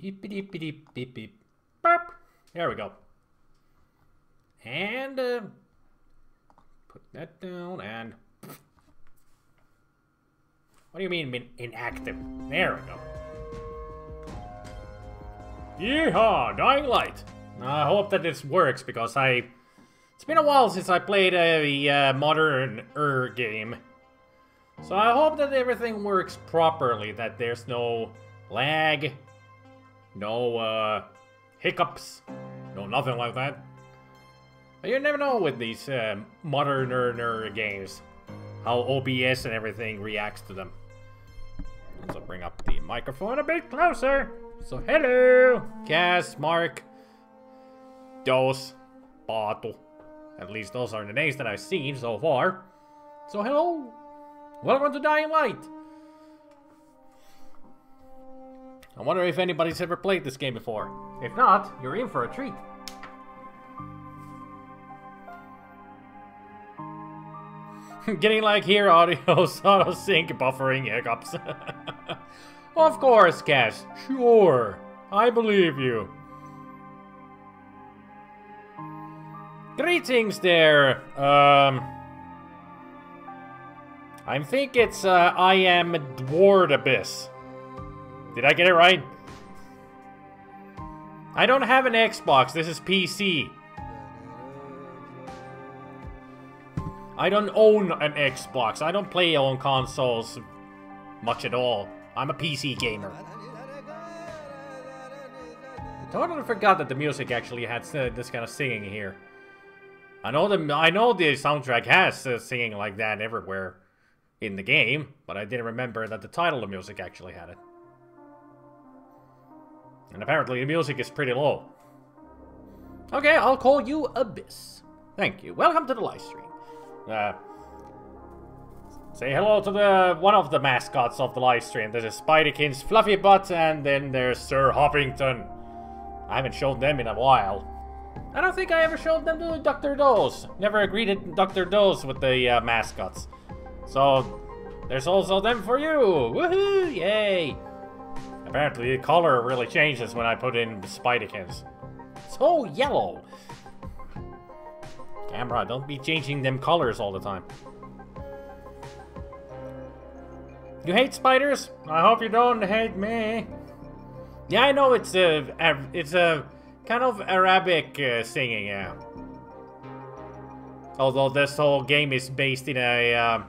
Beep, beep, beep, beep, beep. Burp. There we go. And put that down and... What do you mean inactive? There we go. Yeehaw! Dying Light! I hope that this works because it's been a while since I played a modern game. So I hope that everything works properly, that there's no lag, no hiccups, no nothing like that. But you never know with these modern games, how OBS and everything reacts to them. So bring up the microphone a bit closer. So hello, Cass, Mark, Dos, Paatu. At least those are the names that I've seen so far. So hello, welcome to Dying Light. I wonder if anybody's ever played this game before. If not, you're in for a treat. Getting like here audio, auto sync, buffering, hiccups. Of course, Cass. Sure. I believe you. Greetings there. I think it's I am Dward Abyss. Did I get it right? I don't have an Xbox. This is PC. I don't own an Xbox. I don't play on consoles much at all. I'm a PC gamer. I totally forgot that the music actually had this kind of singing here. I know the soundtrack has singing like that everywhere in the game, but I didn't remember that the title of the music actually had it. And apparently the music is pretty low. Okay, I'll call you Abyss. Thank you. Welcome to the live stream. Say hello to one of the mascots of the live stream. This is Spiderkin's Fluffy Butt, and then there's Sir Hoppington. I haven't shown them in a while. I don't think I ever showed them to Dr. Doze. Never greeted Dr. Doze with the mascots. So, there's also them for you. Woohoo! Yay! Apparently the color really changes when I put in Spiderkins. So yellow! Camera, don't be changing them colors all the time. You hate spiders? I hope you don't hate me. Yeah, I know it's a kind of Arabic singing, yeah. Although this whole game is based in a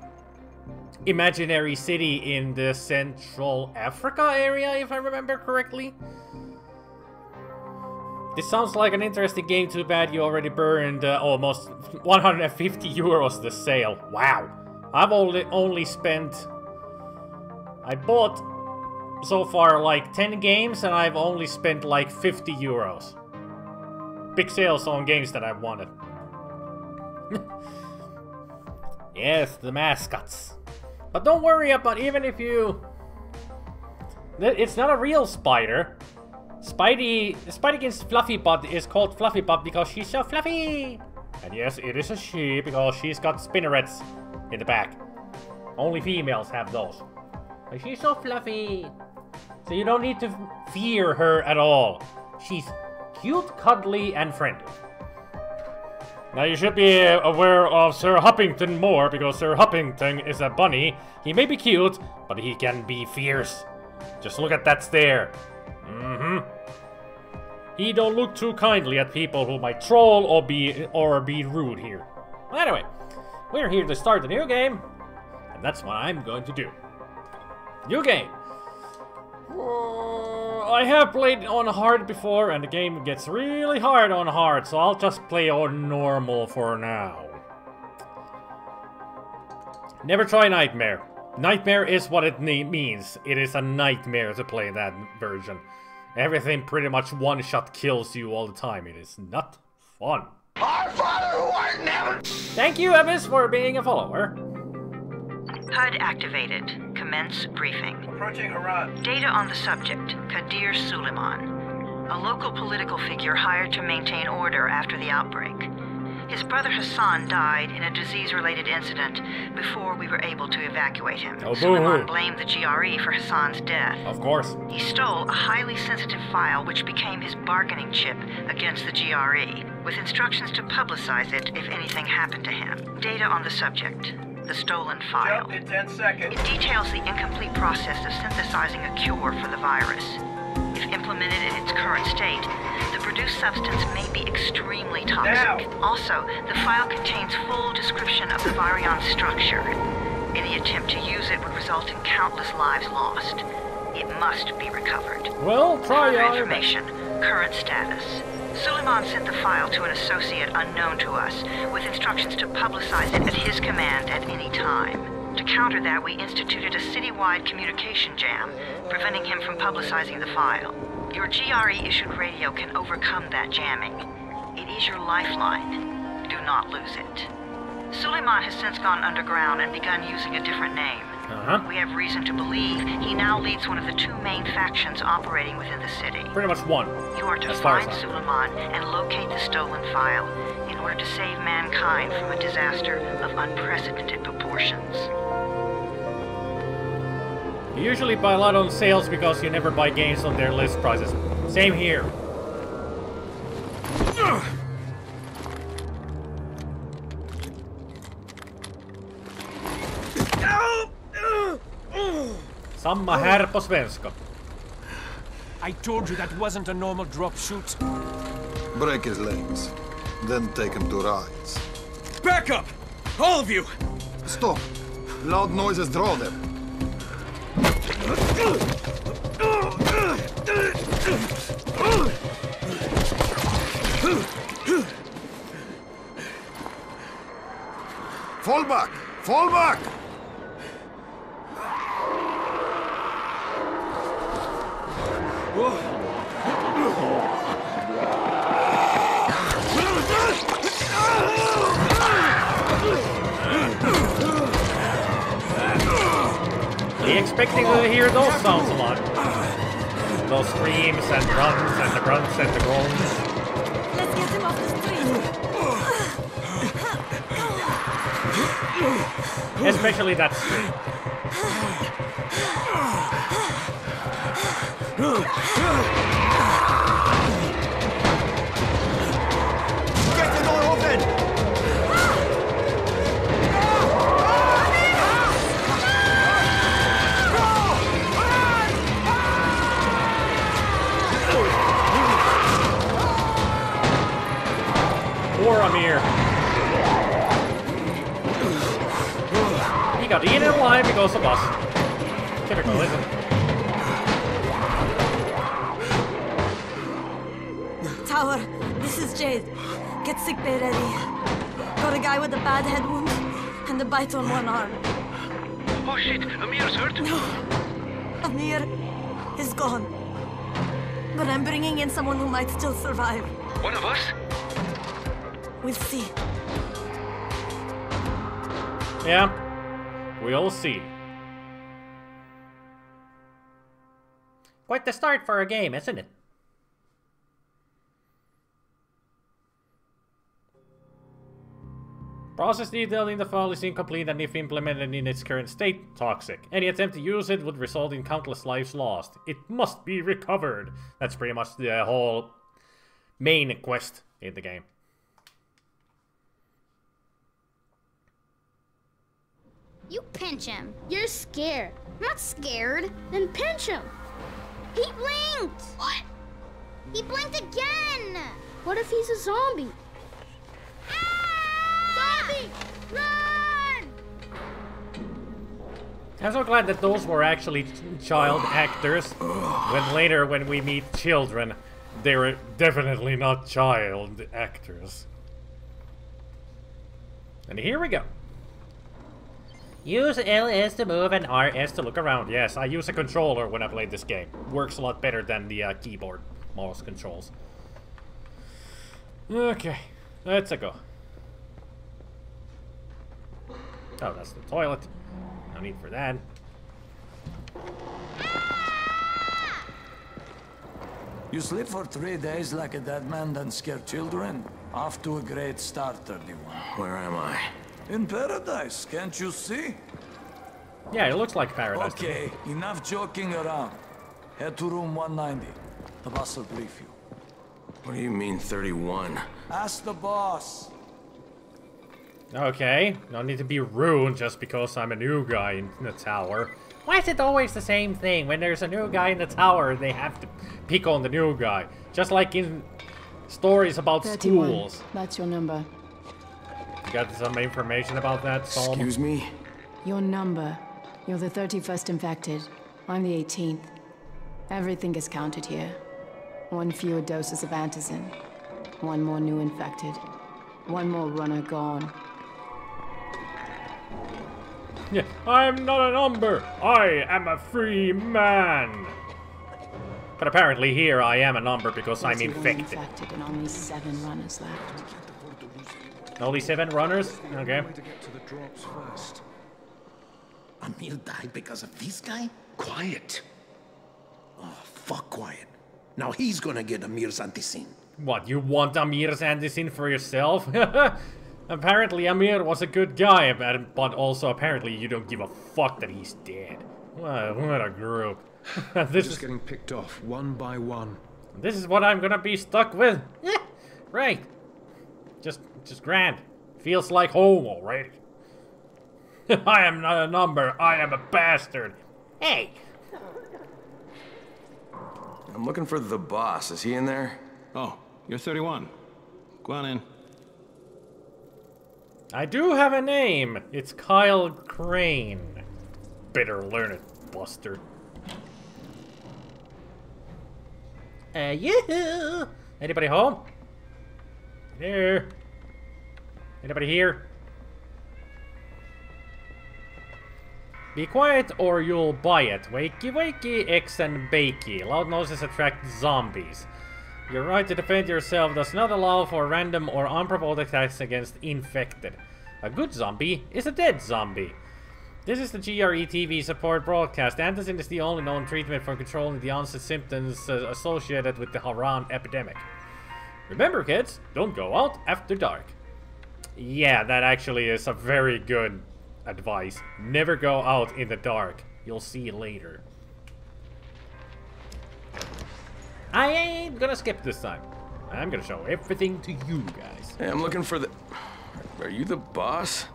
imaginary city in the Central Africa area, if I remember correctly. This sounds like an interesting game. Too bad you already burned almost 150 euros the sale. Wow. I've only spent... I bought so far like 10 games and I've only spent like 50 euros. Big sales on games that I wanted. Yes, the mascots. But don't worry about even if you... It's not a real spider. Spiderkin's Fluffy Butt is called Fluffy Butt because she's so fluffy. And yes, it is a she because she's got spinnerets in the back. Only females have those. But she's so fluffy. So you don't need to fear her at all. She's cute, cuddly, and friendly. Now you should be aware of Sir Hoppington more because Sir Hoppington is a bunny. He may be cute, but he can be fierce. Just look at that stare. He don't look too kindly at people who might troll or be rude here. Well, anyway, we're here to start a new game, and that's what I'm going to do. New game. I have played on hard before, and the game gets really hard on hard, so I'll just play on normal for now. Never try Nightmare. Nightmare is what it means. It is a nightmare to play that version. Everything pretty much one-shot kills you all the time. It is not fun. Our Father who art never... Thank you, Abyss, for being a follower. HUD activated. Commence briefing. Approaching Harad. Data on the subject, Kadir Suleiman. A local political figure hired to maintain order after the outbreak. His brother Hassan died in a disease-related incident before we were able to evacuate him. Oh, Suleiman blamed the GRE for Hassan's death. Of course. He stole a highly sensitive file which became his bargaining chip against the GRE, with instructions to publicize it if anything happened to him. Data on the subject. The stolen file. Jump in 10 seconds. It details the incomplete process of synthesizing a cure for the virus. If implemented in its current state, the produced substance may be extremely toxic. Now. Also, the file contains full description of the virion's structure. Any attempt to use it would result in countless lives lost. It must be recovered. Well, try Further your information. Current status. Suleiman sent the file to an associate unknown to us, with instructions to publicize it at his command at any time. To counter that, we instituted a citywide communication jam, preventing him from publicizing the file. Your GRE-issued radio can overcome that jamming. It is your lifeline. Do not lose it. Suleiman has since gone underground and begun using a different name. We have reason to believe he now leads one of the two main factions operating within the city. Pretty much one. You are to as far as find I know. Suleiman and locate the stolen file in order to save mankind from a disaster of unprecedented proportions. You usually buy a lot on sales because you never buy games on their list prices. Same here. Samma här på svenska. I told you that wasn't a normal drop shoot. Break his legs. Then take him to rides. Back up! All of you! Stop! Loud noises draw them. Fall back! Fall back! Be expecting to hear those sounds a lot. Those screams and runs and the grunts and the groans. Let's get him off the street. Especially that scream. Get the door open! Poor Amir. He got eaten alive because of us. Typical, isn't it? Tower, this is Jade. Get sickbay ready. Got a guy with a bad head wound and a bite on one arm. Oh shit, Amir's hurt? No, Amir is gone. But I'm bringing in someone who might still survive. One of us? We'll see. Yeah, we'll see. Quite the start for a game, isn't it? Process detailed in the file is incomplete and if implemented in its current state, toxic. Any attempt to use it would result in countless lives lost. It must be recovered. That's pretty much the whole main quest in the game. You pinch him. You're scared. I'm not scared. Then pinch him. He blinked. What? He blinked again. What if he's a zombie? Ah! Zombie! Run! I'm so glad that those were actually child actors. When later, when we meet children, they were definitely not child actors. And here we go. Use LS to move and RS to look around. Yes, I use a controller when I play this game. Works a lot better than the keyboard mouse controls. Okay, let's go. Oh, that's the toilet. No need for that. You sleep for 3 days like a dead man, then scare children? Off to a great start, 31. Where am I? In paradise, can't you see? Yeah, it looks like paradise. Okay, enough joking around. Head to room 190. The boss will brief you. What do you mean, 31? Ask the boss. Okay, no need to be rude just because I'm a new guy in the tower. Why is it always the same thing? When there's a new guy in the tower, they have to pick on the new guy. Just like in stories about 31. schools. That's your number. You got some information about that, Psalm? Excuse me? Your number. You're the 31st infected. I'm the 18th. Everything is counted here. 1 fewer doses of antizin. 1 more new infected. 1 more runner gone. Yeah, I'm not a number. I am a free man. But apparently here I am a number because I'm 31 infected. infected and only 7 runners left. Only 7 runners? Okay. To get to the drops first. Amir died because of this guy? Quiet. Oh, fuck quiet. Now he's gonna get Amir's anti-scene. What, you want Amir's anticin for yourself? Apparently Amir was a good guy, but also apparently you don't give a fuck that he's dead. What a group. This Just is getting picked off, one by one. this is what I'm gonna be stuck with. Yeah, right. Just grand. Feels like home already. I am not a number. I am a bastard. Hey. I'm looking for the boss. Is he in there? Oh, you're 31. Go on in. I do have a name. It's Kyle Crane. Better learn it, buster. Yoo-hoo! Anybody home? Here. Anybody here? Be quiet or you'll buy it. Wakey wakey, X and bakey. Loud noises attract zombies. Your right to defend yourself does not allow for random or unprovoked attacks against infected. A good zombie is a dead zombie. This is the GRE TV support broadcast. Antizin is the only known treatment for controlling the onset symptoms associated with the Haran epidemic. Remember, kids, don't go out after dark. Yeah, that actually is a very good advice. Never go out in the dark. You'll see later. I ain't gonna skip this time. I'm gonna show everything to you guys. Hey, I'm looking for the... Are you the boss?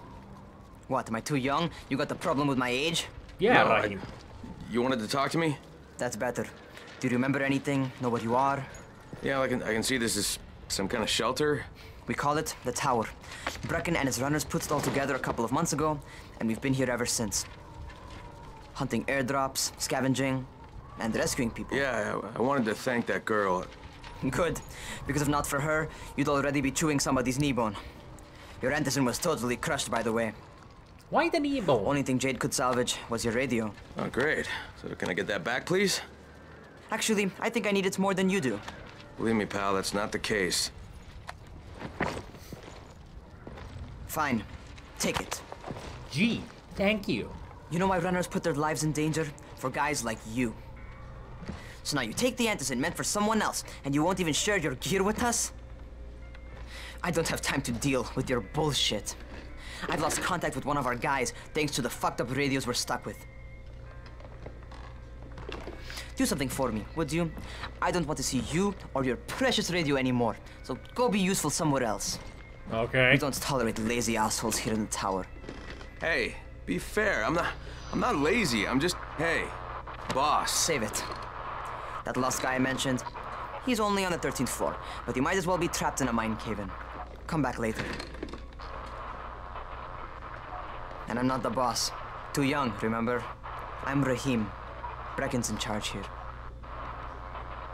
What, am I too young? You got the problem with my age? Yeah, No, Rahim. You wanted to talk to me? That's better. Do you remember anything? Know what you are? Yeah, I can see this is some kind of shelter. We call it the Tower. Brecken and his runners put it all together a couple of months ago, and we've been here ever since. Hunting airdrops, scavenging, and rescuing people. Yeah, I wanted to thank that girl. Good, because if not for her, you'd already be chewing somebody's knee bone. Your antizin was totally crushed, by the way. Why the knee bone? Only thing Jade could salvage was your radio. Oh, great. So can I get that back, please? Actually, I think I need it more than you do. Believe me, pal, that's not the case. Fine. Take it. Gee, thank you. You know why runners put their lives in danger? For guys like you. So now you take the antizin meant for someone else, and you won't even share your gear with us? I don't have time to deal with your bullshit. I've lost contact with one of our guys thanks to the fucked up radios we're stuck with. Do something for me, would you? I don't want to see you or your precious radio anymore, so go be useful somewhere else. Okay. We don't tolerate lazy assholes here in the tower. Hey, be fair. I'm not lazy. I'm just, hey, boss. Save it. That last guy I mentioned, he's only on the 13th floor, but he might as well be trapped in a mine cave-in. Come back later. And I'm not the boss. Too young, remember? I'm Rahim. Brecken's in charge here.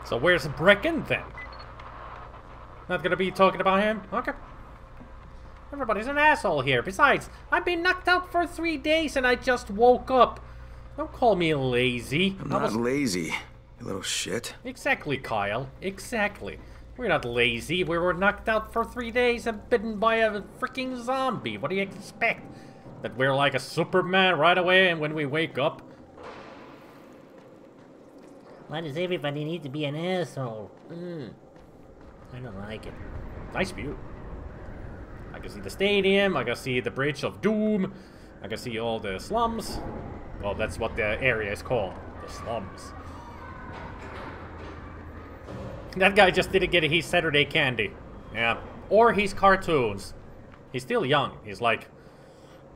So where's Brecken then? Not gonna be talking about him? Okay. Everybody's an asshole here. Besides, I've been knocked out for 3 days and I just woke up. Don't call me lazy. I'm not lazy, you little shit. Exactly, Kyle. Exactly. We're not lazy. We were knocked out for 3 days and bitten by a freaking zombie. What do you expect? That we're like a Superman right away and when we wake up? Why does everybody need to be an asshole? I don't like it. Nice view. can see the stadium, I can see the Bridge of Doom, I can see all the slums. Well, that's what the area is called, the slums. That guy just didn't get his Saturday candy. Yeah. Or his cartoons. He's still young. He's like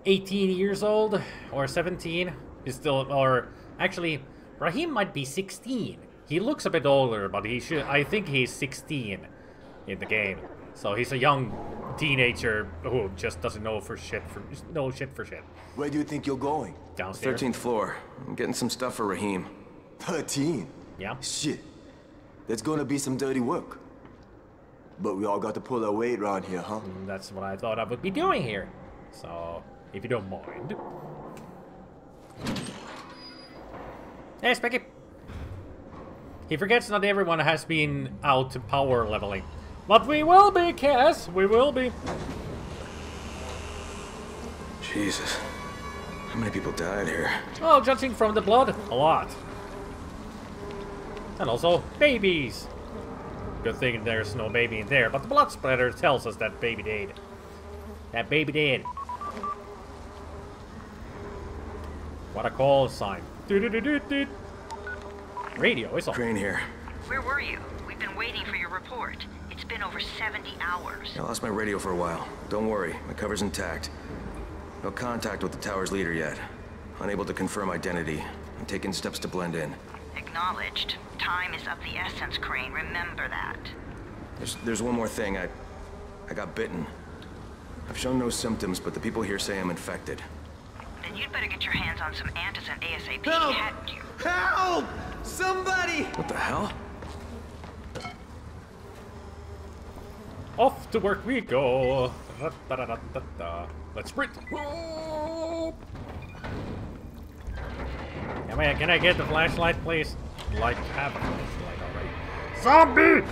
18 years old or 17. He's still, or actually, Rahim might be 16. He looks a bit older, but he should, I think he's 16 in the game. So he's a young teenager who just doesn't know for shit for shit. Where do you think you're going? Downstairs. 13th floor. I'm getting some stuff for Rahim. 13? Yeah. Shit. That's gonna be some dirty work. But we all got to pull our weight around here, huh? That's what I thought I would be doing here. So, if you don't mind. Hey, Specky. He forgets not everyone has been out to power leveling. But we will be, Cass. We will be. Jesus. How many people died here? Oh, judging from the blood, a lot. And also, babies. Good thing there's no baby in there, but the blood splatter tells us that baby died. That baby died. What a call sign. Radio is on. Crane here. Where were you? We've been waiting for your report. It's been over 70 hours. I lost my radio for a while. Don't worry, my cover's intact. No contact with the tower's leader yet. Unable to confirm identity. I'm taking steps to blend in. Acknowledged. Time is of the essence, Crane. Remember that. There's one more thing. I got bitten. I've shown no symptoms, but the people here say I'm infected. Then you'd better get your hands on some antizin ASAP, Help! hadn't you? Help! Somebody! What the hell? Off to work we go. Let's sprint. Can I get the flashlight, please? Like, have a flashlight already. Zombie!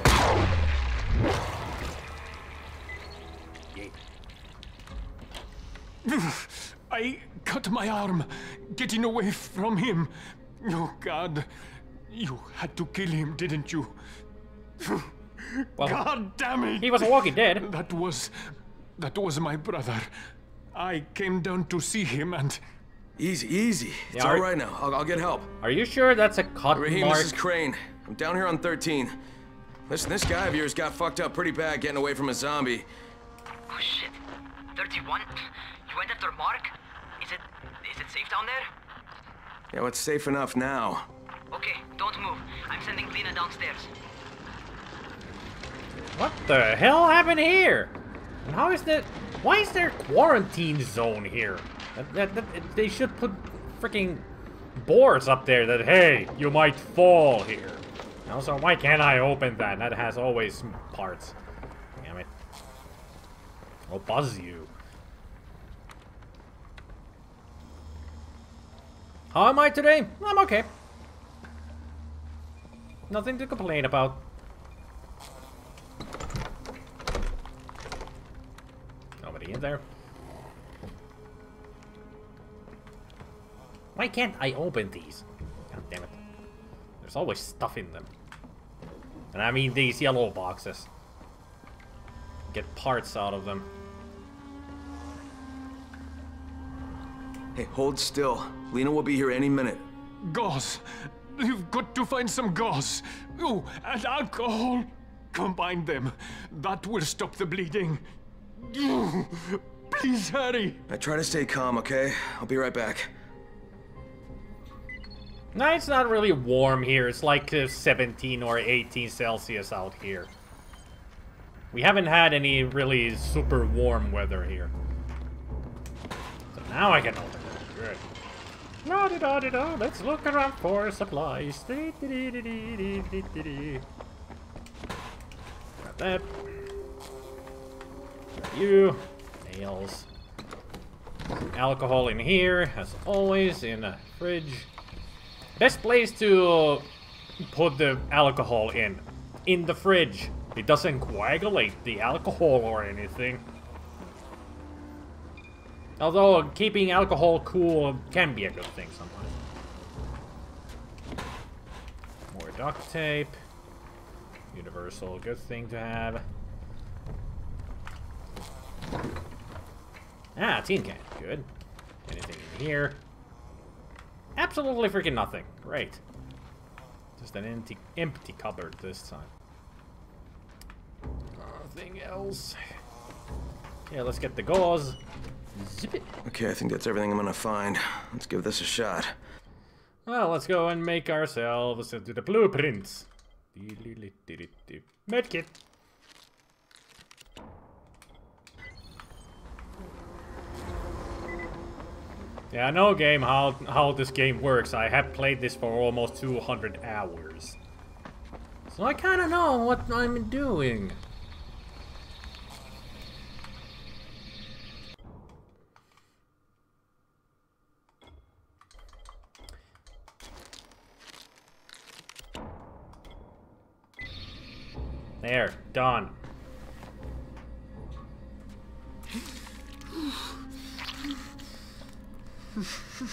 I cut my arm, getting away from him. Oh, God. You had to kill him, didn't you? Well, God damn it! He was a walking dead. That was my brother. I came down to see him and... Easy. It's all right now. I'll get help. Are you sure that's a cut Rahim, mark? this is Crane. I'm down here on 13. Listen, this guy of yours got fucked up pretty bad getting away from a zombie. Oh shit. 31? You went after Mark? Is it safe down there? Yeah, well, it's safe enough now. Okay, don't move. I'm sending Lena downstairs. What the hell happened here? And how is that? Why is there quarantine zone here? They should put freaking boards up there that, hey, you might fall here. Also, why can't I open that? That has always parts. Damn it. I'll buzz you. How am I today? I'm okay. Nothing to complain about. Nobody in there. Why can't I open these? God damn it. There's always stuff in them. And I mean these yellow boxes. Get parts out of them. Hey, hold still. Lena will be here any minute. Gauze. You've got to find some gauze. Oh, and alcohol. Combine them. That will stop the bleeding. Please hurry. I try to stay calm, okay? I'll be right back. No, it's not really warm here. It's like 17 or 18 Celsius out here. We haven't had any really super warm weather here. So now I can open it. Good. La-di-da-di-da. Let's look around for supplies. Got that. Got you. Nails. Alcohol in here, as always, in a fridge. Best place to put the alcohol in the fridge. It doesn't coagulate the alcohol or anything. Although keeping alcohol cool can be a good thing sometimes. More duct tape. Universal, good thing to have. Ah, tin can. Good. Anything in here? Absolutely freaking nothing. Great. Just an empty cupboard this time. Nothing else. Yeah, let's get the gauze. Zip it. Okay, I think that's everything I'm gonna find. Let's give this a shot. Well, let's go and make ourselves into the blueprints. Medkit. Yeah, I know game how this game works. I have played this for almost 200 hours. So I kinda know what I'm doing. There, done.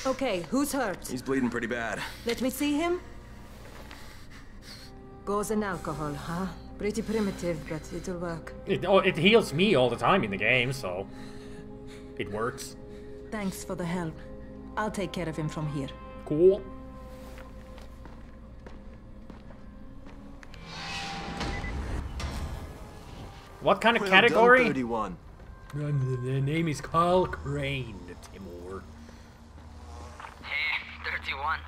Okay, who's hurt? He's bleeding pretty bad. Let me see him. Gauze and alcohol, huh? Pretty primitive, but it'll work. It heals me all the time in the game, so it works. Thanks for the help. I'll take care of him from here. Cool. What kind of category? 31. The name is Carl Crane, Timur. Hey, 31.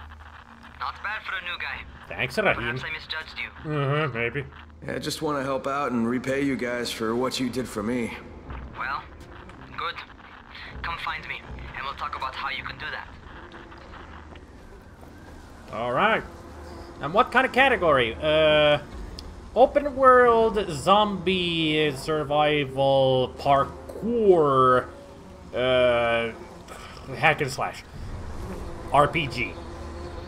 Not bad for a new guy. Thanks, Rahim. Perhaps I misjudged you. Maybe. Yeah, I just want to help out and repay you guys for what you did for me. Well, good. Come find me, and we'll talk about how you can do that. Alright. And what kind of category? Open world, zombie, survival, parkour, hack and slash. RPG.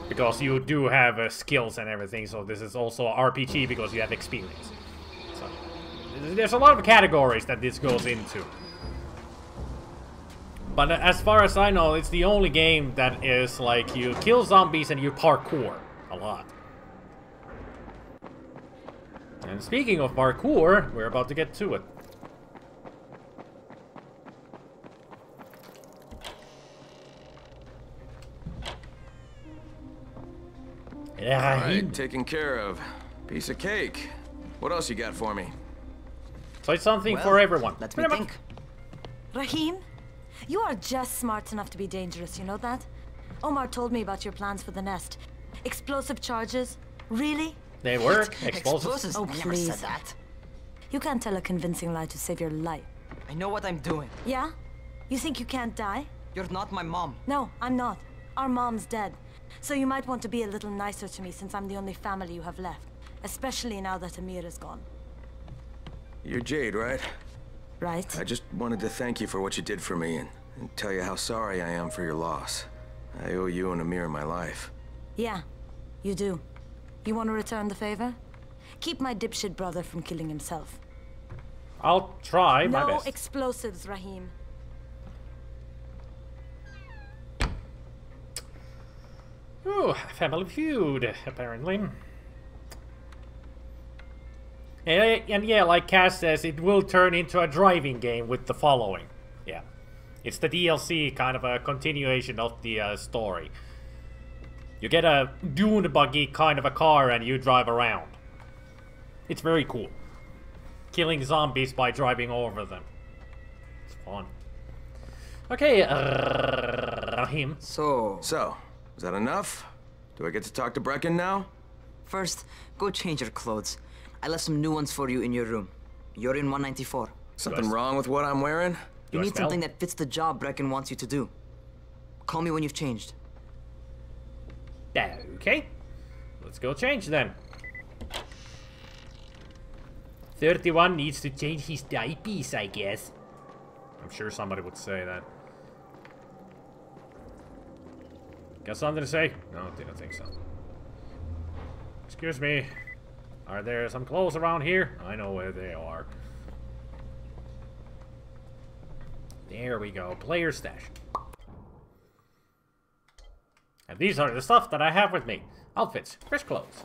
Because you do have skills and everything, so this is also RPG because you have experience. So, there's a lot of categories that this goes into. But as far as I know, it's the only game that is like you kill zombies and you parkour a lot. And speaking of parkour, we're about to get to it. Alright, taken care of. Piece of cake. What else you got for me? So it's something for everyone. Let me think. Rahim, you are just smart enough to be dangerous, you know that? Omar told me about your plans for the nest. Explosive charges? Really? They work. Explosives. Oh, I never please. said that. You can't tell a convincing lie to save your life. I know what I'm doing. Yeah? You think you can't die? You're not my mom. No, I'm not. Our mom's dead. So you might want to be a little nicer to me since I'm the only family you have left. Especially now that Amir is gone. You're Jade, right? Right. I just wanted to thank you for what you did for me and tell you how sorry I am for your loss. I owe you and Amir my life. Yeah, you do. You want to return the favor? Keep my dipshit brother from killing himself. I'll try my no best. Explosives, Rahim. Ooh, Family Feud, apparently. And yeah, like Cass says, it will turn into a driving game with the following. Yeah. It's the DLC, kind of a continuation of the story. You get a dune buggy kind of a car and you drive around. It's very cool. Killing zombies by driving over them. It's fun. Okay, Rahim. So, is that enough? Do I get to talk to Brecken now? First, go change your clothes. I left some new ones for you in your room. You're in 194. Something wrong with what I'm wearing? You need something that fits the job Brecken wants you to do. Call me when you've changed. Okay. Let's go change then. 31 needs to change his diapers, I guess. I'm sure somebody would say that. Got something to say? No, didn't think so. Excuse me. Are there some clothes around here? I know where they are. There we go. Player stash. And these are the stuff that I have with me. Outfits. Fresh clothes.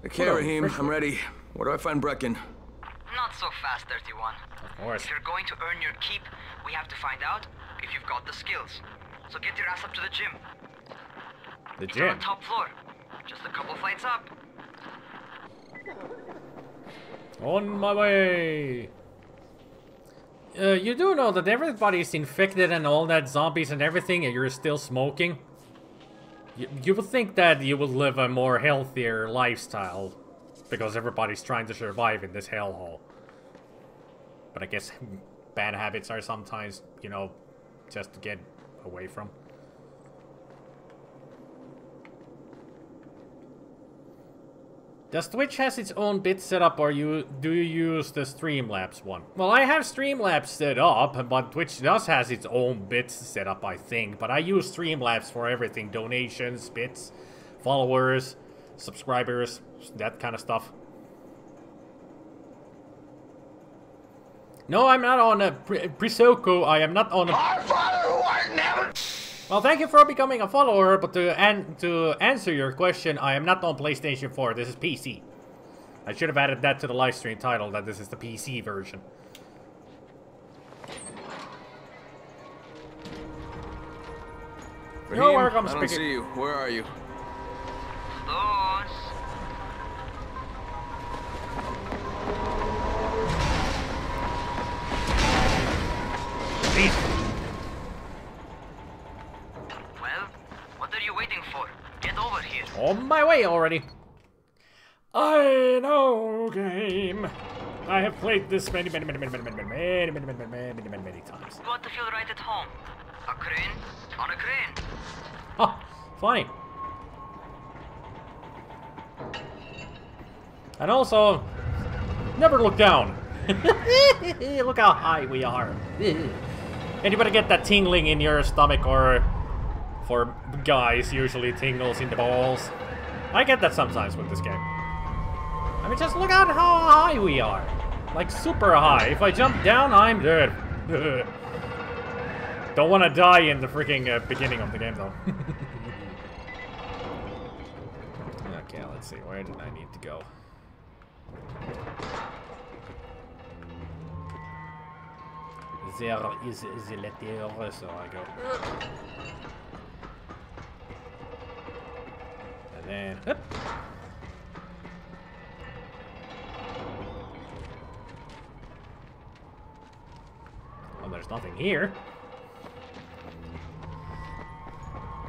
Okay, Rahim, I'm ready. Where do I find Brecken? Not so fast, 31. Of course. If you're going to earn your keep, we have to find out if you've got the skills. So get your ass up to the gym. The It's gym? on the top floor. Just a couple flights up. On my way. You do know that everybody's infected and all that, zombies and everything, and you're still smoking? You would think that you would live a more healthier lifestyle, because everybody's trying to survive in this hellhole. But I guess bad habits are sometimes, you know, just to get away from. Does Twitch has its own bit set up, or do you use the Streamlabs one? Well, I have Streamlabs set up, but Twitch does has its own bits set up, I think. But I use Streamlabs for everything. Donations, bits, followers, subscribers, that kind of stuff. No, I'm not on a Prisoko. I am not on a... Our father who art never... Well, thank you for becoming a follower, but to answer your question, I am not on PlayStation 4. This is PC. I should have added that to the live stream title, that this is the PC version. Raheem, You're welcome, I don't see you. Where are you? Those. Well, what are you waiting for? Get over here. On my way already. I know game. I have played this many times. You want to feel right at home. A crane on a crane. Oh, funny. And also, never look down. Look how high we are. Anybody get that tingling in your stomach, or for guys, usually tingles in the balls? I get that sometimes with this game. I mean, just look at how high we are. Like, super high. If I jump down, I'm dead. Don't want to die in the freaking beginning of the game, though. Okay, let's see. Where did I need to go? There is the letter, so I go. And then, up. Well, there's nothing here.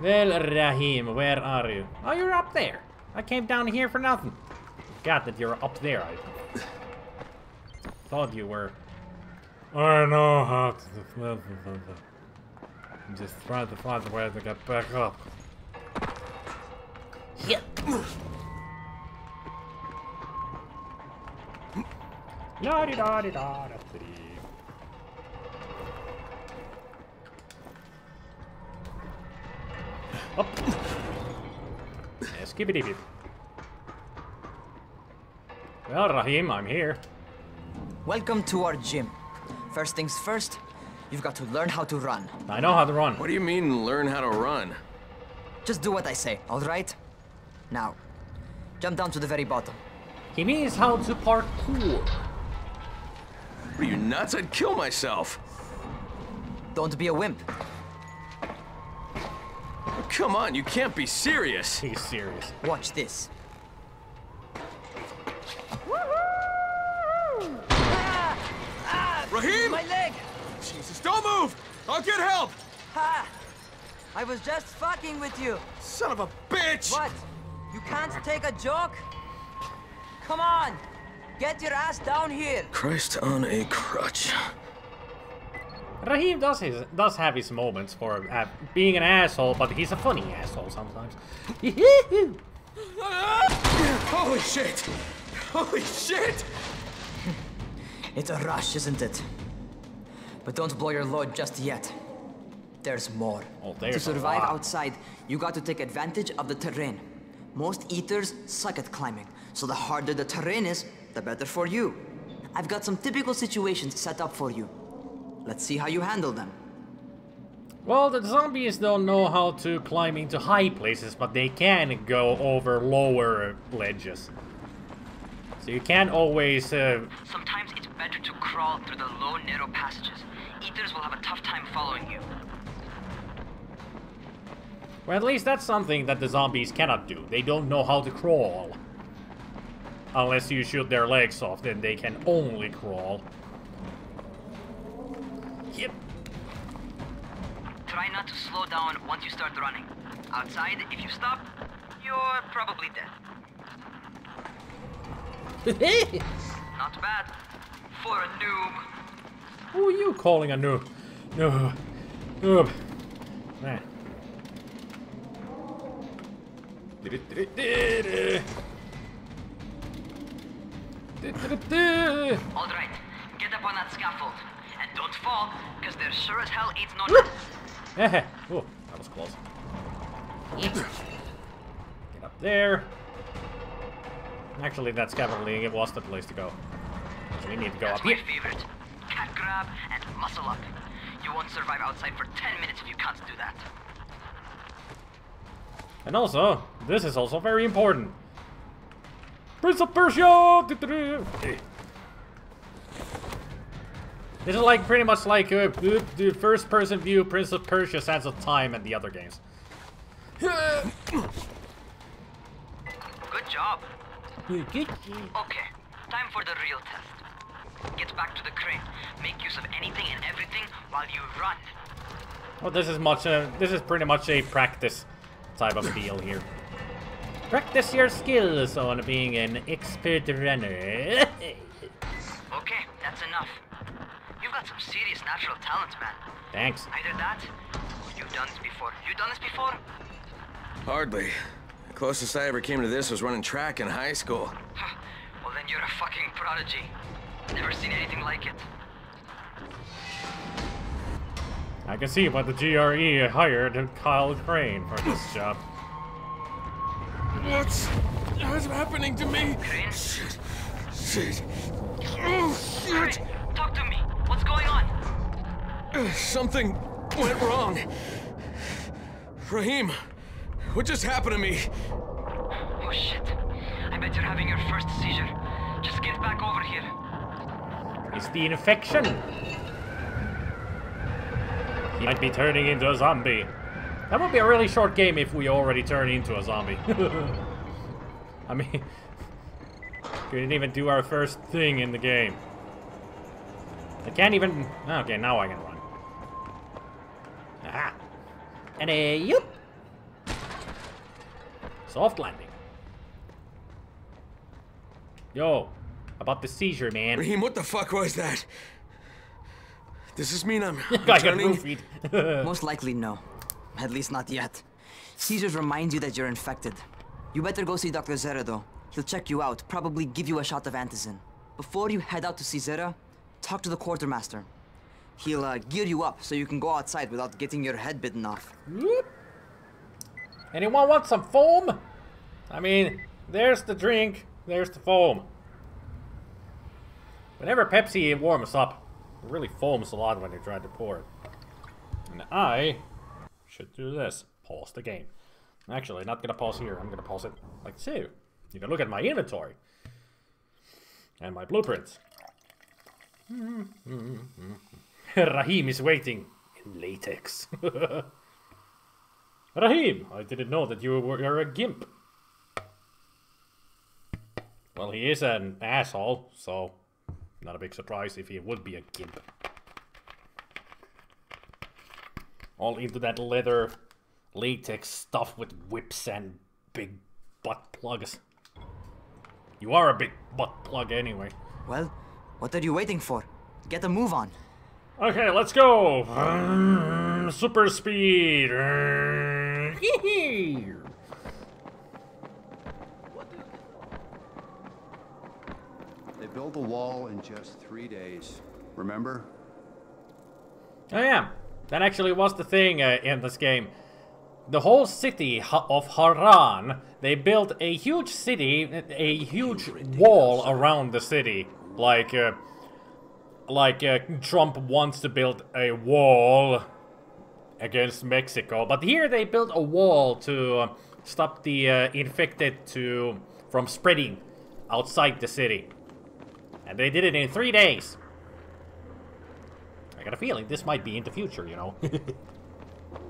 Well, Rahim, where are you? Oh, you're up there. I came down here for nothing. Forgot that you're up there. I thought you were. I know how to. I'm just trying to find a way to get back up. Yeah. La di da di da da di. Up. Skibbity bip. Well, Rahim, I'm here. Welcome to our gym. First things first, you've got to learn how to run. I know how to run. What do you mean, learn how to run? Just do what I say, all right? Now, jump down to the very bottom. He means how to parkour. Are you nuts? I'd kill myself. Don't be a wimp. Come on, you can't be serious. He's serious. Watch this. Rahim! My leg! Jesus, don't move! I'll get help! Ha! I was just fucking with you. Son of a bitch! What? You can't take a joke? Come on! Get your ass down here! Christ on a crutch. Rahim does have his moments for being an asshole, but he's a funny asshole sometimes. Holy shit! Holy shit! It's a rush, isn't it? But don't blow your load just yet. There's more. Oh, there's to survive a lot. outside, you got to take advantage of the terrain. Most eaters suck at climbing, so the harder the terrain is, the better for you. I've got some typical situations set up for you. Let's see how you handle them. Well, the zombies don't know how to climb into high places, but they can go over lower ledges. So you can't always... Sometimes it's better crawl through the low, narrow passages. Eaters will have a tough time following you. Well, at least that's something that the zombies cannot do. They don't know how to crawl. Unless you shoot their legs off, then they can only crawl. Yep. Try not to slow down once you start running. Outside, if you stop, you're probably dead. Not bad. For a noob. Who are you calling a noob? Noob. Man. Alright, get up on that scaffold. And don't fall, because there sure as hell ain't no... Oh, that was close. Get up there. Actually, that scaffolding, it was the place to go. So we need to go up here. That's my favorite. Cat grab and muscle up. You won't survive outside for 10 minutes if you can't do that. And also, this is also very important. Prince of Persia! This is like pretty much like the first person view Prince of Persia Sands of Time and the other games. Good job. Good. Okay, time for the real test. Get back to the crane. Make use of anything and everything while you run. Well, this is pretty much a practice type of deal here. Practice your skills on being an expert runner. Okay, that's enough. You've got some serious natural talent, man. Thanks. Either that, or you've done this before. You done this before? Hardly. The closest I ever came to this was running track in high school. Well, then you're a fucking prodigy. Never seen anything like it. I can see why the GRE hired Kyle Crane for this job. What's happening to me? Crane? Shit. Oh, shit. Crane, talk to me. What's going on? Something went wrong. Raheem, what just happened to me? Oh shit. I bet you're having your first seizure. Just get back over here. It's the infection. He might be turning into a zombie. That would be a really short game if we already turn into a zombie. I mean, couldn't even do our first thing in the game. I can't even... Okay, now I can run. Aha! And a yup! Soft landing. Yo, about the seizure, man. Raheem, what the fuck was that? Does this mean I'm I got returning? roofied. Most likely no. At least not yet. Seizures remind you that you're infected. You better go see Dr. Zera though. He'll check you out, probably give you a shot of antizin. Before you head out to see Zera, talk to the quartermaster. He'll gear you up so you can go outside without getting your head bitten off. Whoop. Anyone want some foam? I mean, there's the drink, there's the foam. Whenever Pepsi warms up, it really foams a lot when you try to pour it. And I should do this. Pause the game. Actually, not gonna pause here. I'm gonna pause it like so. You can look at my inventory. And my blueprints. Raheem is waiting in latex. Raheem, I didn't know that you're a gimp. Well, he is an asshole, so not a big surprise if he would be a gimp. All into that leather latex stuff with whips and big butt plugs. You are a big butt plug anyway. Well, what are you waiting for? Get a move on. Okay, let's go. Super speed. They built the wall in just 3 days. Remember? Oh yeah, that actually was the thing in this game. The whole city of Haran, they built a huge city, a huge wall around the city. Like Trump wants to build a wall against Mexico. But here they built a wall to stop the infected from spreading outside the city. And they did it in 3 days. got a feeling this might be in the future, you know?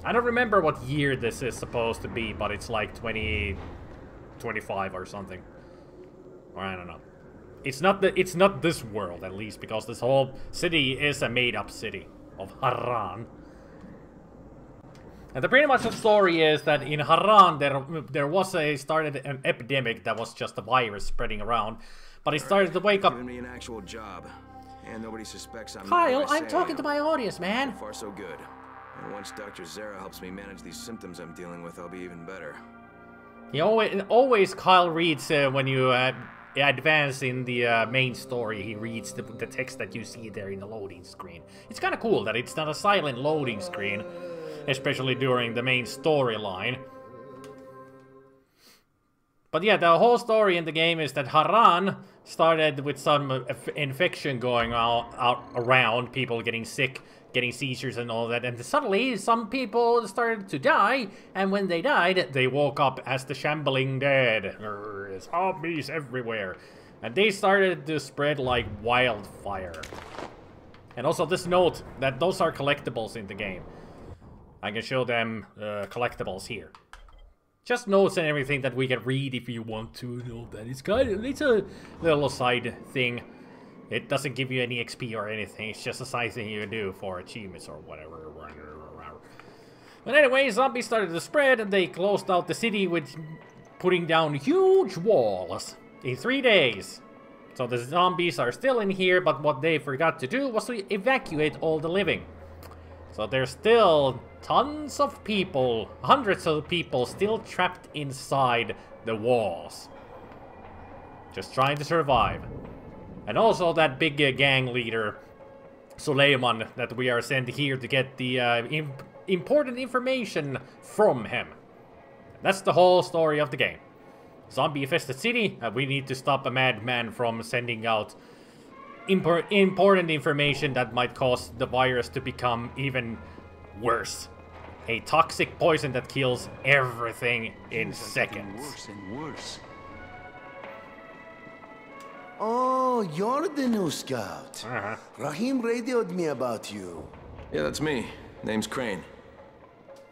I don't remember what year this is supposed to be, but it's like 2025 or something. Or I don't know. It's not this world, at least, because this whole city is a made-up city of Harran. And pretty much the story is that in Harran there started an epidemic that was just a virus spreading around, but it started to wake up. Giving me an actual job, and nobody suspects I'm. Kyle, I'm talking to my audience, man. So far, so good. And once Dr. Zera helps me manage these symptoms I'm dealing with, I'll be even better. He always Kyle reads when you advance in the main story. He reads the text that you see there in the loading screen. It's kind of cool that it's not a silent loading screen, especially during the main storyline. But yeah, the whole story in the game is that Harran started with some infection going out around, people getting sick, getting seizures and all that, and suddenly some people started to die, and when they died, they woke up as the shambling dead. Zombies everywhere. And they started to spread like wildfire. And also this note that those are collectibles in the game. I can show them collectibles here. Just notes and everything that we can read if you want to know that. It's a little side thing. It doesn't give you any XP or anything. It's just a side thing you do for achievements or whatever. But anyway, zombies started to spread and they closed out the city with putting down huge walls in 3 days. So the zombies are still in here, but what they forgot to do was to evacuate all the living. So there's still tons of people, hundreds of people still trapped inside the walls. Just trying to survive. And also that big gang leader, Suleiman, that we are sent here to get the important information from him. That's the whole story of the game. Zombie-infested city, and we need to stop a madman from sending out important information that might cause the virus to become even worse. A toxic poison that kills everything in seconds. Worse and worse. Oh, you're the new scout. Rahim radioed me about you. Yeah, that's me. Name's Crane.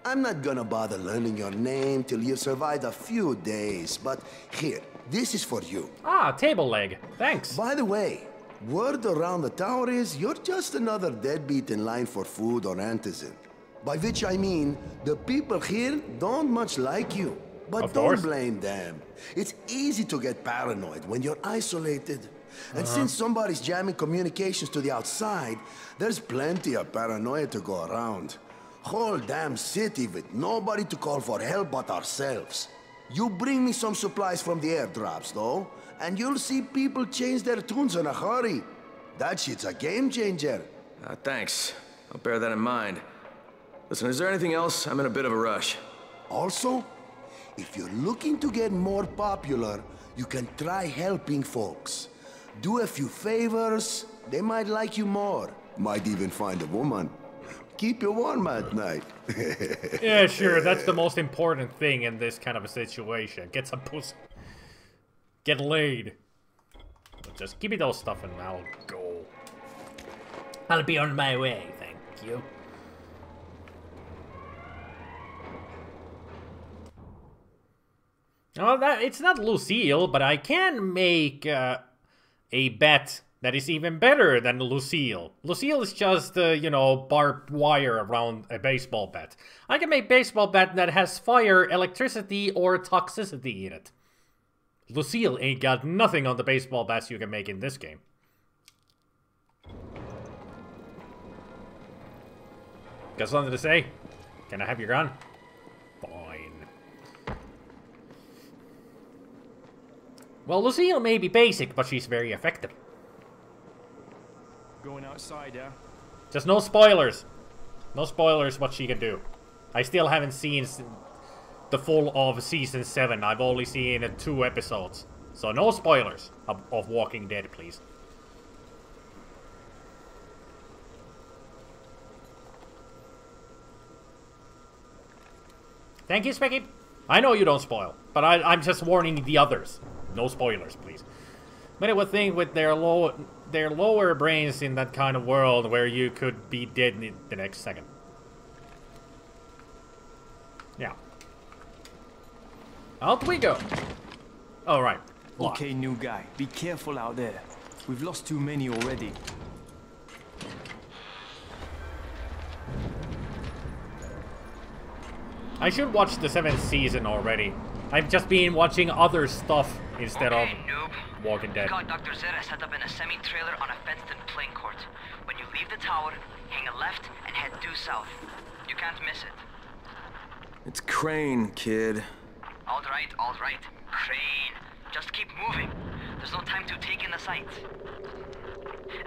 I'm not gonna bother learning your name till you've survived a few days, but here, this is for you. Ah, table leg. Thanks. By the way, word around the tower is you're just another deadbeat in line for food or antizin. By which I mean, the people here don't much like you. But don't blame them. It's easy to get paranoid when you're isolated. And since somebody's jamming communications to the outside, there's plenty of paranoia to go around. Whole damn city with nobody to call for help but ourselves. You bring me some supplies from the airdrops, though, and you'll see people change their tunes in a hurry. That shit's a game changer. Thanks. I'll bear that in mind. Listen, is there anything else? I'm in a bit of a rush. Also, if you're looking to get more popular, you can try helping folks. Do a few favors, they might like you more. Might even find a woman. Keep you warm at night. Yeah, sure, that's the most important thing in this kind of a situation. Get some pussy. Get laid. But just give me those stuff and I'll go. I'll be on my way, thank you. Well, it's not Lucille, but I can make a bet that is even better than Lucille. Lucille is just, you know, barbed wire around a baseball bat. I can make a baseball bat that has fire, electricity, or toxicity in it. Lucille ain't got nothing on the baseball bats you can make in this game. Got something to say? Can I have your gun? Fine. Well, Lucille may be basic, but she's very effective. Going outside, yeah? Just no spoilers. No spoilers what she can do. I still haven't seen the full of Season 7. I've only seen 2 episodes. So no spoilers of Walking Dead, please. Thank you, Specky. I know you don't spoil, but I'm just warning the others. No spoilers, please. But I would think with their lower brains in that kind of world where you could be dead in the next second. Yeah. Out we go. All right. Okay, new guy. Be careful out there. We've lost too many already. I should watch the 7th season already. I've just been watching other stuff instead of Walking Dead. Got Dr. Zera set up in a semi-trailer on a fenced-in playing court. When you leave the tower, hang a left and head due south. You can't miss it. It's Crane, kid. All right. Crane. Just keep moving. There's no time to take in the sights.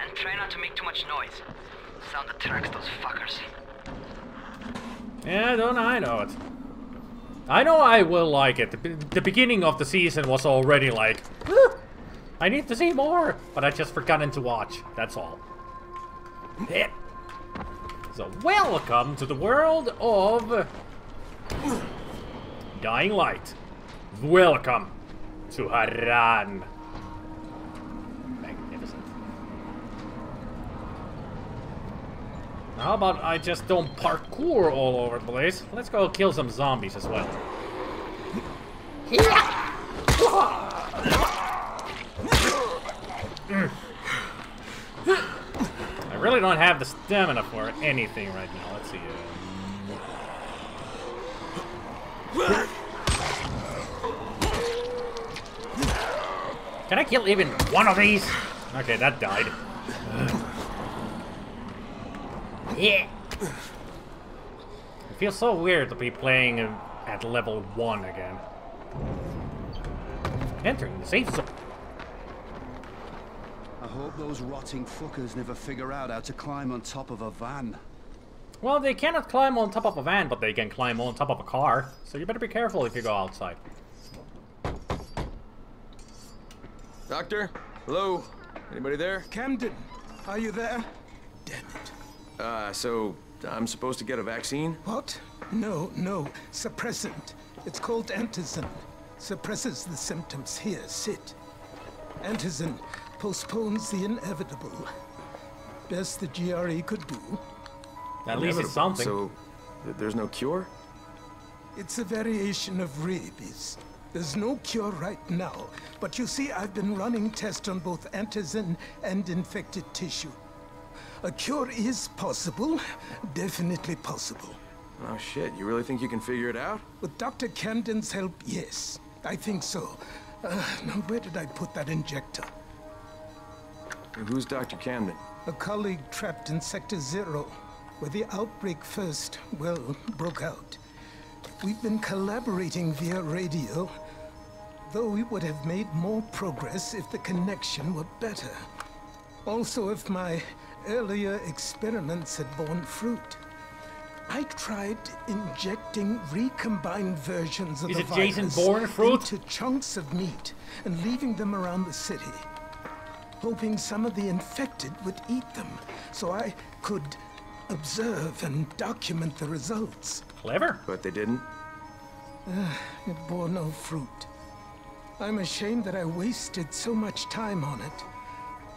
And try not to make too much noise. Sound attracts those fuckers. Yeah, don't I know it. I know I will like it. The beginning of the season was already like, I need to see more, but I just forgotten to watch. That's all. Yeah. So welcome to the world of Dying Light. Welcome to Haran. Magnificent. How about I just don't parkour all over the place? Let's go kill some zombies as well. I really don't have the stamina for anything right now. Let's see. Can I kill even one of these? Okay, that died. Yeah. It feels so weird to be playing at level 1 again. Entering the safe zone. I hope those rotting fuckers never figure out how to climb on top of a van. Well, they cannot climb on top of a van, but they can climb on top of a car. So you better be careful if you go outside. Doctor? Hello? Anybody there? Camden, are you there? Damn it. So I'm supposed to get a vaccine? What? No. Suppressant. It's called antizin. Suppresses the symptoms. Here, sit. Antizin postpones the inevitable. Best the GRE could do. At least it's something. So there's no cure? It's a variation of rabies. There's no cure right now, but you see, I've been running tests on both antizin and infected tissue. A cure is possible, definitely possible. Oh shit, you really think you can figure it out? With Dr. Camden's help, yes. I think so. Now, where did I put that injector? And who's Dr. Camden? A colleague trapped in Sector 0, where the outbreak first, well, broke out. We've been collaborating via radio, though we would have made more progress if the connection were better. Also, if my earlier experiments had borne fruit. I tried injecting recombined versions of the virus into chunks of meat and leaving them around the city, hoping some of the infected would eat them, so I could observe and document the results. Clever. But they didn't? It bore no fruit. I'm ashamed that I wasted so much time on it.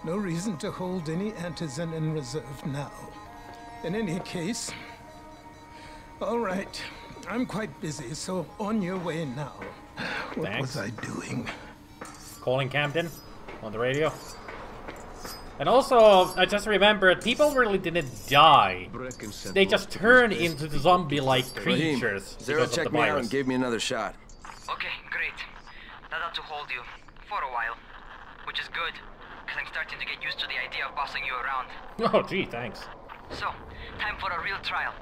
No reason to hold any antizin in reserve now. In any case, all right. I'm quite busy, so on your way now. What was I doing? Calling Camden on the radio. And also, I just remembered, people really didn't die. They just turned into the zombie-like creatures. Zero checked me out and gave me another shot. Okay, great. That ought to hold you. For a while. Which is good, because I'm starting to get used to the idea of bossing you around. Oh, gee, thanks. So, time for a real trial.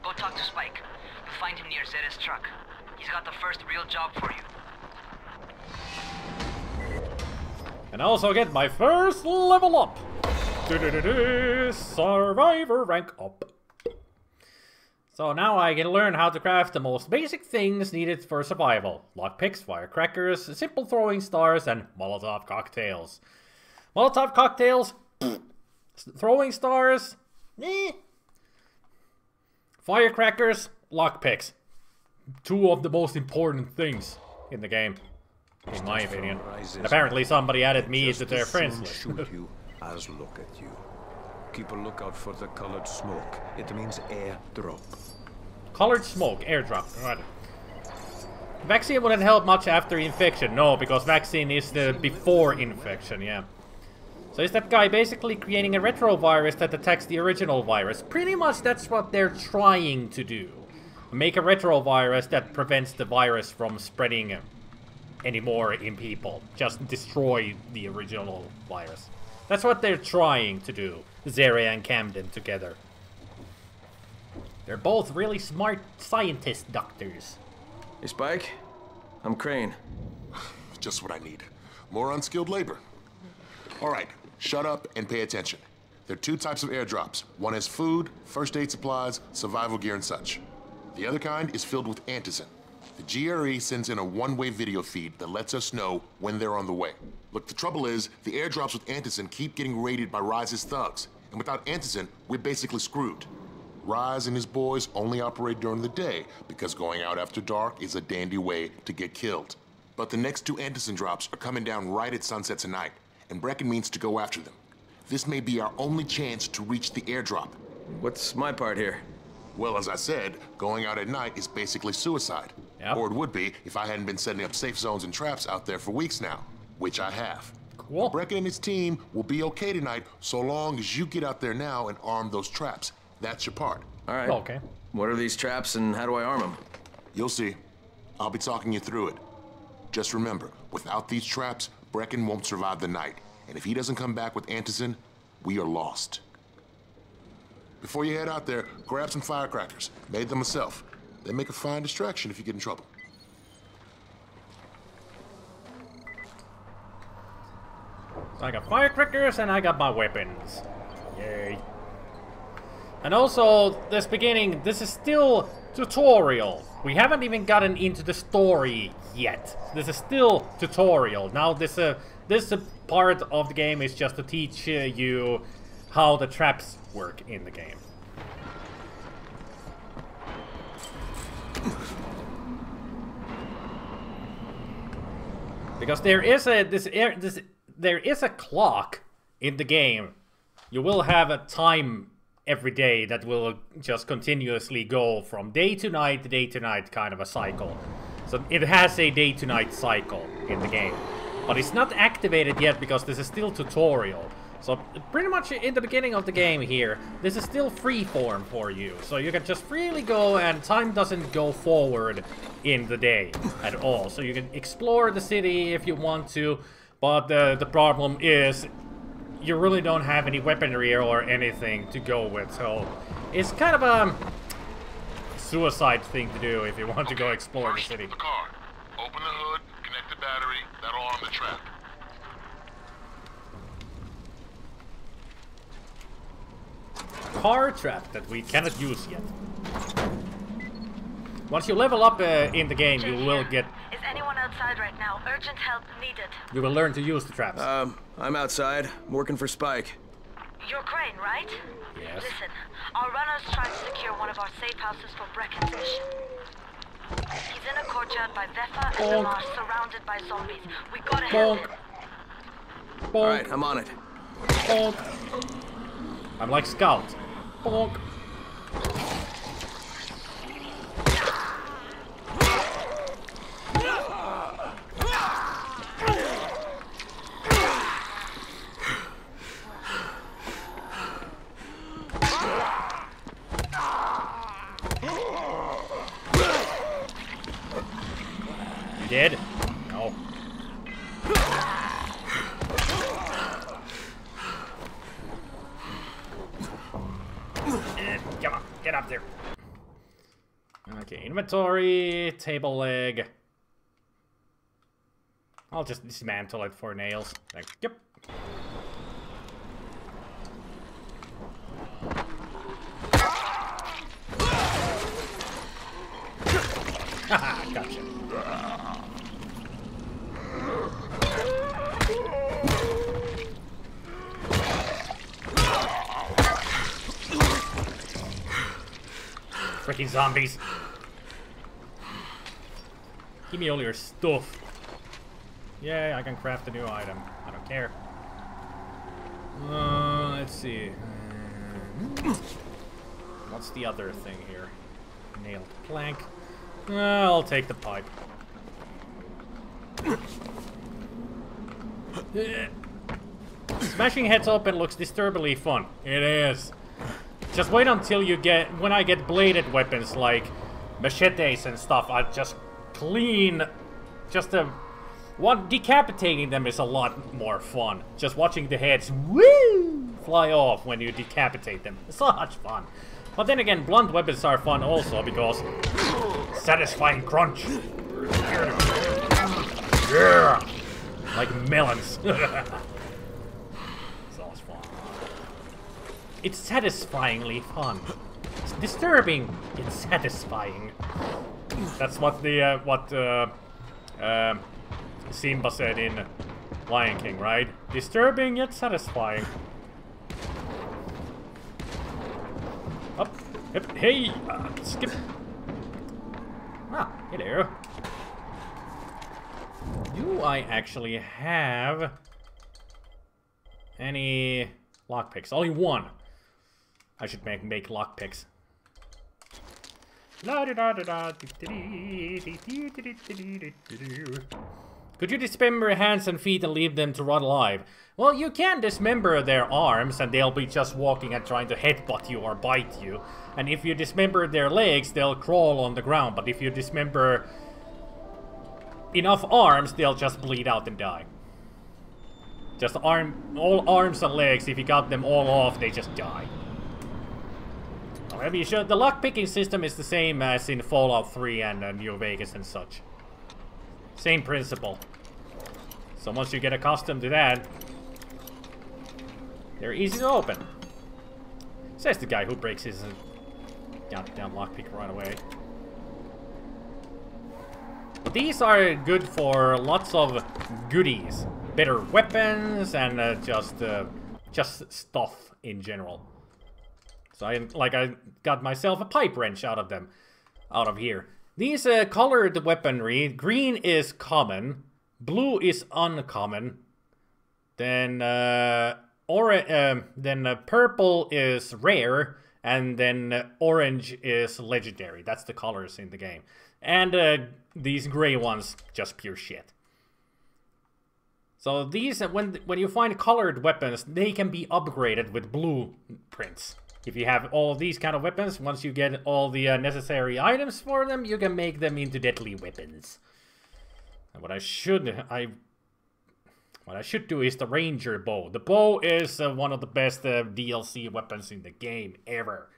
Go talk to Spike. You'll find him near Zeta's truck. He's got the first real job for you. And I also get my first level up. Survivor rank up. So now I can learn how to craft the most basic things needed for survival. Lockpicks, firecrackers, simple throwing stars, and Molotov cocktails. Molotov cocktails, throwing stars, Firecrackers, lockpicks. Two of the most important things in the game. in my opinion. And apparently somebody added me to their friends list. Shoot you as look at you. Keep a lookout for the colored smoke. It means airdrop. Colored smoke, airdrop. Right. Vaccine wouldn't help much after infection. No, because vaccine is the before infection, yeah. So is that guy basically creating a retrovirus that attacks the original virus? Pretty much that's what they're trying to do. Make a retrovirus that prevents the virus from spreading anymore in people. Just destroy the original virus. That's what they're trying to do. Zere and Camden together. They're both really smart scientist doctors. Hey, Spike. I'm Crane. Just what I need. More unskilled labor. All right, shut up and pay attention. There are two types of airdrops. One is food, first aid supplies, survival gear, and such. The other kind is filled with antizin. The GRE sends in a one-way video feed that lets us know when they're on the way. Look, the trouble is, the airdrops with antizin keep getting raided by Rise's thugs. And without antizin, we're basically screwed. Rise and his boys only operate during the day because going out after dark is a dandy way to get killed. But the next two antizin drops are coming down right at sunset tonight, and Brecken means to go after them. This may be our only chance to reach the airdrop. What's my part here? Well, as I said, going out at night is basically suicide. Yep. Or it would be if I hadn't been setting up safe zones and traps out there for weeks now, which I have. Cool. Brecken and his team will be okay tonight so long as you get out there now and arm those traps. That's your part. All right. Okay. What are these traps and how do I arm them? You'll see. I'll be talking you through it. Just remember, without these traps, Brecken won't survive the night. And if he doesn't come back with antizin, we are lost. Before you head out there, grab some firecrackers. Made them myself. They make a fine distraction if you get in trouble. So I got firecrackers and I got my weapons. Yay. And also, this is still tutorial. We haven't even gotten into the story yet. This is still tutorial. Now this part of the game is just to teach you how the traps work in the game. Because there is a clock in the game. You will have a time every day that will just continuously go from day to night kind of a cycle. So it has a day to night cycle in the game. But it's not activated yet because this is still tutorial. So pretty much in the beginning of the game here, this is still freeform for you. So you can just freely go and time doesn't go forward in the day at all. So you can explore the city if you want to, but the problem is you really don't have any weaponry or anything to go with. So it's kind of a suicide thing to do if you want to go explore the city. The car. Open the hood, connect the battery, that'll arm the trap. Car trap that we cannot use yet. Once you level up in the game, you will get... Is anyone outside right now? Urgent help needed. You will learn to use the traps. I'm outside. I'm working for Spike. You're Crane, right? Yes. Listen, our runners tried to secure one of our safe houses for Brecken's mission. He's in a courtyard by Vefa and Lamar, surrounded by zombies. We gotta help him. Alright, I'm on it. Bonk. I'm like Scout. Bonk. You dead? No. Come on, get up there. Okay, inventory, table leg. I'll just dismantle it for nails. Like, yep. Haha, gotcha. Freaking zombies. Give me all your stuff. Yay, I can craft a new item. I don't care. Let's see. What's the other thing here? Nailed plank. I'll take the pipe. Smashing heads open looks disturbingly fun. It is. Just wait until you get... When I get bladed weapons like machetes and stuff, I just clean... Just decapitating them is a lot more fun. Just watching the heads fly off when you decapitate them. It's so much fun. But then again, blunt weapons are fun also because satisfying crunch. Yeah. Like melons. So much fun. It's satisfyingly fun. It's disturbing. It's satisfying. That's what the Simba said in Lion King, right? Disturbing yet satisfying. Up, yep, hey, skip. Ah, hello. Do I actually have any lockpicks? Only one. I should make lockpicks. Could you dismember hands and feet and leave them to rot alive? Well, you can dismember their arms and they'll be just walking and trying to headbutt you or bite you. And if you dismember their legs, they'll crawl on the ground. But if you dismember enough arms, they'll just bleed out and die. Just all arms and legs, if you got them all off, they just die. Maybe you should. The lockpicking system is the same as in Fallout 3 and New Vegas and such. Same principle. So once you get accustomed to that, they're easy to open. Says the guy who breaks his goddamn lockpick right away. But these are good for lots of goodies. Better weapons and just stuff in general. So I got myself a pipe wrench out of here. These colored weaponry, green is common, blue is uncommon, then purple is rare, and then orange is legendary. That's the colors in the game. And these gray ones, just pure shit. So these, when you find colored weapons, they can be upgraded with blueprints. If you have all of these kind of weapons, once you get all the necessary items for them, you can make them into deadly weapons. And what I should do is the ranger bow. The bow is one of the best DLC weapons in the game ever.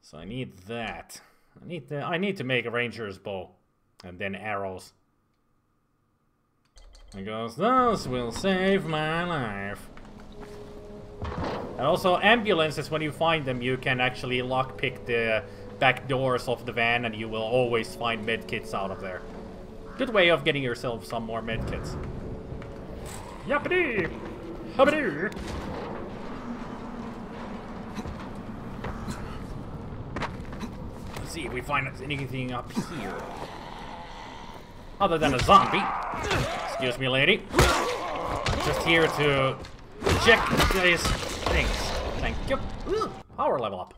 So I need that. I need to make a ranger's bow, and then arrows. Because those will save my life. And also ambulances, when you find them, you can actually lockpick the back doors of the van and you will always find medkits out of there. Good way of getting yourself some more medkits. Yappity! Hubbity! Let's see if we find anything up here. Other than a zombie. Excuse me, lady. I'm just here to check these things. Thank you. Ooh, power level up.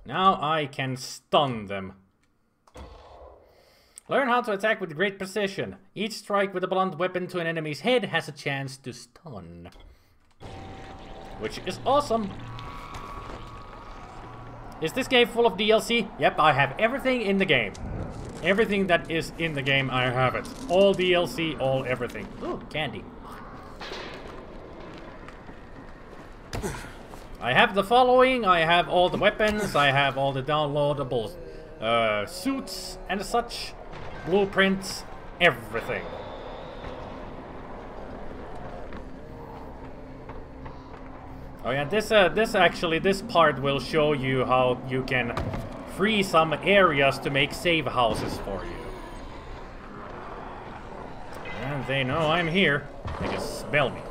Now I can stun them. Learn how to attack with great precision. Each strike with a blunt weapon to an enemy's head has a chance to stun. Which is awesome. Is this game full of DLC? Yep, I have everything in the game. Everything that is in the game, I have it. All DLC, all everything. Ooh, candy. I have the following, I have all the weapons, I have all the downloadable suits and such, blueprints, everything. Oh yeah, this part will show you how you can free some areas to make save houses for you. And they know I'm here. They can smell me.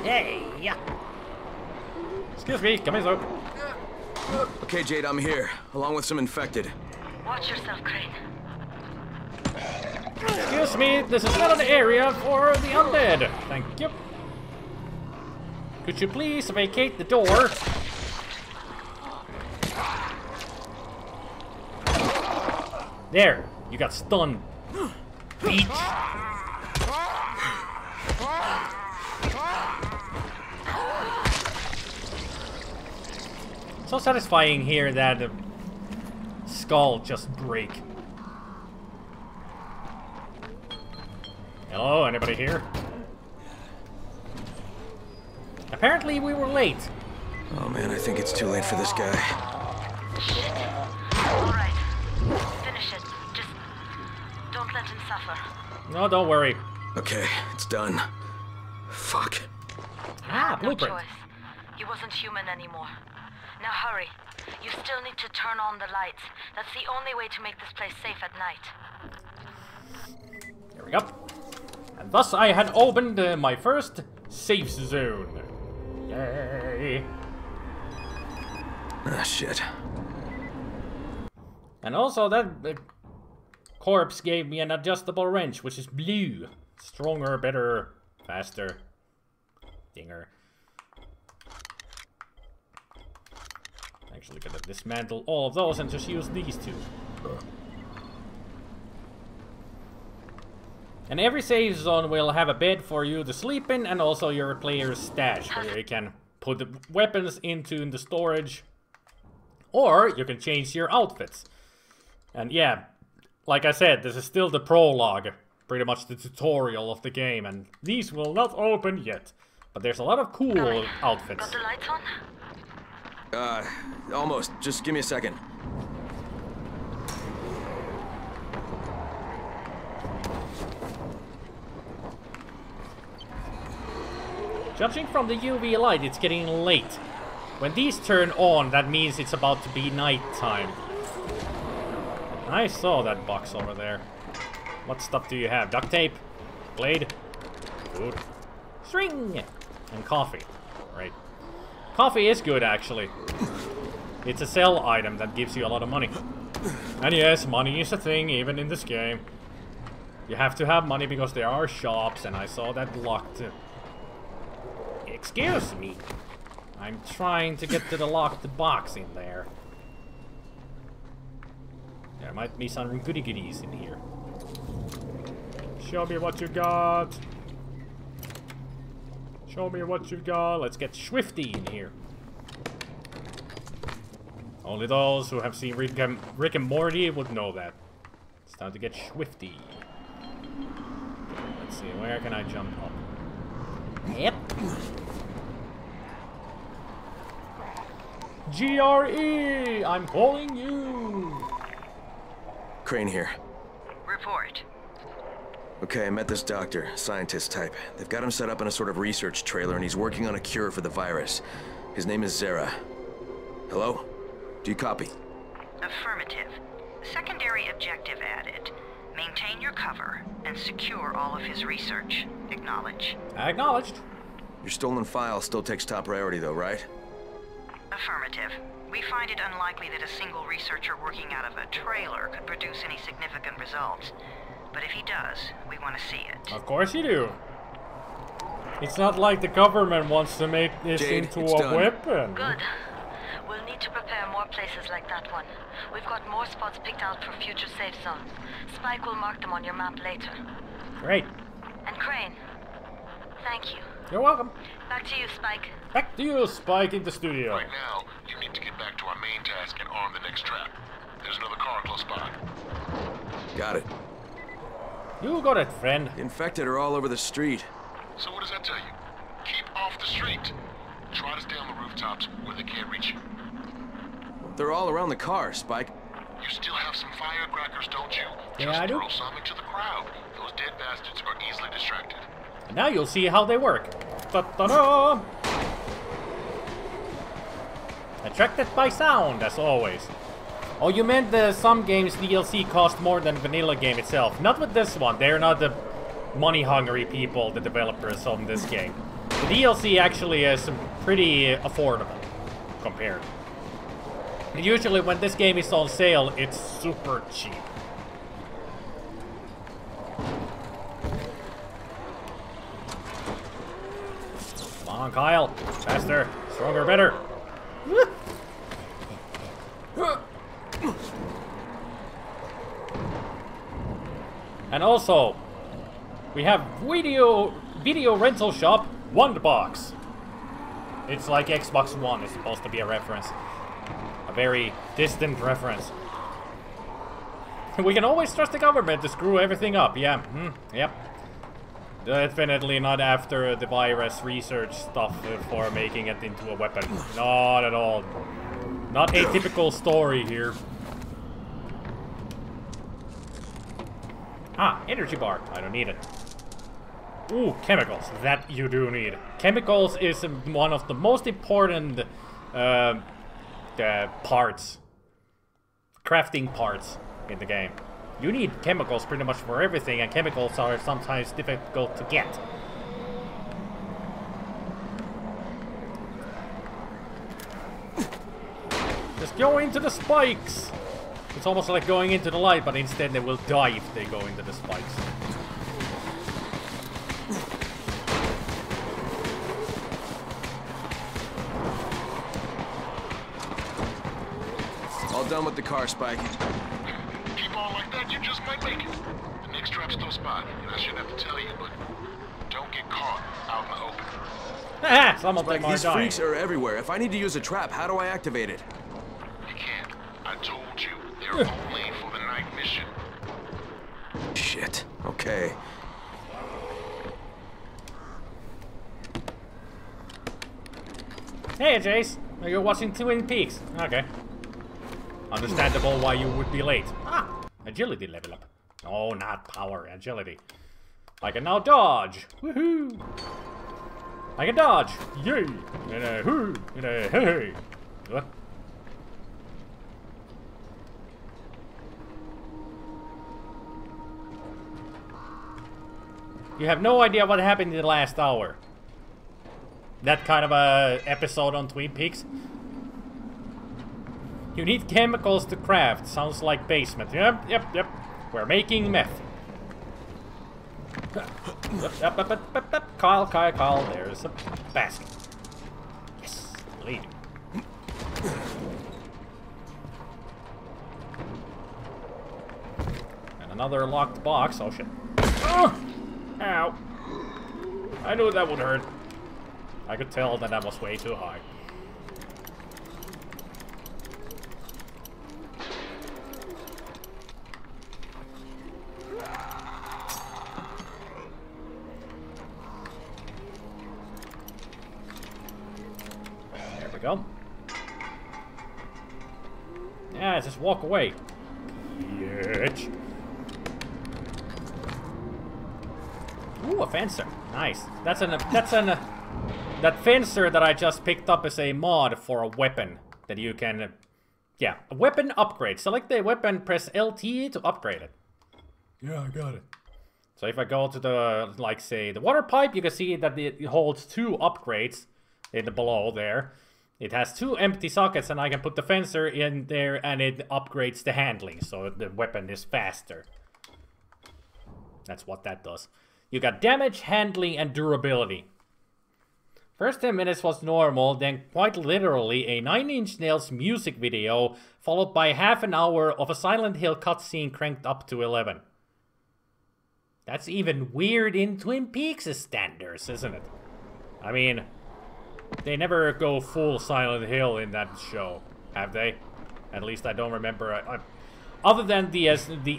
Hey, yeah. Excuse me, come in, sir. Okay, Jade, I'm here, along with some infected. Watch yourself, Crane. Excuse me, this is not an area for the undead. Thank you. Could you please vacate the door? There, you got stunned. Beat. So satisfying here that the skull just break. Hello, anybody here? Apparently we were late. Oh man, I think it's too late for this guy. Alright. Finish it. Just don't let him suffer. No, don't worry. Okay, it's done. Fuck. Ah, blueprint. No choice. He wasn't human anymore. Now hurry. You still need to turn on the lights. That's the only way to make this place safe at night. Here we go. And thus I had opened my first safe zone. Yay. Ah, shit. And also that corpse gave me an adjustable wrench, which is blue. Stronger, better, faster. Dinger. Actually gonna dismantle all of those and just use these two. And every save zone will have a bed for you to sleep in, and also your player's stash, where you can put the weapons into the storage. Or you can change your outfits. And yeah, like I said, this is still the prologue. Pretty much the tutorial of the game, and these will not open yet. But there's a lot of cool outfits. Got the lights on? Almost. Just give me a second. Judging from the UV light, it's getting late. When these turn on, that means it's about to be night time. I saw that box over there. What stuff do you have? Duct tape? Blade? Food? String! And coffee. Right. Coffee is good, actually. It's a sell item that gives you a lot of money. And yes, money is a thing, even in this game. You have to have money because there are shops, and I saw that locked. Excuse me. I'm trying to get to the locked box in there. There might be some goody goodies in here. Show me what you got. Show me what you got. Let's get Swifty in here. Only those who have seen Rick and Morty would know that. It's time to get Swifty. Let's see, where can I jump up? Yep. GRE! I'm calling you! Crane here. Report. Okay, I met this doctor, scientist type. They've got him set up in a sort of research trailer, and he's working on a cure for the virus. His name is Zera. Hello? Do you copy? Affirmative. Secondary objective added. Maintain your cover and secure all of his research. Acknowledge. Acknowledged. Your stolen file still takes top priority, though, right? Affirmative. We find it unlikely that a single researcher working out of a trailer could produce any significant results. But if he does, we want to see it. Of course you do. It's not like the government wants to make this into a weapon. Good. We'll need to prepare more places like that one. We've got more spots picked out for future safe zones. Spike will mark them on your map later. Great. And Crane, thank you. You're welcome. Back to you, Spike. Back to you, Spike, in the studio. Right now, you need to get back to our main task and arm the next trap. There's another car close by. Got it. You got it, friend. The infected are all over the street. So what does that tell you? Keep off the street. Try to stay on the rooftops where they can't reach you. They're all around the car, Spike. You still have some firecrackers, don't you? Yeah, I do. Throw some into the crowd. Those dead bastards are easily distracted. And now you'll see how they work. Ta-da-da! Attracted by sound, as always. Oh, you meant some games DLC cost more than vanilla game itself. Not with this one. They're not the money-hungry people, the developers of this game. The DLC actually is pretty affordable compared. And usually when this game is on sale, it's super cheap. on, Kyle. Faster, stronger, better. And also, we have video rental shop Wonderbox. It's like Xbox One is supposed to be a reference. A very distant reference. We can always trust the government to screw everything up. Yeah, yep. Definitely not after the virus research stuff for making it into a weapon. Not at all. Not a typical story here. Ah, energy bar. I don't need it. Ooh, chemicals. That you do need. Chemicals is one of the most important parts. Crafting parts in the game. You need chemicals pretty much for everything, and chemicals are sometimes difficult to get. Just go into the spikes! It's almost like going into the light, but instead they will die if they go into the spikes. All done with the car, Spike. Keep on like that, you just might make it. The next trap's close by, and I shouldn't have to tell you, but don't get caught out in the open. Haha, some of them are these dying. freaks are everywhere. If I need to use a trap, how do I activate it? You can't. I told you, they're only for the night mission. Shit. Okay. Hey, Jace. You're watching Twin Peaks. Okay. Understandable why you would be late. Ah, agility level up. No, not power, agility. I can now dodge. Woohoo! I can dodge. Yay! And a hoo! And a hey! What? You have no idea what happened in the last hour. That kind of a episode on Twin Peaks. You need chemicals to craft. Sounds like basement. Yep. We're making meth. Yep. Kyle. There's a basket. Yes, lady. And another locked box. Oh shit. Oh! Ow. I knew that would hurt. I could tell that was way too high. There we go. Yeah, just walk away. Bitch. Ooh, a fencer. Nice. That fencer that I just picked up is a mod for a weapon that you can, yeah, a weapon upgrade. Select the weapon, press LT to upgrade it. Yeah, I got it. So if I go to the, like, say, the water pipe, you can see that it holds 2 upgrades in the below there. It has 2 empty sockets, and I can put the fencer in there, and it upgrades the handling, so the weapon is faster. That's what that does. You got damage, handling, and durability. First 10 minutes was normal, then quite literally a 9 Inch Nails music video, followed by half an hour of a Silent Hill cutscene cranked up to 11. That's even weird in Twin Peaks' standards, isn't it? I mean, they never go full Silent Hill in that show, have they? At least I don't remember, other than the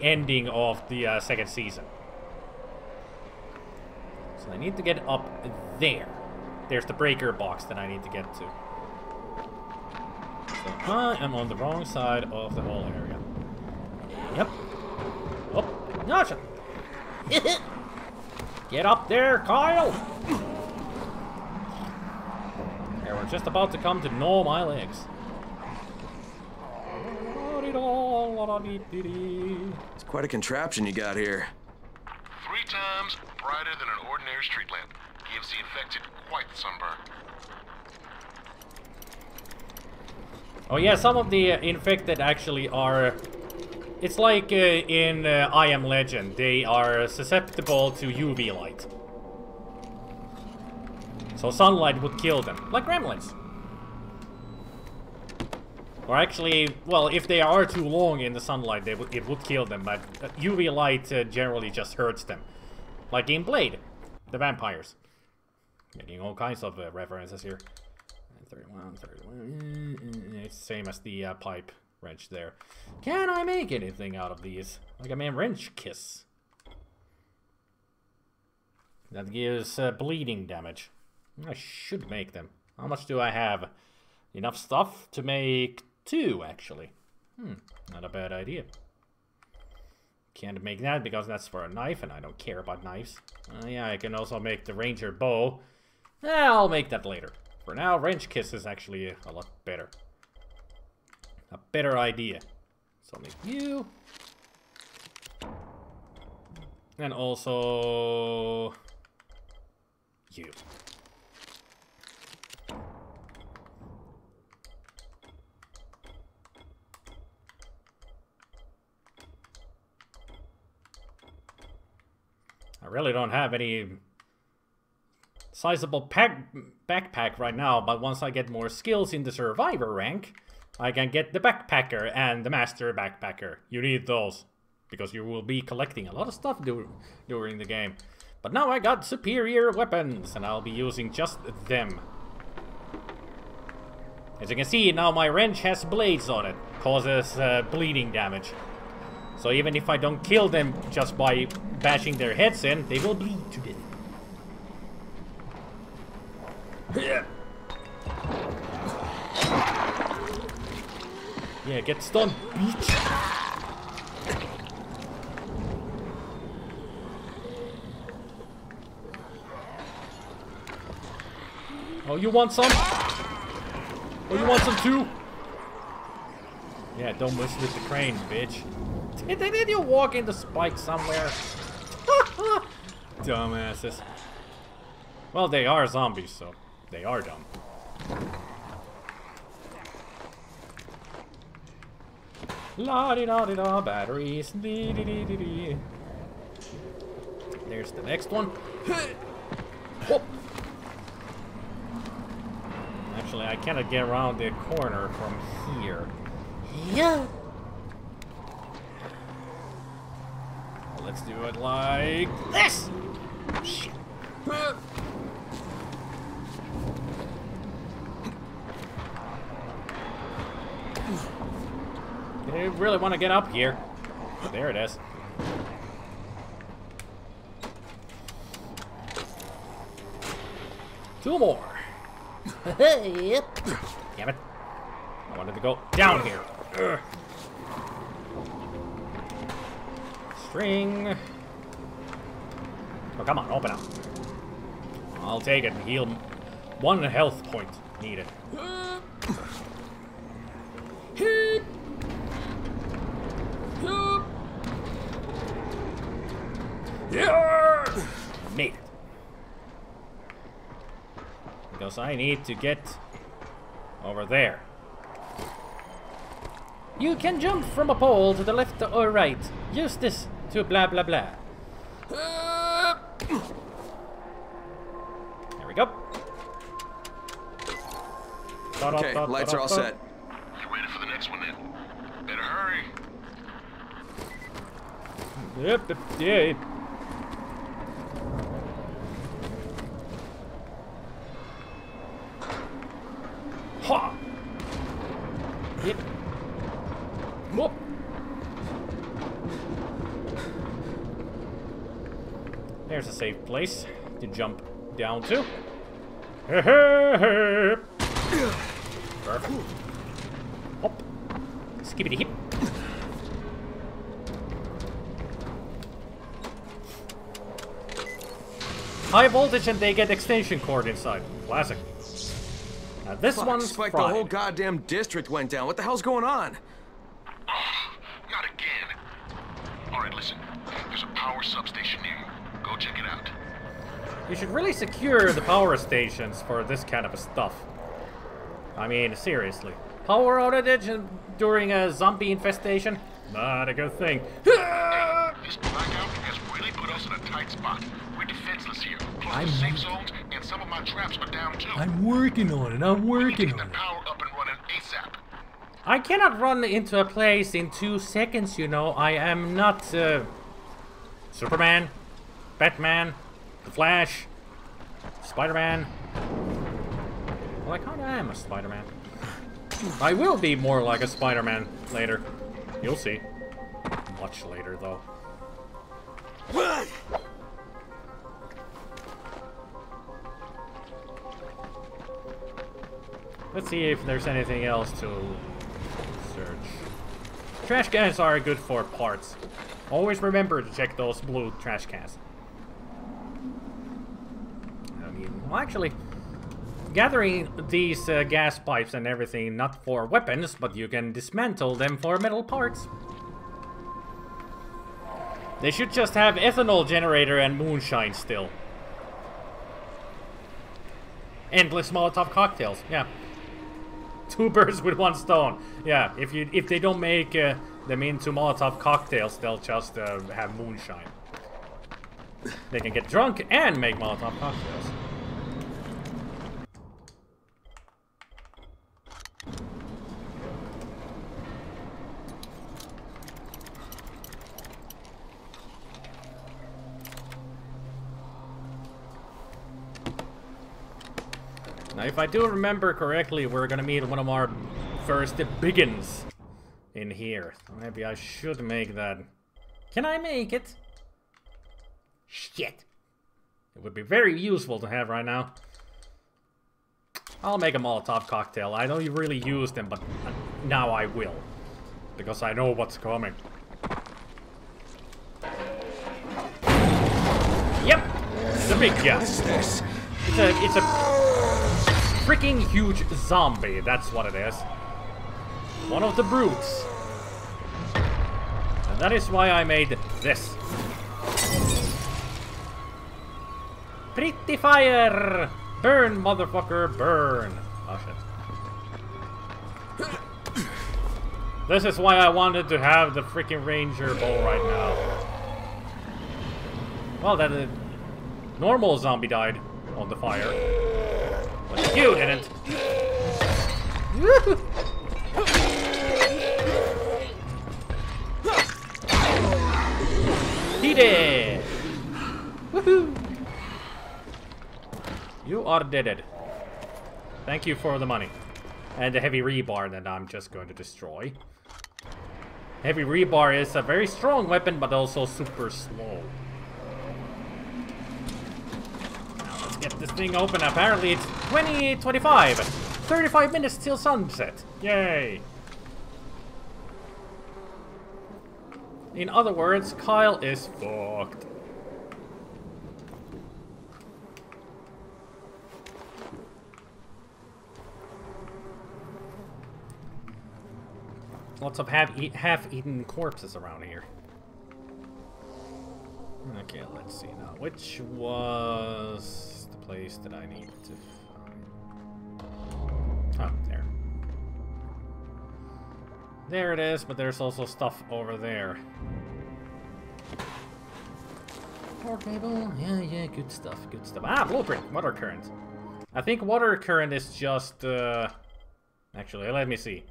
ending of the 2nd season. So I need to get up there. There's the breaker box that I need to get to. So I am on the wrong side of the whole area. Yep. Oh, no, shit. Get up there, Kyle! There, we're just about to come to gnaw my legs. It's quite a contraption you got here. 3 times brighter than an ordinary street lamp. Gives the infected quite the sunburn. Oh yeah, some of the infected actually are... It's like in I Am Legend. They are susceptible to UV light. So sunlight would kill them, like gremlins. Or actually, well, if they are too long in the sunlight, it would kill them, but UV light generally just hurts them. Like in Blade, the vampires. Making all kinds of references here. 31, 31. It's the same as the pipe wrench there. Can I make anything out of these? Like, I mean, wrench kiss. That gives bleeding damage. I should make them. How much do I have? Enough stuff to make 2, actually. Not a bad idea. Can't make that because that's for a knife, and I don't care about knives. Yeah, I can also make the ranger bow. I'll make that later. For now, wrench kiss is actually a lot better. A better idea. So I'll make you. And also... you. I really don't have any sizable backpack right now, but once I get more skills in the survivor rank, I can get the backpacker and the master backpacker. You need those, because you will be collecting a lot of stuff during the game. But now I got superior weapons, and I'll be using just them. As you can see, now my wrench has blades on it, causes bleeding damage. So even if I don't kill them just by bashing their heads in, they will bleed to death. Yeah, get stunned, bitch. Oh, you want some? Oh, you want some too? Yeah, don't mess with the crane, bitch. Did you walk into spikes somewhere? Dumbasses. Well, they are zombies, so they are dumb. La-di-da-di-da, batteries. Dee-dee-dee-dee-dee. There's the next one. Whoop. Actually, I cannot get around the corner from here. Yeah. Well, let's do it like this. Shit. They really want to get up here. There it is. Two more. Yep. Damn it. I wanted to go down here. Ugh. String. Oh, come on, open up. I'll take it and heal 1 health point needed. Yeah! Made it. Because I need to get over there. You can jump from a pole to the left or right. Use this to blah blah blah. There we go. Okay, lights are all set. You ready for the next one then? Better hurry. Yep, yeah. Ha! Yep. Whoop. There's a safe place to jump down to. Perfect. Hop. Skippity hip. High voltage and they get extension cord inside. Classic. Now this one's like fried. The whole goddamn district went down. What the hell's going on? Oh, not again. All right, listen. There's a power substation near you. Go check it out. You should really secure the power stations for this kind of stuff. I mean, seriously. Power outage during a zombie infestation? Not a good thing. Hey, this blackout has really put us in a tight spot. We're defenseless here. Close to safe zones, and some of my traps are down too. I'm working on it. I'm working on it. Power up and running ASAP. I cannot run into a place in 2 seconds, you know. I am not Superman, Batman, The Flash, Spider-Man. Well, I kinda am a Spider-Man. I will be more like a Spider-Man later. You'll see. Much later, though. Let's see if there's anything else to search. Trash cans are good for parts. Always remember to check those blue trash cans. I mean, well, actually, gathering these gas pipes and everything, not for weapons, but you can dismantle them for metal parts. They should just have ethanol generator and moonshine still. Endless Molotov cocktails, yeah. 2 birds with 1 stone. Yeah, if they don't make them into Molotov cocktails, they'll just have moonshine. They can get drunk and make Molotov cocktails. Now, if I do remember correctly, we're gonna meet one of our first biggins in here. So maybe I should make that. Can I make it? Shit. It would be very useful to have right now. I'll make a Molotov cocktail. I don't really use them, but now I will. Because I know what's coming. Yep! It's a big guy. It's a freaking huge zombie, that's what it is. One of the brutes. And that is why I made this. Pretty fire! Burn, motherfucker, burn. Oh shit. This is why I wanted to have the freaking ranger bow right now. Well, that normal zombie died on the fire. But you didn't. He did. Woohoo! You are dead. Thank you for the money. And the heavy rebar that I'm just going to destroy. Heavy rebar is a very strong weapon, but also super slow. Get this thing open. Apparently it's 20:25. 35 minutes till sunset. Yay. In other words, Kyle is fucked. Lots of half-eaten corpses around here. Okay, let's see now. Which was the place that I needed to find? Oh, there. There it is, but there's also stuff over there. Port table, yeah, good stuff, good stuff. Ah, blueprint, water current. I think water current is just, actually, let me see.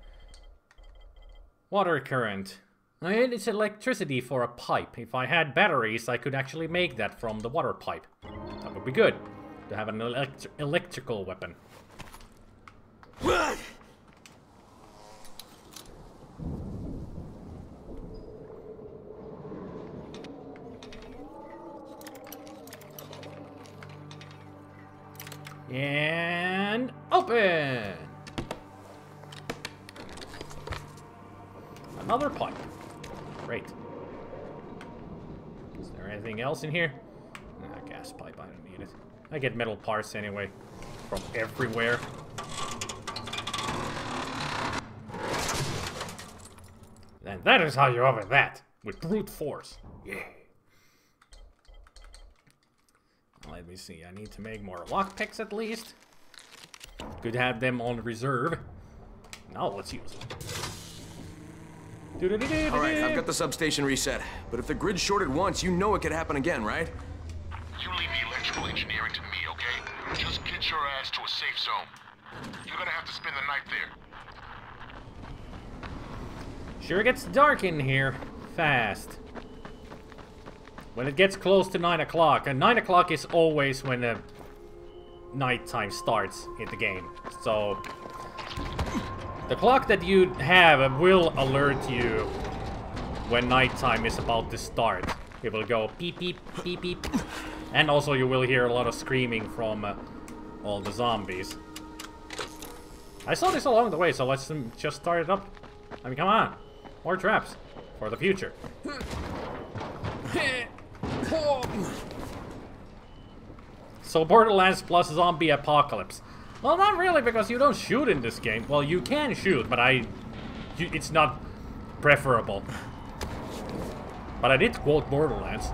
Water current. It's electricity for a pipe. If I had batteries, I could actually make that from the water pipe. That would be good, to have an electrical weapon. And open! Another pipe. Great. Is there anything else in here? Gas pipe, I don't need it. I get metal parts anyway. From everywhere. And that is how you open that. With brute force. Yeah. Let me see. I need to make more lockpicks at least. Could have them on reserve. Now let's use them. Alright, I've got the substation reset. But if the grid shorted once, you know it could happen again, right? You leave the electrical engineering to me, okay? Just get your ass to a safe zone. You're gonna have to spend the night there. Sure gets dark in here. Fast. When it gets close to 9 o'clock, and 9 o'clock is always when the nighttime starts in the game. So the clock that you have will alert you when nighttime is about to start. It will go beep beep beep beep, and also you will hear a lot of screaming from all the zombies. I saw this along the way, so let's just start it up. I mean, come on, more traps for the future. So Borderlands plus zombie apocalypse. Well, not really, because you don't shoot in this game. Well, you can shoot, but it's not preferable. But I did quote Borderlands.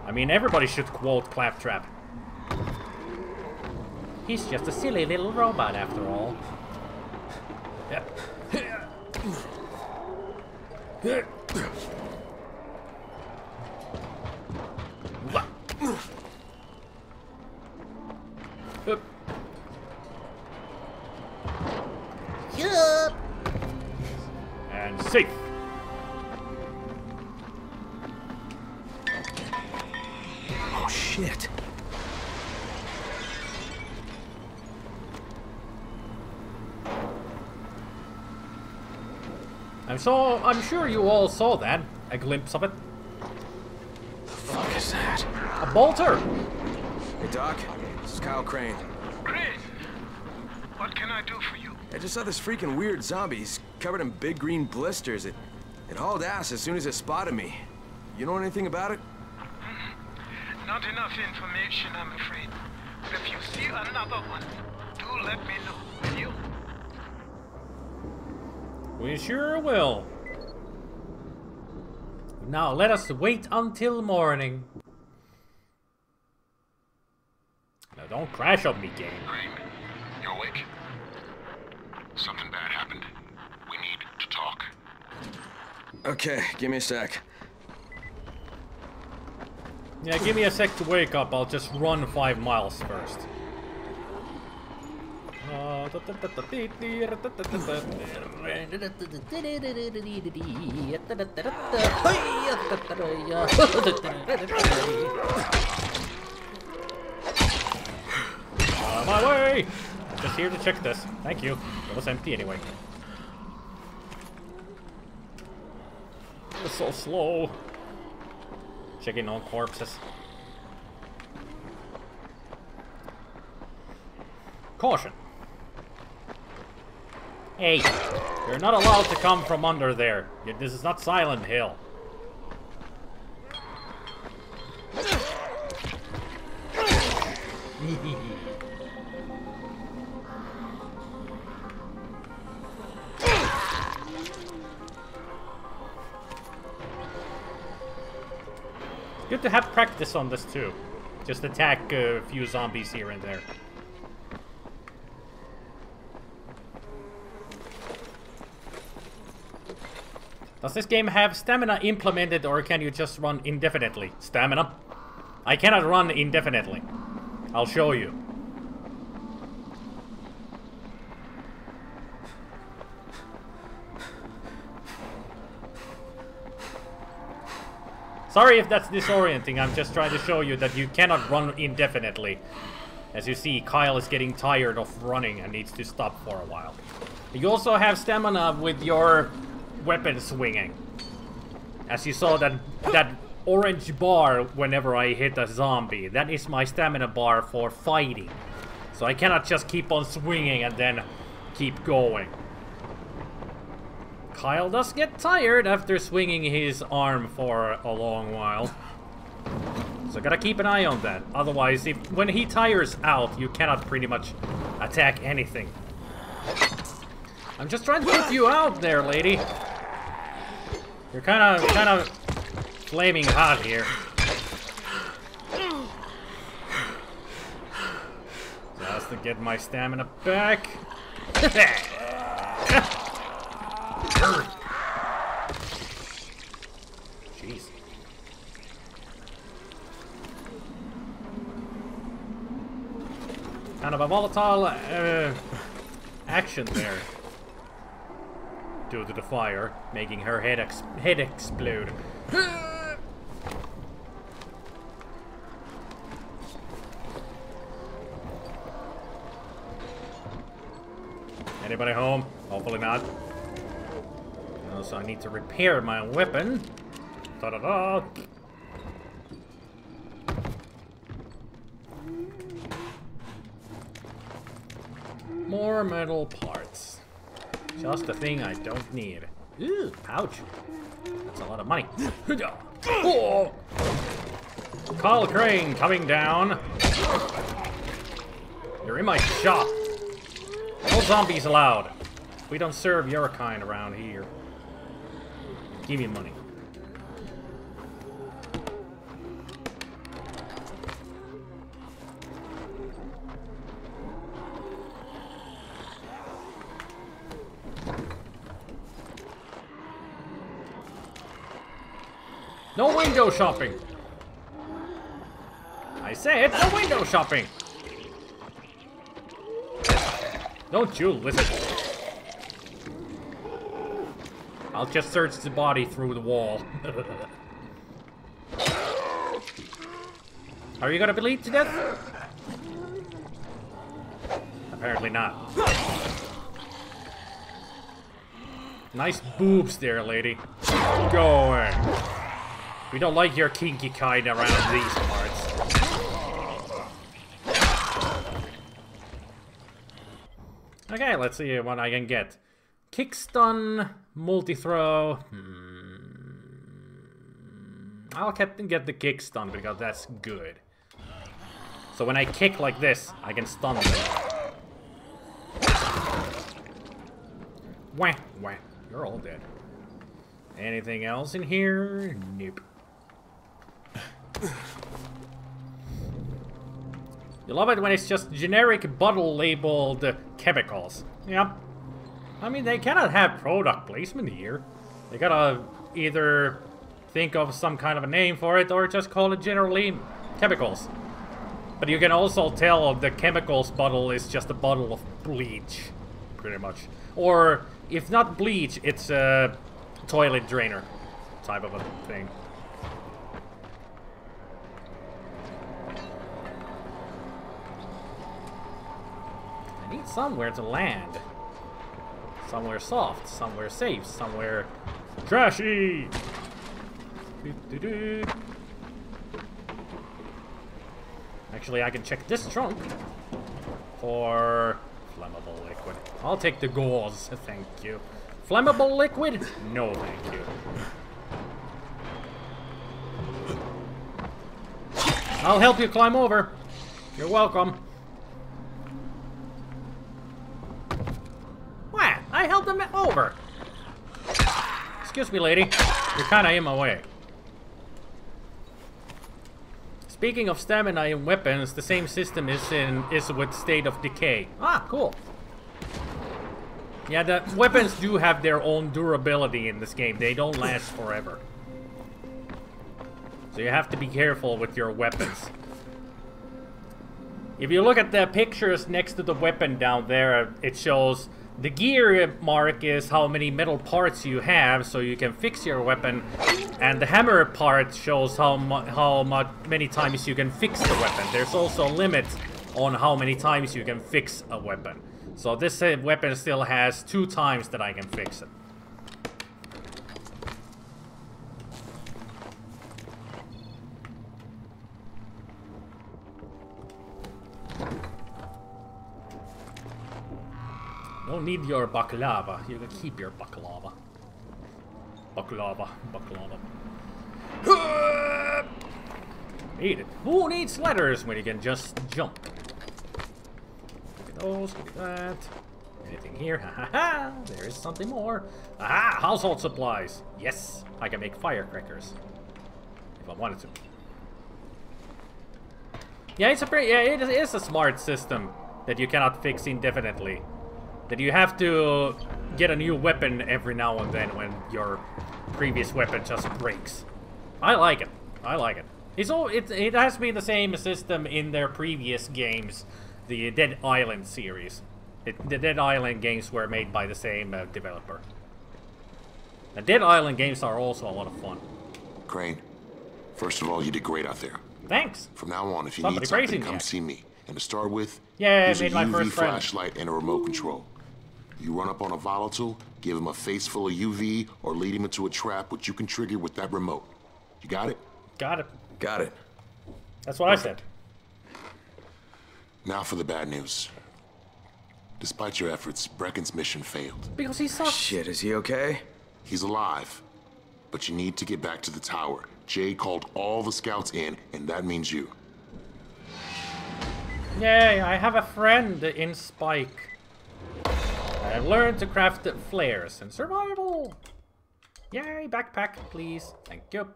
I mean, everybody should quote Claptrap. He's just a silly little robot after all. Yep. And safe. Oh shit. I'm sure you all saw that. A glimpse of it. The fuck is that? A bolter! Hey Doc, this is Kyle Crane. Crane! What can I do for you? I just saw this freaking weird zombie. He's covered in big green blisters. It hauled ass as soon as it spotted me. You know anything about it? Not enough information, I'm afraid. But if you see another one, do let me know, will you? We sure will. Now let us wait until morning. Now don't crash on me, game. Crane, you awake? Something bad happened. We need to talk. Okay, give me a sec. Yeah, give me a sec to wake up. I'll just run 5 miles first. On my way! Just here to check this. Thank you. It was empty anyway. It's so slow. Checking on corpses. Caution. Hey, you're not allowed to come from under there. This is not Silent Hill. Good to have practice on this too. Just attack a few zombies here and there. Does this game have stamina implemented, or can you just run indefinitely? Stamina? I cannot run indefinitely. I'll show you. Sorry if that's disorienting, I'm just trying to show you that you cannot run indefinitely. As you see, Kyle is getting tired of running and needs to stop for a while. You also have stamina with your weapon swinging. As you saw that orange bar whenever I hit a zombie, that is my stamina bar for fighting. So I cannot just keep on swinging and then keep going. Kyle does get tired after swinging his arm for a long while. So gotta keep an eye on that. Otherwise, when he tires out, you cannot pretty much attack anything. I'm just trying to get you out there, lady. You're kind of flaming hot here. Just to get my stamina back. Kind of a volatile action there. Due to the fire, making her head explode. Anybody home? Hopefully not. Also, I need to repair my weapon. Ta-da-da! More metal parts. Just the thing I don't need. Ooh, pouch. That's a lot of money. Oh. Call crane coming down. You're in my shop. No zombies allowed. We don't serve your kind around here. Give me money. No window shopping! I said, no window shopping! Don't you listen. I'll just search the body through the wall. Are you gonna bleed to death? Apparently not. Nice boobs there, lady. Go away. We don't like your kinky kind around these parts. Okay, let's see what I can get. Kickstun, multi-throw. I'll get the kickstun because that's good. So when I kick like this, I can stun them. Wah, wah. You're all dead. Anything else in here? Nope. You love it when it's just generic bottle labeled chemicals. Yep. I mean, they cannot have product placement here. They gotta either think of some kind of a name for it or just call it generally chemicals. But you can also tell the chemicals bottle is just a bottle of bleach, pretty much. Or, if not bleach, it's a toilet drainer type of a thing. I need somewhere to land. Somewhere soft, somewhere safe, somewhere trashy. Actually, I can check this trunk for flammable liquid. I'll take the gauze, thank you. Flammable liquid? No, thank you. I'll help you climb over. You're welcome. What? I helped him over. Excuse me, lady. You're kinda in my way. Speaking of stamina in weapons, the same system is with State of Decay. Ah, cool. Yeah, the weapons do have their own durability in this game. They don't last forever. So you have to be careful with your weapons. If you look at the pictures next to the weapon down there, it shows the gear mark is how many metal parts you have, so you can fix your weapon. And the hammer part shows how many times you can fix the weapon. There's also a limit on how many times you can fix a weapon. So this weapon still has 2 times that I can fix it. Don't need your baklava. You can keep your baklava. Baklava. Need it. Who needs ladders when you can just jump? Look at those, look at that. Anything here? Ha ha ha! There is something more. Aha! Household supplies. Yes, I can make firecrackers if I wanted to. Yeah, it is a smart system that you cannot fix indefinitely. That you have to get a new weapon every now and then when your previous weapon just breaks. I like it. I like it. It has been the same system in their previous games the Dead Island series. The Dead Island games were made by the same developer. The Dead Island games are also a lot of fun. Crane, first of all, you did great out there. Thanks. From now on, if you need something, come see me. And to start with, use a UV flashlight and a remote control. You run up on a volatile, give him a face full of UV, or lead him into a trap which you can trigger with that remote. You got it? Got it. Got it. That's what I said. Now for the bad news. Despite your efforts, Brecken's mission failed. Because he sucks. Shit, is he okay? He's alive. But you need to get back to the tower. Jay called all the scouts in, and that means you. Yay, I have a friend in Spike. I learned to craft flares and survival. Yay, backpack, please. Thank you.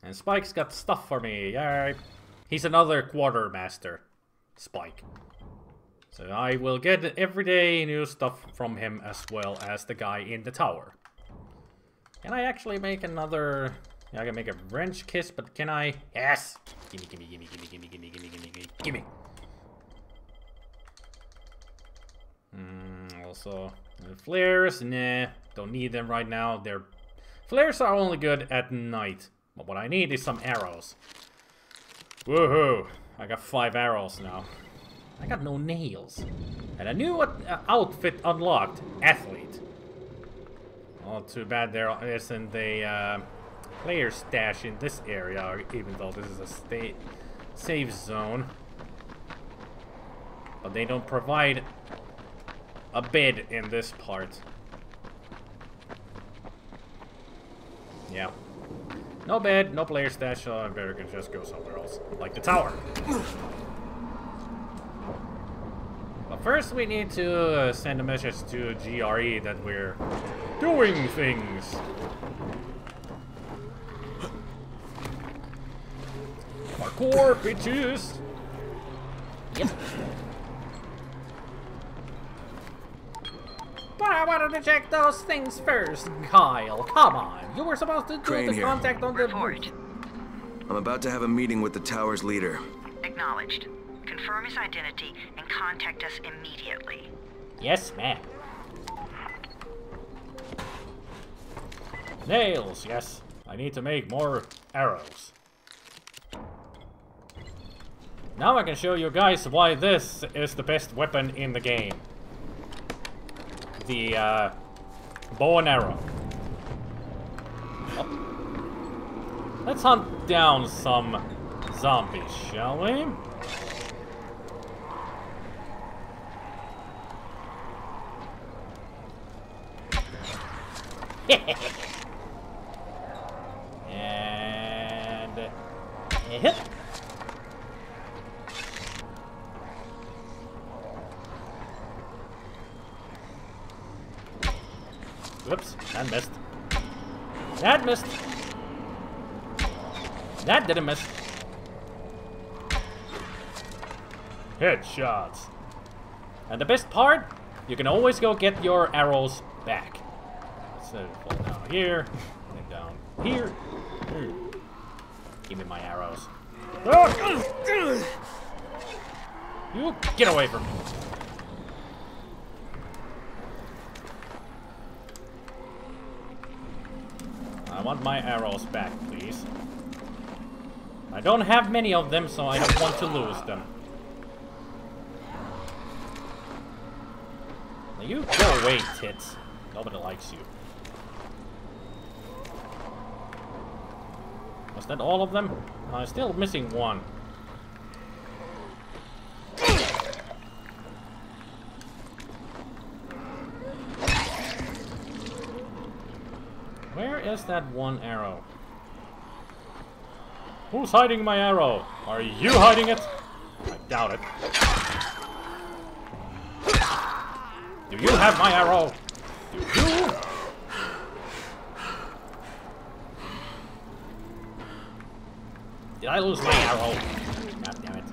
And Spike's got stuff for me. Yay. He's another quartermaster. Spike. So I will get everyday new stuff from him as well as the guy in the tower. Can I actually make another... Yeah, I can make a wrench kiss, but can I... Yes! Gimme, gimme, gimme, gimme, gimme, gimme, gimme, gimme, gimme, gimme. Also, flares, nah, don't need them right now. Flares are only good at night. But what I need is some arrows. Woohoo! I got 5 arrows now. I got no nails. And a new outfit unlocked. Athlete. Oh, too bad there isn't a player stash in this area, even though this is a safe zone. But they don't provide a bed in this part. Yeah. No bed, no player stash, so I better just go somewhere else. Like the tower. But first we need to send a message to GRE that we're doing things. Parkour, bitches! Yep. But I wanted to check those things first, Kyle. Come on. You were supposed to do Crane the here. contact on the... Report. I'm about to have a meeting with the tower's leader. Acknowledged. Confirm his identity and contact us immediately. Yes, ma'am. Nails, yes. I need to make more arrows. Now I can show you guys why this is the best weapon in the game. The bow and arrow. Oh. Let's hunt down some zombies, shall we? And hit. Whoops, that missed. That missed. That didn't miss. Headshots. And the best part, you can always go get your arrows back. So fall down here, and down here. Give me my arrows. You get away from me. I want my arrows back, please. I don't have many of them, so I don't want to lose them. Now you go away, tits. Nobody likes you. Was that all of them? I'm still missing one. Where is that one arrow? Who's hiding my arrow? Are you hiding it? I doubt it. Do you have my arrow? Do you? Did I lose my arrow? God damn it.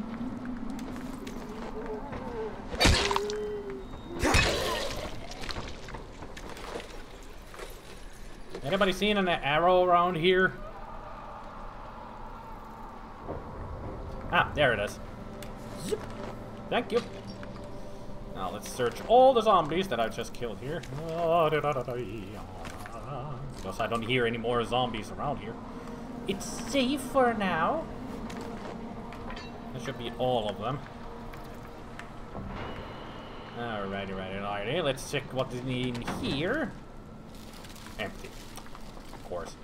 Anybody seen an arrow around here? Ah, there it is. Zip. Thank you. Now let's search all the zombies that I just killed here. Because I don't hear any more zombies around here. It's safe for now. That should be all of them. Alrighty. Let's check what is in here. Empty. Of course.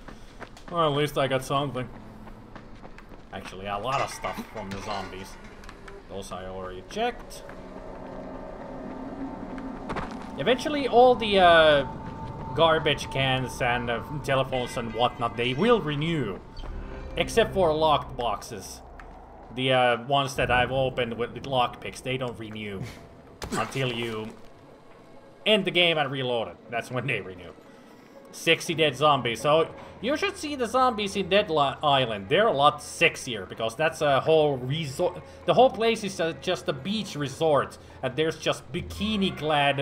Well, at least I got something. Actually, a lot of stuff from the zombies. Those I already checked. Eventually, all the garbage cans and telephones and whatnot, they will renew. Except for locked boxes. The ones that I've opened with lockpicks, they don't renew. Until you end the game and reload it. That's when they renew. 60 dead zombies. So you should see the zombies in Dead Island. They're a lot sexier because that's a whole resort. The whole place is just a beach resort, and there's just bikini-clad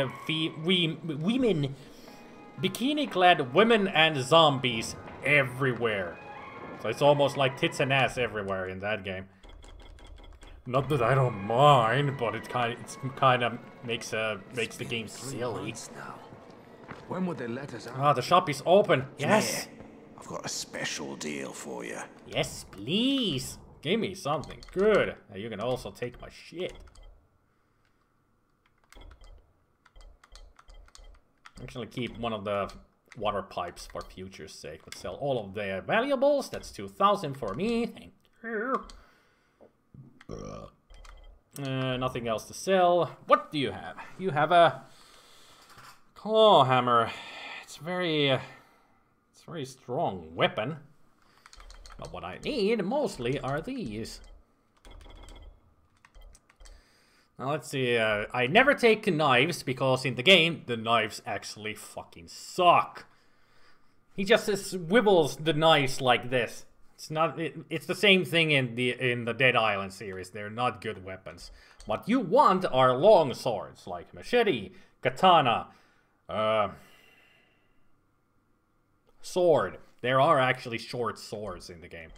women, bikini-clad women and zombies everywhere. So it's almost like tits and ass everywhere in that game. Not that I don't mind, but it kind of makes the game silly. When would they let us out? Ah, the shop is open. Yes. Yeah, I've got a special deal for you. Yes, please. Give me something good. Now you can also take my shit. Actually, keep one of the water pipes for future's sake. Let's sell all of the valuables. That's 2,000 for me. Thank you. Nothing else to sell. What do you have? You have a claw hammer. It's a very strong weapon. But what I need mostly are these. Now let's see. I never take knives because in the game the knives actually fucking suck. He just swivels the knives like this. It's not. It's the same thing in the Dead Island series. They're not good weapons. What you want are long swords like machete, katana, sword. There are actually short swords in the game.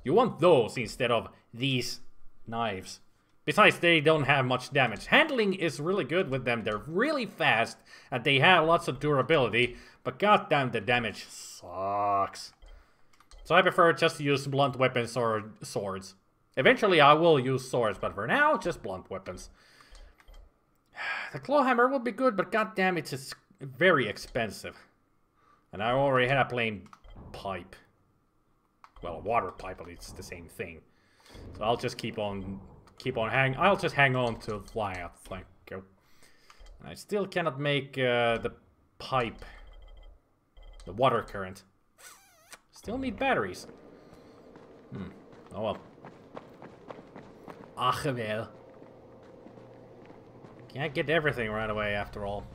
You want those instead of these knives. Besides, they don't have much damage. Handling is really good with them. They're really fast and they have lots of durability. But goddamn, the damage sucks. So I prefer just to use blunt weapons or swords. Eventually I will use swords, but for now, just blunt weapons. The claw hammer would be good, but goddamn, it's just very expensive. And I already had a plain pipe. Well, a water pipe, but it's the same thing. So I'll just I'll just hang on to fly out. Thank you. I still cannot make the pipe, the water current. Still need batteries. Oh well. Ach wel. Can't get everything right away after all.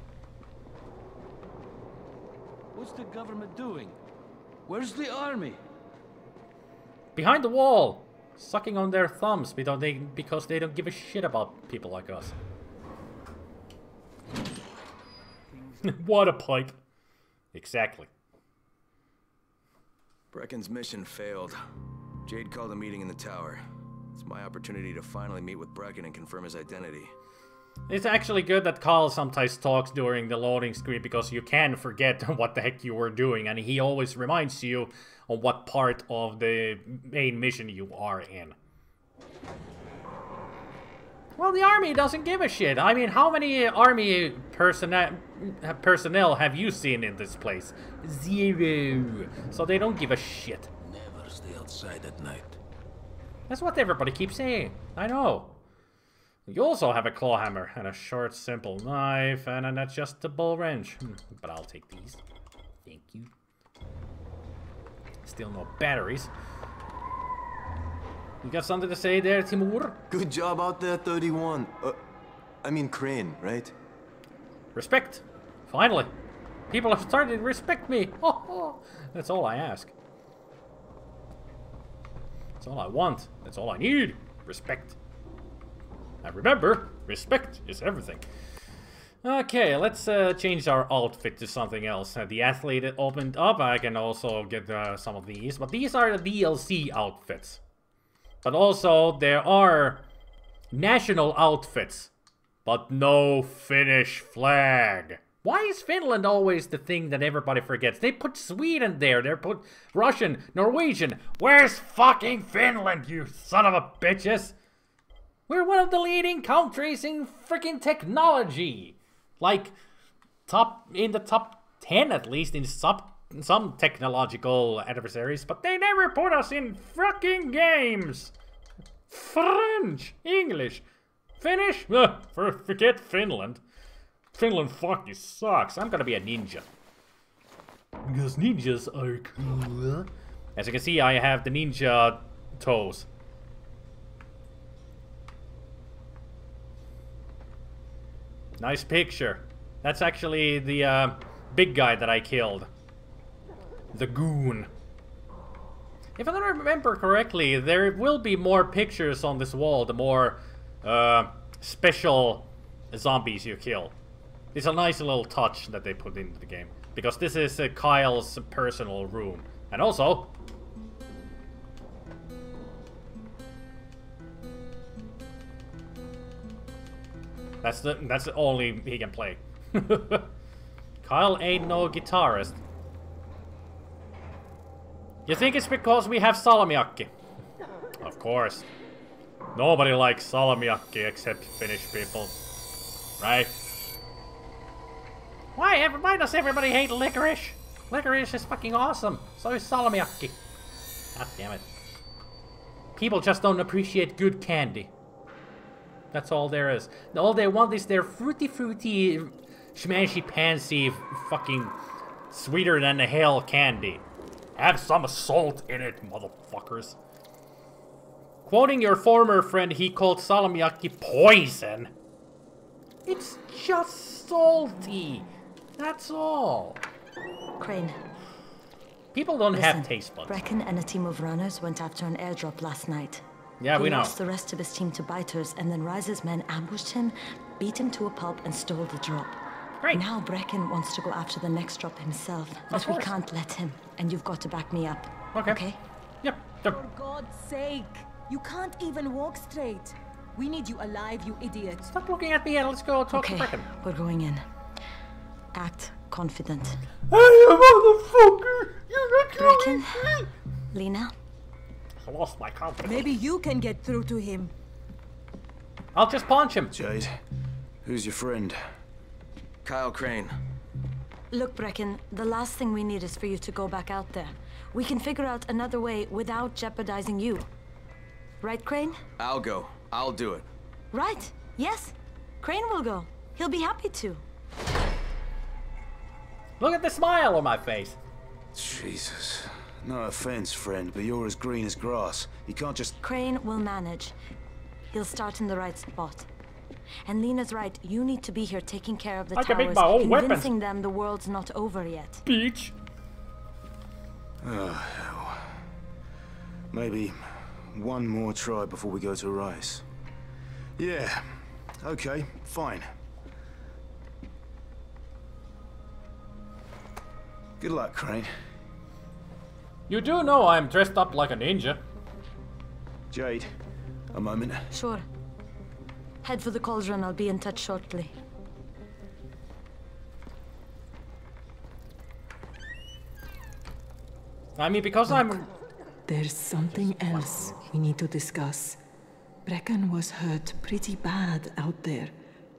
What's the government doing? Where's the army? Behind the wall! Sucking on their thumbs because they don't give a shit about people like us. What a pipe. Exactly. Brecken's mission failed. Jade called a meeting in the tower. It's my opportunity to finally meet with Brecken and confirm his identity. It's actually good that Carl sometimes talks during the loading screen because you can forget what the heck you were doing and he always reminds you of what part of the main mission you are in. Well, the army doesn't give a shit. I mean, how many army personnel have you seen in this place? 0. So they don't give a shit. Never stay outside at night. That's what everybody keeps saying. I know. You also have a claw hammer and a short, simple knife and an adjustable wrench. But I'll take these. Thank you. Still no batteries. You got something to say there, Timur? Good job out there, 31. I mean Crane, right? Respect. Finally. People have started to respect me. That's all I ask. That's all I want. That's all I need. Respect. And remember, respect is everything. Okay, let's change our outfit to something else. The athlete opened up. I can also get some of these. But these are the DLC outfits. But also, there are national outfits, but no Finnish flag. Why is Finland always the thing that everybody forgets? They put Sweden there, they put Russian, Norwegian. Where's fucking Finland, you son of a bitches? We're one of the leading countries in freaking technology. Like, in the top 10 at least, in some technological adversaries, but they never put us in fucking games. French, English, Finnish? Forget Finland. Finland fucking sucks. I'm gonna be a ninja. Because ninjas are cool. As you can see, I have the ninja toes. Nice picture. That's actually the big guy that I killed. The goon. If I don't remember correctly, there will be more pictures on this wall the more special zombies you kill. It's a nice little touch that they put into the game. Because this is Kyle's personal room. And also... That's the only he can play. Kyle ain't no guitarist. You think it's because we have salmiakki? Of course. Nobody likes salmiakki except Finnish people. Right? Why does everybody hate licorice? Licorice is fucking awesome. So is salmiakki. God damn it. People just don't appreciate good candy. That's all there is. All they want is their fruity, schmancy-pansy, fucking sweeter than the hell candy. Have some salt in it, motherfuckers. Quoting your former friend, he called salmiakki poison. It's just salty. That's all. Crane. People don't have taste buds. Brecken and a team of runners went after an airdrop last night. Yeah, we know. He lost the rest of his team to biters, and then Rise's men ambushed him, beat him to a pulp, and stole the drop. Great. Now Brecken wants to go after the next drop himself, but we can't let him, and you've got to back me up. Okay? Yep. For God's sake, you can't even walk straight. We need you alive, you idiot. Stop looking at me and let's go talk to Brecken. We're going in. Act confident. Hey, motherfucker! You're not Brecken, Lena. I lost my confidence. Maybe you can get through to him. I'll just punch him. Jade, who's your friend? Kyle Crane. Look, Brecken, the last thing we need is for you to go back out there. We can figure out another way without jeopardizing you. Right, Crane? I'll go. I'll do it. Right. Yes. Crane will go. He'll be happy to. Look at the smile on my face. Jesus. No offense, friend, but you're as green as grass. You can't just... Crane will manage. He'll start in the right spot. And Lena's right. You need to be here taking care of the towers, can make my own convincing weapons. them the world's not over yet. Beach. Oh, hell. Maybe one more try before we go to Rice. Yeah. Okay, fine. Good luck, Crane. You do know I'm dressed up like a ninja. Jade, a moment. Sure. Head for the cauldron. I'll be in touch shortly. I mean, because I'm... There's something else we need to discuss. Brecken was hurt pretty bad out there.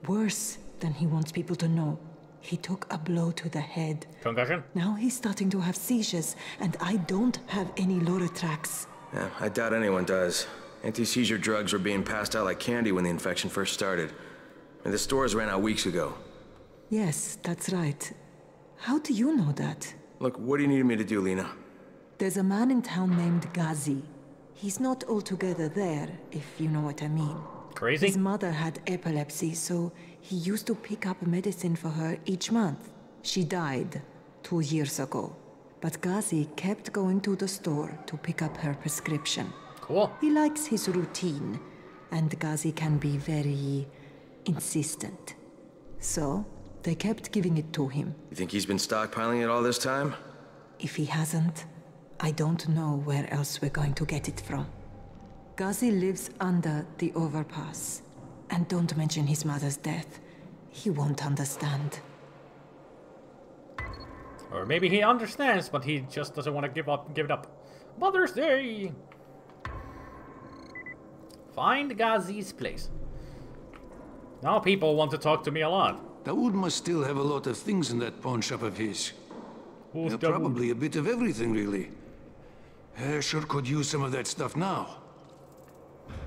Worse than he wants people to know. He took a blow to the head. Concussion? Now he's starting to have seizures, and I don't have any Loratrax. Yeah, I doubt anyone does. Anti-seizure drugs were being passed out like candy when the infection first started. And the stores ran out weeks ago. Yes, that's right. How do you know that? Look, what do you need me to do, Lena? There's a man in town named Ghazi. He's not altogether there, if you know what I mean. Crazy? His mother had epilepsy, so he used to pick up medicine for her each month. She died 2 years ago. But Ghazi kept going to the store to pick up her prescription. Cool. He likes his routine, and Ghazi can be very insistent. So, they kept giving it to him. You think he's been stockpiling it all this time? If he hasn't, I don't know where else we're going to get it from. Ghazi lives under the overpass. And don't mention his mother's death. He won't understand. Or maybe he understands, but he just doesn't want to give it up. Mother's Day! Find Ghazi's place. Now people want to talk to me a lot. Dawood must still have a lot of things in that pawn shop of his. Who's Dawood? Probably a bit of everything, really. Sure could use some of that stuff now.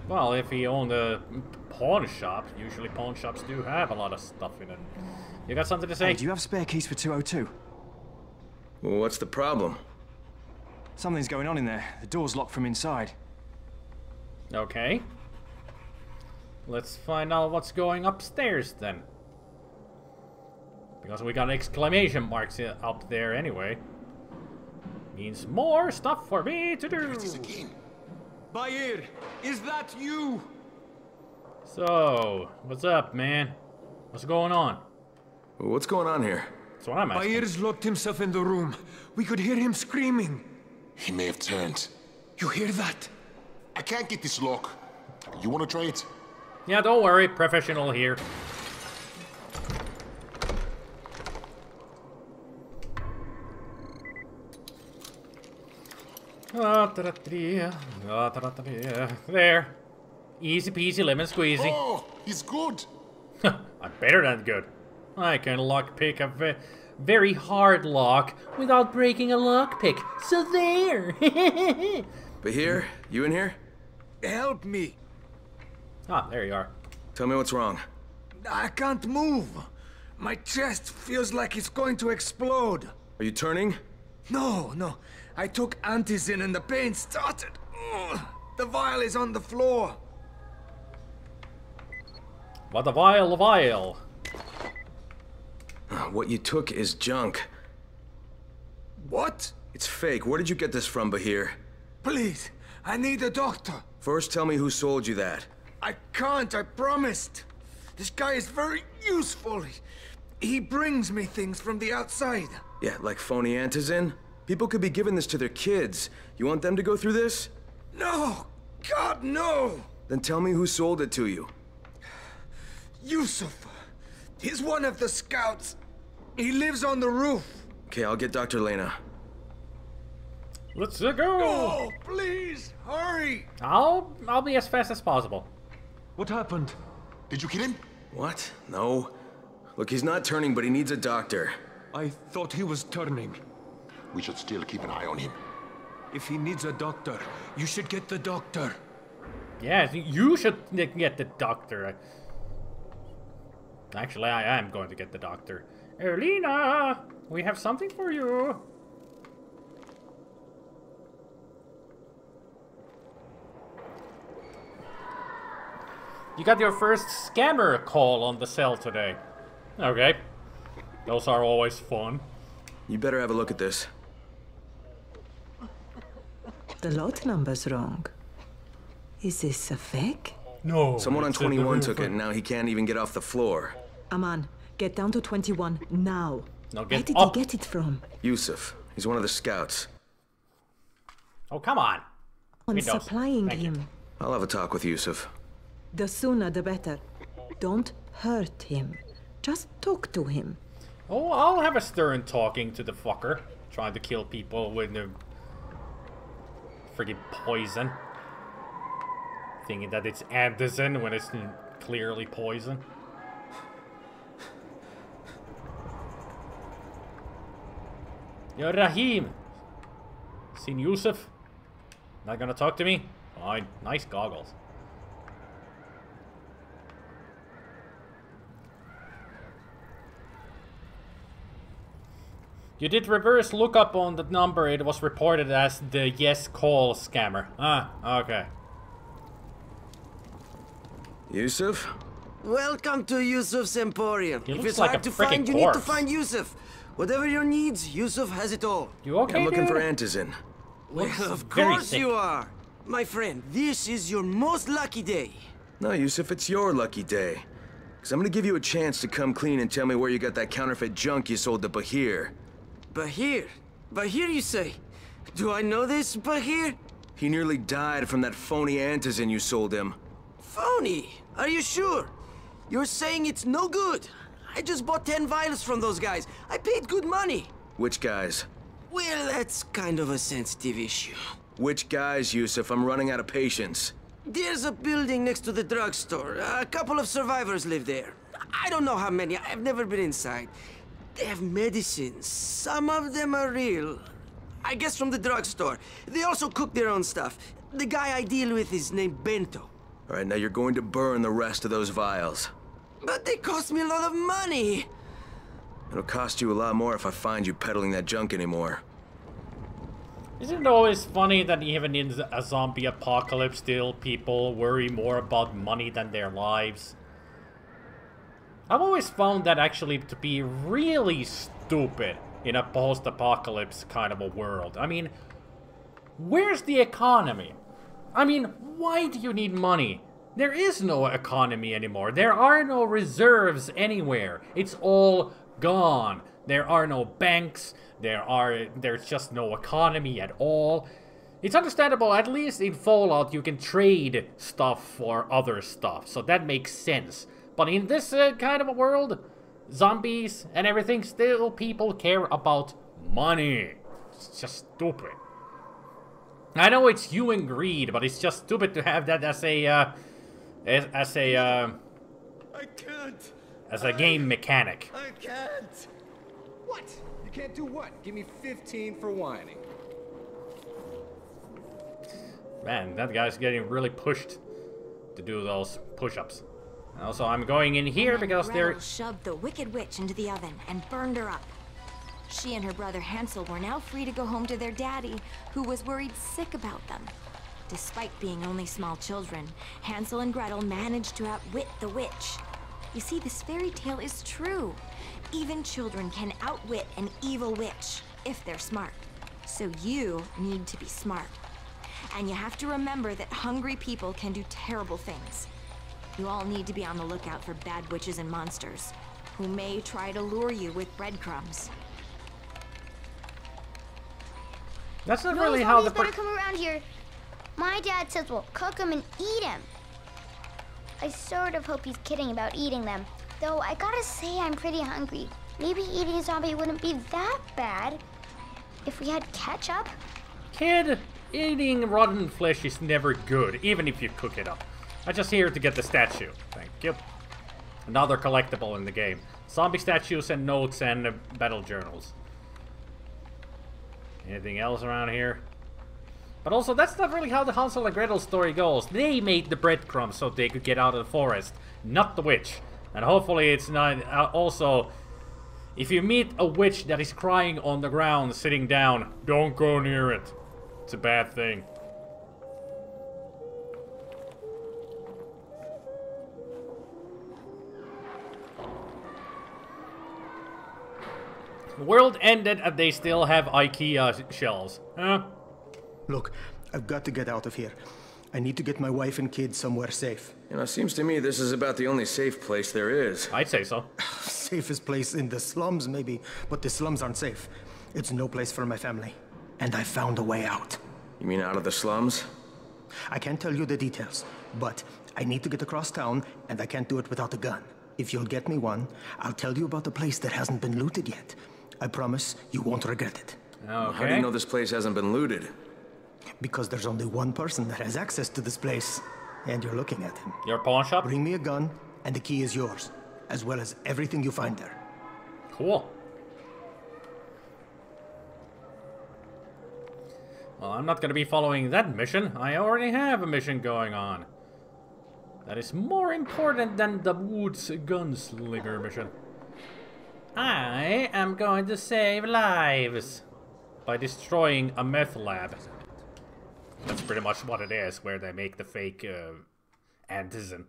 Well, if he owned a pawn shop, usually pawn shops do have a lot of stuff in it. You got something to say? Hey, do you have spare keys for 202? Well, what's the problem? Something's going on in there. The door's locked from inside. Okay. Let's find out what's going upstairs then. Because we got exclamation marks up there anyway. Means more stuff for me to do. Bayer, is that you? So, what's up, man? What's going on? What's going on here? That's what I'm asking. Bayer's locked himself in the room. We could hear him screaming. He may have turned. You hear that? I can't get this lock. You want to try it? Yeah, don't worry. Professional here. There. Easy peasy lemon squeezy. Oh, he's good. I'm better than good. I can lockpick a very hard lock without breaking a lockpick. So there. Bahir, you in here? Help me. Ah, there you are. Tell me what's wrong. I can't move. My chest feels like it's going to explode. Are you turning? No. I took antizin and the pain started. Ugh. The vial is on the floor. What a vial. What you took is junk. What? It's fake. Where did you get this from, Bahir? Please, I need a doctor. First, tell me who sold you that. I can't, I promised. This guy is very useful. He brings me things from the outside. Yeah, like phony antizin? People could be giving this to their kids. You want them to go through this? No! God, no! Then tell me who sold it to you. Yusuf. He's one of the scouts. He lives on the roof. Okay, I'll get Dr. Lena. Let's go! Oh, please, hurry! I'll be as fast as possible. What happened? Did you kill him? What? No. Look, he's not turning, but he needs a doctor. I thought he was turning. We should still keep an eye on him. If he needs a doctor, you should get the doctor. Yes, you should get the doctor. Actually, I am going to get the doctor. Erlina, we have something for you. You got your first scammer call on the cell today. Okay. Those are always fun. You better have a look at this. The lot number's wrong. Is this a fake? No. Someone on 21 took it, and now he can't even get off the floor. Aman, get down to 21 now. No, Where did he get it from? Yusuf. He's one of the scouts. Oh, come on. On supplying him. I'll have a talk with Yusuf. The sooner the better. Don't hurt him. Just talk to him. Oh, I'll have a stern talking to the fucker. Trying to kill people with the friggin' poison. Thinking that it's antizin when it's clearly poison. Yo, Rahim! Seen Yusuf? Not gonna talk to me? Fine. Nice goggles. You did reverse lookup on the number. It was reported as the yes call scammer. Ah, okay. Yusuf? Welcome to Yusuf's Emporium. He If looks it's like hard a to find, freaking you need to corpse. find Yusuf. Whatever your needs, Yusuf has it all. You okay, I'm looking dude? for antizin. Well, of course you are. My friend, this is your most lucky day. No, Yusuf, it's your lucky day. Because I'm going to give you a chance to come clean and tell me where you got that counterfeit junk you sold to Bahir. Bahir? Bahir, you say? Do I know this, Bahir? He nearly died from that phony antizin you sold him. Phony! Are you sure? You're saying it's no good? I just bought 10 vials from those guys. I paid good money. Which guys? Well, that's kind of a sensitive issue. Which guys, Yusuf? I'm running out of patience. There's a building next to the drugstore. A couple of survivors live there. I don't know how many. I've never been inside. They have medicines. Some of them are real. I guess from the drugstore. They also cook their own stuff. The guy I deal with is named Bento. All right, now you're going to burn the rest of those vials. But they cost me a lot of money. It'll cost you a lot more if I find you peddling that junk anymore. Isn't it always funny that even in a zombie apocalypse still people worry more about money than their lives? I've always found that actually to be really stupid in a post-apocalypse kind of a world. I mean, where's the economy? I mean, why do you need money? There is no economy anymore. There are no reserves anywhere. It's all gone. There are no banks. There's just no economy at all. It's understandable, at least in Fallout you can trade stuff for other stuff, so that makes sense. But in this kind of a world, zombies and everything, still people care about money. It's just stupid. I know it's human greed, but it's just stupid to have that as a as a game mechanic. I can't. What? You can't do what? Give me 15 for whining. Man, that guy's getting really pushed to do those push-ups. Also, I'm going in here because they're... shoved the Wicked Witch into the oven and burned her up. She and her brother Hansel were now free to go home to their daddy, who was worried sick about them. Despite being only small children, Hansel and Gretel managed to outwit the witch. You see, this fairy tale is true. Even children can outwit an evil witch, if they're smart. So you need to be smart. And you have to remember that hungry people can do terrible things. You all need to be on the lookout for bad witches and monsters, who may try to lure you with breadcrumbs. That's not really how the... better come around here. My dad says we'll cook them and eat them. I sort of hope he's kidding about eating them. Though I gotta say I'm pretty hungry. Maybe eating a zombie wouldn't be that bad if we had ketchup. Kid, eating rotten flesh is never good, even if you cook it up. I'm just here to get the statue. Thank you. Another collectible in the game. Zombie statues and notes and battle journals. Anything else around here? But also, that's not really how the Hansel and Gretel story goes. They made the breadcrumbs so they could get out of the forest, not the witch. And hopefully it's not... also, if you meet a witch that is crying on the ground, sitting down, don't go near it. It's a bad thing. The world ended and they still have IKEA shelves. Huh? Look, I've got to get out of here. I need to get my wife and kids somewhere safe. You know, it seems to me this is about the only safe place there is. I'd say so. Safest place in the slums, maybe, but the slums aren't safe. It's no place for my family. And I found a way out. You mean out of the slums? I can't tell you the details, but I need to get across town, and I can't do it without a gun. If you'll get me one, I'll tell you about the place that hasn't been looted yet. I promise you won't regret it. Okay. How do you know this place hasn't been looted? Because there's only one person that has access to this place, and you're looking at him. Your pawn shop? Bring me a gun, and the key is yours, as well as everything you find there. Cool. Well, I'm not going to be following that mission. I already have a mission going on. That is more important than the Woods Gunslinger mission. I am going to save lives by destroying a meth lab. That's pretty much what it is, where they make the fake antizin.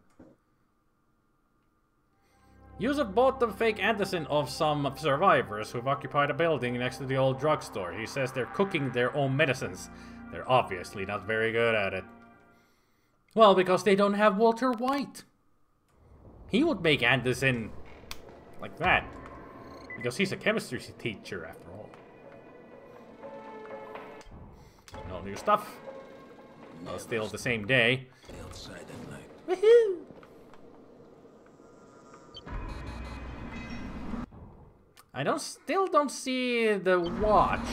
Yusuf bought the fake antizin of some survivors who've occupied a building next to the old drugstore. He says they're cooking their own medicines. They're obviously not very good at it. Well, because they don't have Walter White. He would make antizin like that. Because he's a chemistry teacher, after all. No new stuff. Well, still the same day. Woohoo! I still don't see the watch.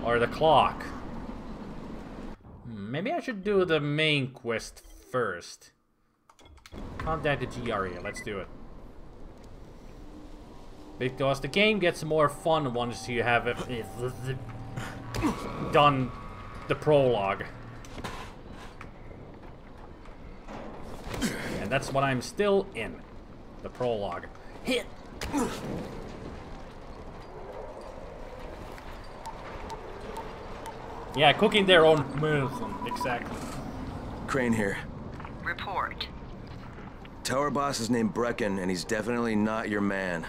Or the clock. Maybe I should do the main quest first. Contact the GRE, let's do it. Because the game gets more fun once you have done the prologue. And that's what I'm still in. The prologue. Hit! Yeah, cooking their own medicine, exactly. Crane here. Report. Tower boss is named Brecken, and he's definitely not your man.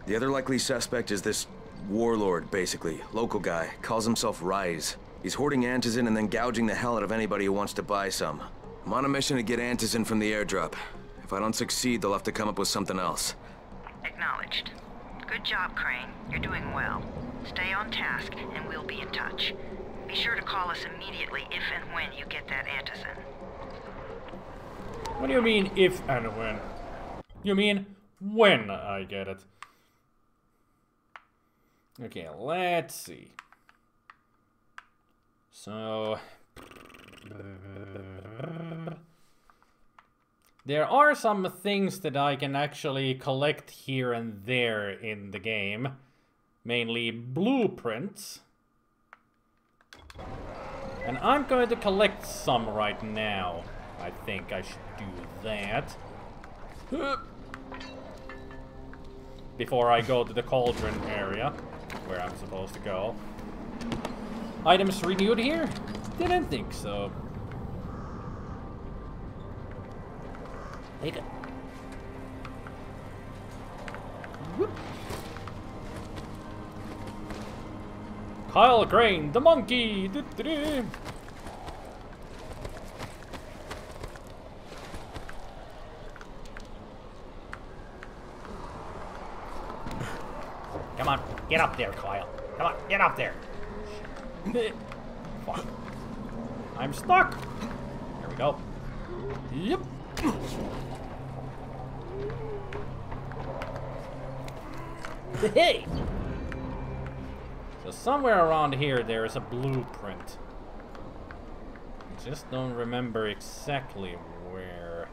The other likely suspect is this warlord, basically. Local guy. Calls himself Rise. He's hoarding antizin and then gouging the hell out of anybody who wants to buy some. I'm on a mission to get antizin from the airdrop. If I don't succeed, they'll have to come up with something else. Acknowledged. Good job, Crane. You're doing well. Stay on task, and we'll be in touch. Be sure to call us immediately if and when you get that antizin. What do you mean, if and when? You mean, when I get it. Okay, let's see. So... there are some things that I can actually collect here and there in the game. Mainly blueprints. And I'm going to collect some right now. I think I should do that. Before I go to the cauldron area, where I'm supposed to go. Items renewed here? Didn't think so. Take it. Whoop. Kyle Crane, the monkey! Do-do-do. Come on, get up there, Kyle. Come on, get up there. Fuck. I'm stuck. There we go. Yep. Hey! So somewhere around here there is a blueprint. I just don't remember exactly where.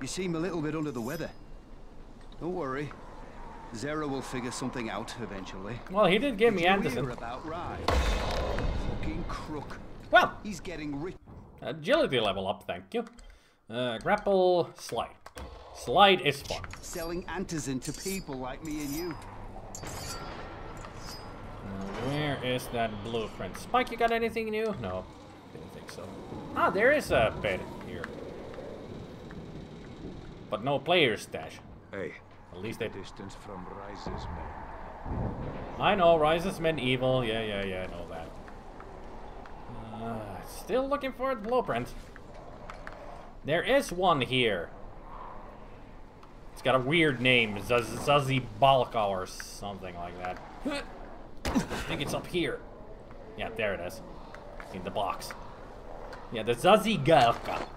You seem a little bit under the weather. Don't worry. Zera will figure something out eventually. Well, he did give me Anderson. About Rise? Fucking crook. Well, he's getting rich. Agility level up, thank you. Grapple, slide. Slide is fun. Selling antizin to people like me and you. Where is that blueprint? Spike, you got anything new? No, didn't think so. Ah, there is a bed here. But no player stash. Hey, at least they distance from Rise's men. I know, Rise's men evil. Yeah, I know that. Still looking for the blueprint. There is one here. It's got a weird name, Zazi Balka or something like that. I think it's up here. Yeah, there it is. In the box. Yeah, the Zazi Galka.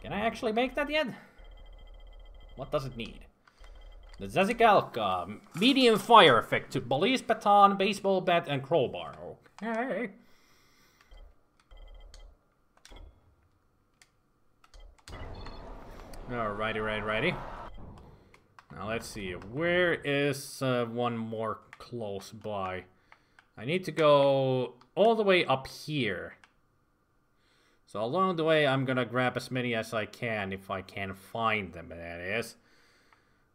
Can I actually make that yet? What does it need? The Zazigalka, medium fire effect to police baton, baseball bat, and crowbar. Okay. Alrighty. Now let's see. Where is one more close by? I need to go all the way up here. So along the way, I'm gonna grab as many as I can, if I can find them, that is.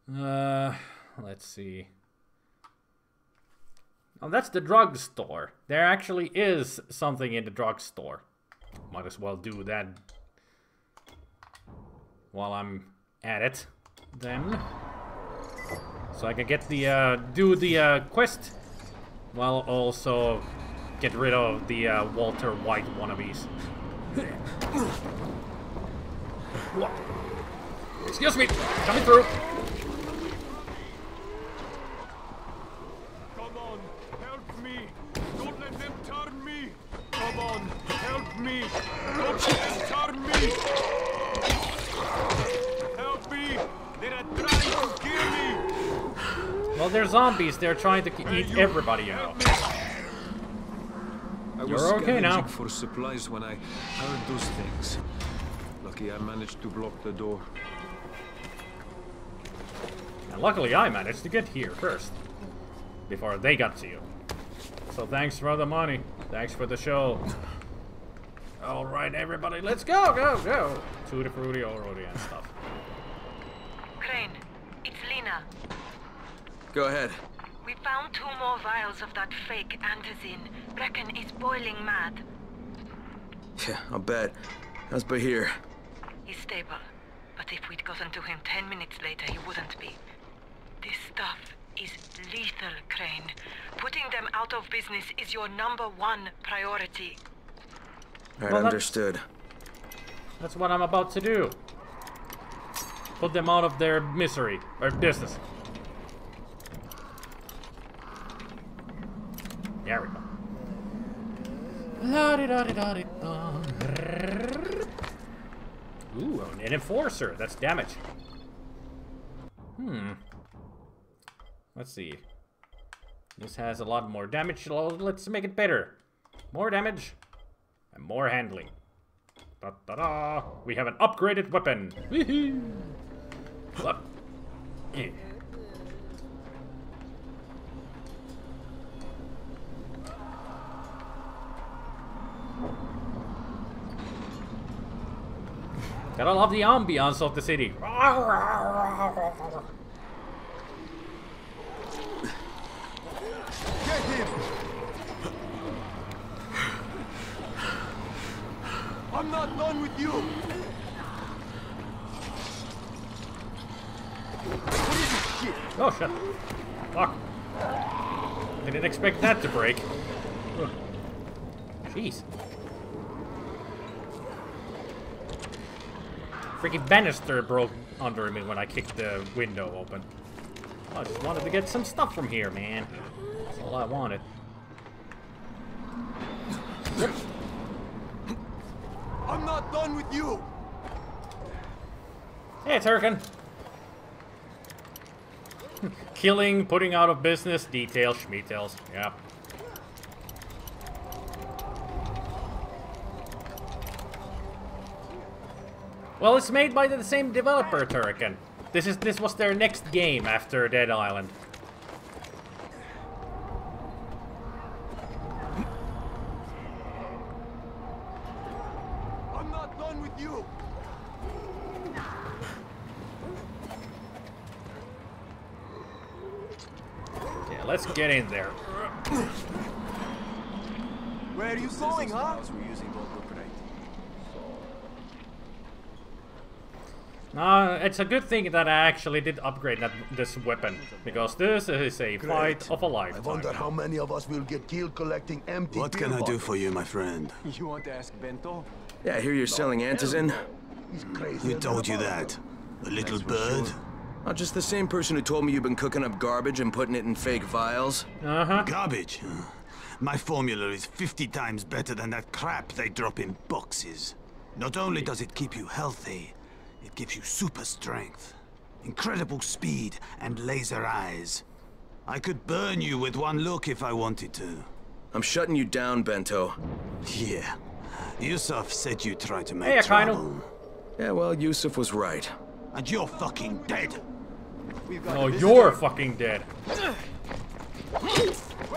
Let's see. Oh, that's the drugstore. There actually is something in the drugstore. Might as well do that while I'm at it, then. So I can get the, do the, quest, while also get rid of the, Walter White wannabes. What? Excuse me, coming through. Come on, help me. Don't let them turn me. Come Turn me! Help me! They're trying to kill me! Well, they're zombies. They're trying to eat everybody, you know. I was You're okay now. scavenging for supplies when I heard those things. Lucky I managed to block the door. And luckily I managed to get here first. Before they got to you. So thanks for the money. Thanks for the show. Alright, everybody, let's go, go, go! Tutti frutti, already and stuff. Crane, it's Lena. Go ahead. We found 2 more vials of that fake antizin. Brecken is boiling mad. Yeah, I'll bet. How's Bahir? He's stable. But if we'd gotten to him 10 minutes later, he wouldn't be. This stuff is lethal, Crane. Putting them out of business is your #1 priority. Alright, well, understood. That's what I'm about to do. Put them out of their misery, or business. There we go. Ooh, an enforcer. That's damage. Let's see. This has a lot more damage. Let's make it better. More damage and more handling. Da-da-da. We have an upgraded weapon. Woohoo! Yeah. Gotta love the ambiance of the city. Get him! I'm not done with you! Oh, shit. Fuck. Didn't expect that to break. Ugh. Jeez. Freaking banister broke under me when I kicked the window open. I just wanted to get some stuff from here, man. That's all I wanted. I'm not done with you! Hey, Turkin. Killing, putting out of business, details, schmeetails. Yeah. Well, it's made by the same developer, Turrican. This was their next game after Dead Island. I'm not done with you. Yeah, let's get in there. Where are you going, huh? It's a good thing that I actually did upgrade this weapon, because this is a fight of a lifetime. I wonder how many of us will get killed collecting empty What can I do for you, my friend? You want to ask Bento? Yeah, I hear you're selling antizin. Who told you that? A little bird? Oh, just the same person who told me you've been cooking up garbage and putting it in fake vials. Garbage? My formula is 50 times better than that crap they drop in boxes. Not only does it keep you healthy, it gives you super strength, incredible speed, and laser eyes. I could burn you with one look if I wanted to. I'm shutting you down, Bento. Yeah. Yusuf said you tried to make trouble. Yeah, well, Yusuf was right. And you're fucking dead. Oh, you're fucking dead. Where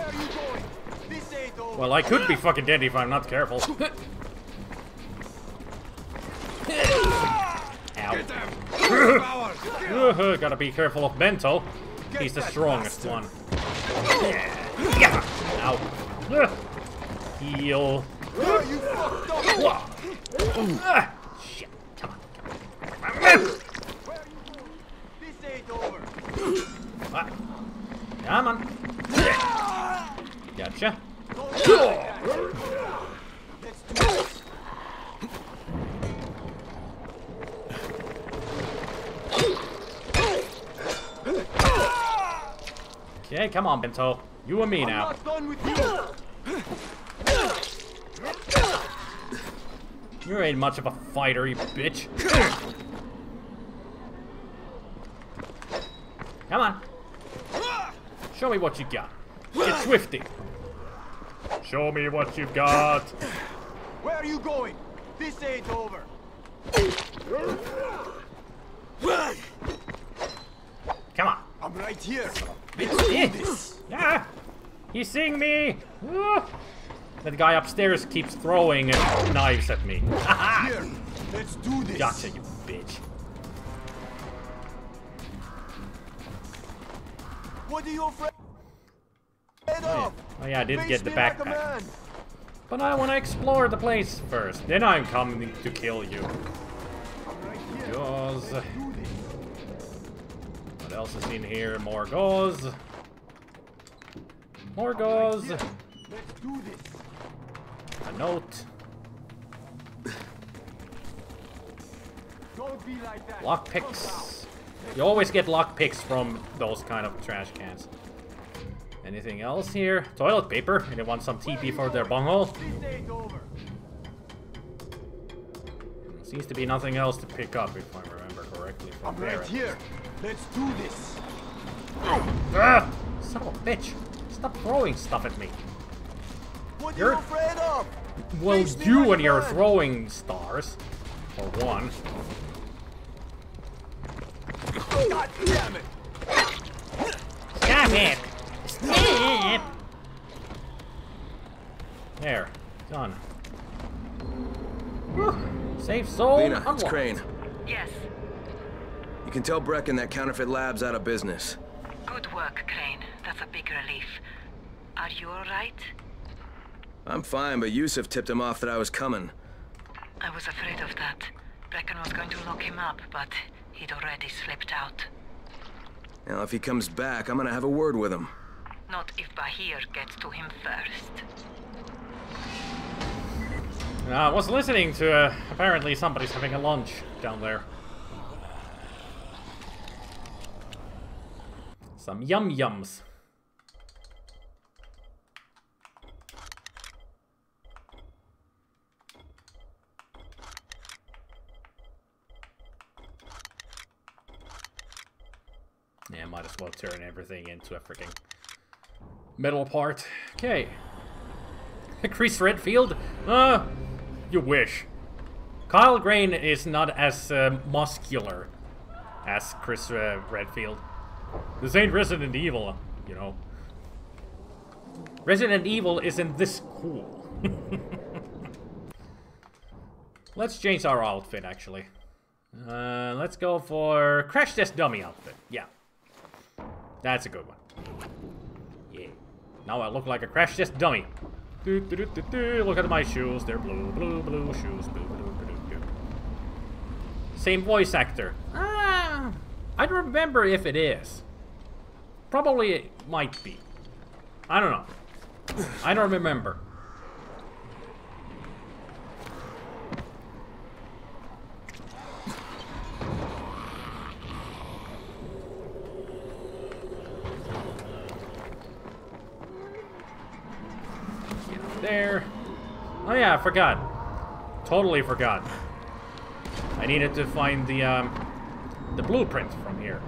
are you going? This ain't over. Well, I could be fucking dead if I'm not careful. Ow. Gotta be careful of Bento. He's the strongest one. Yeah. Ow. Heal. Shit. Come on. This ain't over. Come on. Gotcha. Okay, come on, Bento. You and me now. I'm not done with you. You ain't much of a fighter, you bitch. Come on. Show me what you got. Get swifty. Show me what you got. Where are you going? This ain't over. Come on. I'm right here. Bitch. Yeah. He's seeing me. That guy upstairs keeps throwing knives at me. Here, let's do this. Gotcha, you bitch. What are you afraid of? Oh yeah, I did get the backpack. But I want to explore the place first. Then I'm coming to kill you. Gauze. What else is in here? More gauze. More gauze. Let's do this. A note. Don't be like that. Lockpicks. You always get lockpicks from those kind of trash cans. Anything else here? Toilet paper. And they want some TP for their bunghole. Seems to be nothing else to pick up, if I remember correctly. From I'm there. right here. Let's do this. Ah! Son of a bitch! Stop throwing stuff at me. What are you afraid of? Well, you and your throwing stars. Or one. God damn it! Stop it! Stop! There. Done. Whew. Safe zone Lena, unlocked. it's Crane. Yes. You can tell Brecken that counterfeit lab's out of business. Good work, Crane. That's a big relief. Are you alright? I'm fine, but Yusuf tipped him off that I was coming. I was afraid of that. Brecken was going to lock him up, but he'd already slipped out. Now, if he comes back, I'm gonna have a word with him. Not if Bahir gets to him first. I was listening to, apparently somebody's having a lunch down there. Some yum-yums. Yeah, might as well turn everything into a freaking metal part. Okay. Chris Redfield? You wish. Kyle Grain is not as muscular as Chris Redfield. This ain't Resident Evil, you know. Resident Evil isn't this cool. Let's change our outfit, actually. Let's go for Crash Test Dummy outfit. Yeah. That's a good one. Yeah. Now I look like a Crash Test Dummy. Look at my shoes. They're blue, blue, blue shoes. Blue, blue, blue, blue. Same voice actor. I don't remember if it is. Probably it might be. I don't know. I don't remember. There. Oh yeah, I forgot. Totally forgot. I needed to find the blueprint from here.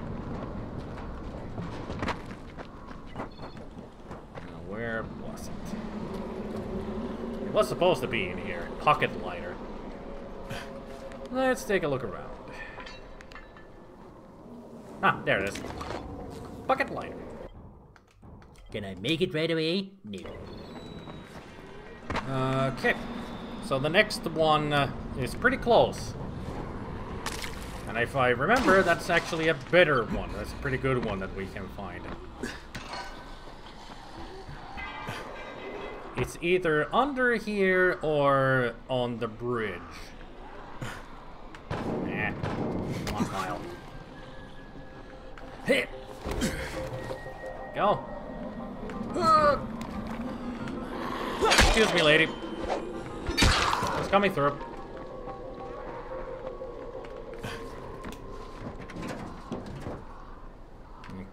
Where was it? It was supposed to be in here. Pocket lighter. Let's take a look around. Ah, there it is. Pocket lighter. Can I make it right away? No. Okay, so the next one is pretty close. And if I remember, that's actually a better one. That's a pretty good one that we can find. It's either under here or on the bridge. Come on, Kyle. Hit! Go. Excuse me, lady. It's coming through.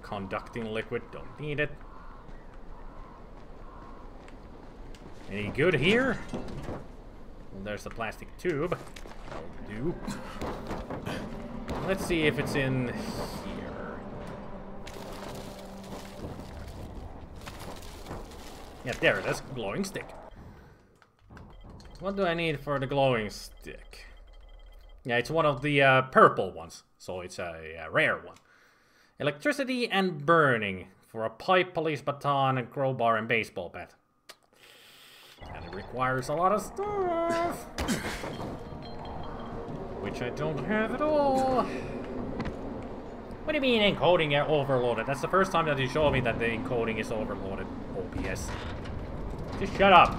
Conducting liquid, don't need it. Any good here? Well, there's the plastic tube. That'll do. Let's see if it's in here. Yeah, there it is. Glowing stick. What do I need for the glowing stick? Yeah, it's one of the purple ones, so it's a rare one. Electricity and burning for a pipe, police baton, and crowbar and baseball bat. And it requires a lot of stuff, which I don't have at all. What do you mean encoding overloaded? That's the first time that you show me that the encoding is overloaded. OBS. Just shut up.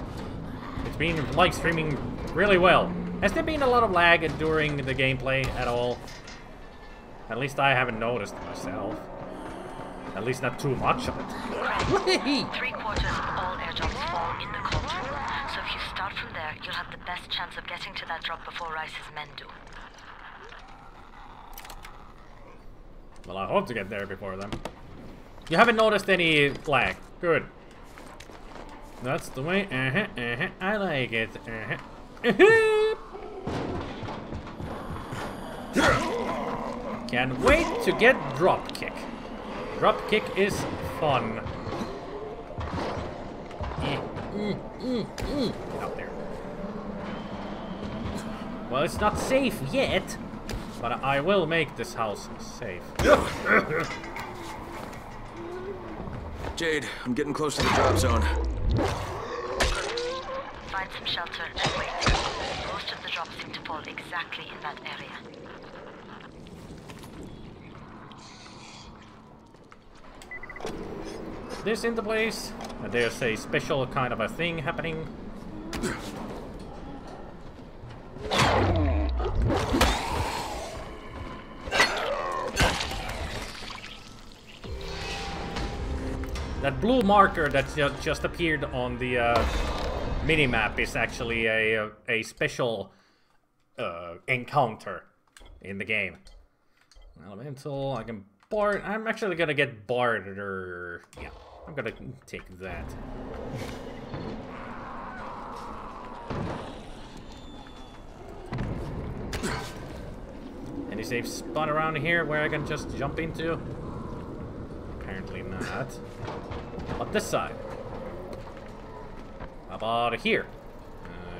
It's been live streaming really well. Has there been a lot of lag during the gameplay at all? At least I haven't noticed myself. At least not too much of it. 3/4 of all airdrops fall in the cauldron. So if you start from there, you'll have the best chance of getting to that drop before Rice's men do. Well, I hope to get there before them. You haven't noticed any lag. Good. That's the way. I like it. Can't wait to get dropkick. Dropkick is fun. Get out there. Well, it's not safe yet, but I will make this house safe. Jade, I'm getting close to the drop zone. Find some shelter and wait. Most of the drops seem to fall exactly in that area. This in the place. There's a special kind of a thing happening. That blue marker that just appeared on the minimap is actually a special encounter in the game. Elemental, I can bar. I'm actually gonna get barter. Yeah, I'm gonna take that. Any safe spot around here where I can just jump into? Apparently not. But this side. How about here?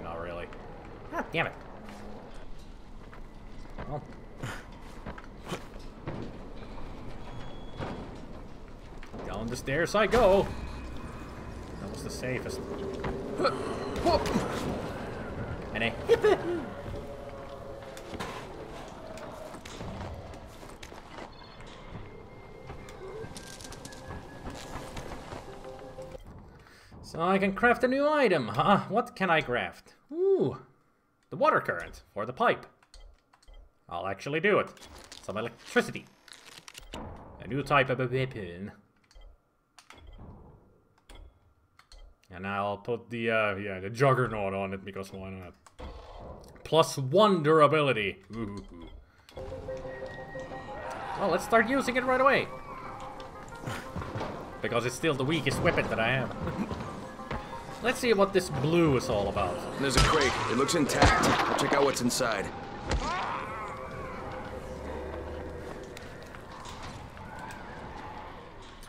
Not really. Ah, damn it. Well. Down the stairs I go. That was the safest. And a hip. So I can craft a new item, huh? What can I craft? Ooh, the water current for the pipe. I'll actually do it. Some electricity. A new type of a weapon. And I'll put the, the Juggernaut on it, because why not? +1 durability. Ooh. Well, let's start using it right away. Because it's still the weakest weapon that I have. Let's see what this blue is all about. There's a crate. It looks intact. I'll check out what's inside.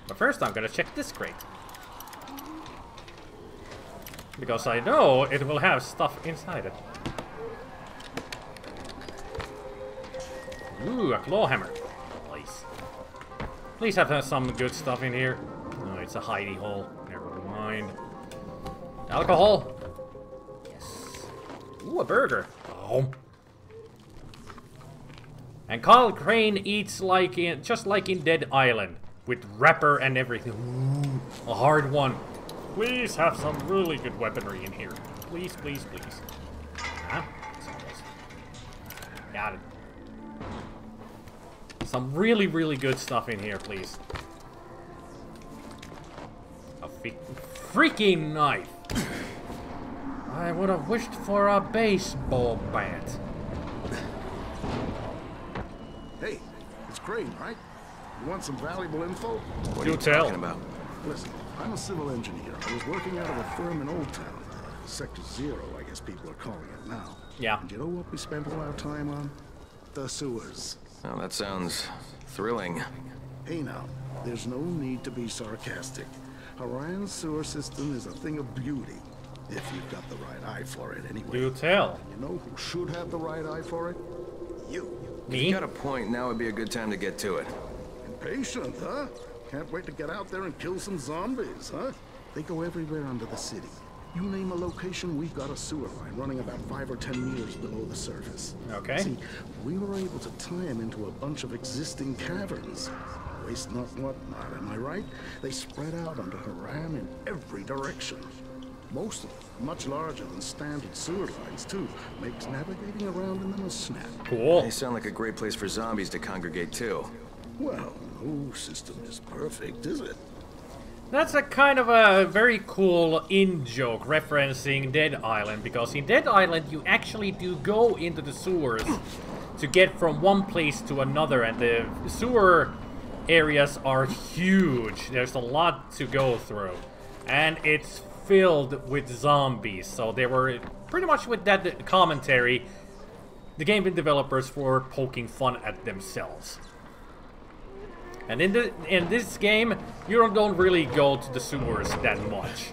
But first I'm gonna check this crate. Because I know it will have stuff inside it. Ooh, a claw hammer. Nice. Please have some good stuff in here. No, it's a hidey hole. Never mind. Alcohol. Yes. Ooh, a burger. Oh. And Carl Crane eats like just like in Dead Island, with wrapper and everything. Ooh, a hard one. Please have some really good weaponry in here. Please, please, please. Huh? Got it. Some really, really good stuff in here, please. A freaking knife. I would have wished for a baseball bat. Hey, it's Crane, right? You want some valuable info? What are you talking about? Listen, I'm a civil engineer. I was working out of a firm in Old Town. Sector Zero, I guess people are calling it now. Yeah. And you know what we spent all our time on? The sewers. Oh, that sounds thrilling. Hey now, there's no need to be sarcastic. Haran's sewer system is a thing of beauty. If you've got the right eye for it, anyway. Do tell. You know who should have the right eye for it? You. Me? If you got a point, now would be a good time to get to it. Impatient, huh? Can't wait to get out there and kill some zombies, huh? They go everywhere under the city. You name a location, we've got a sewer line running about 5 or 10 meters below the surface. Okay. See, we were able to tie them into a bunch of existing caverns. Waste not, what not, am I right? They spread out under Haran in every direction. Most of them much larger than standard sewer lines, too. Makes navigating around in them a snap. Cool. They sound like a great place for zombies to congregate, too. Well, no system is perfect, is it? That's a kind of a very cool in-joke referencing Dead Island, because in Dead Island you actually do go into the sewers to get from one place to another, and the sewer areas are huge. There's a lot to go through, and it's filled with zombies. So they were pretty much, with that commentary, the game developers were poking fun at themselves. And in this game, you don't really go to the sewers that much.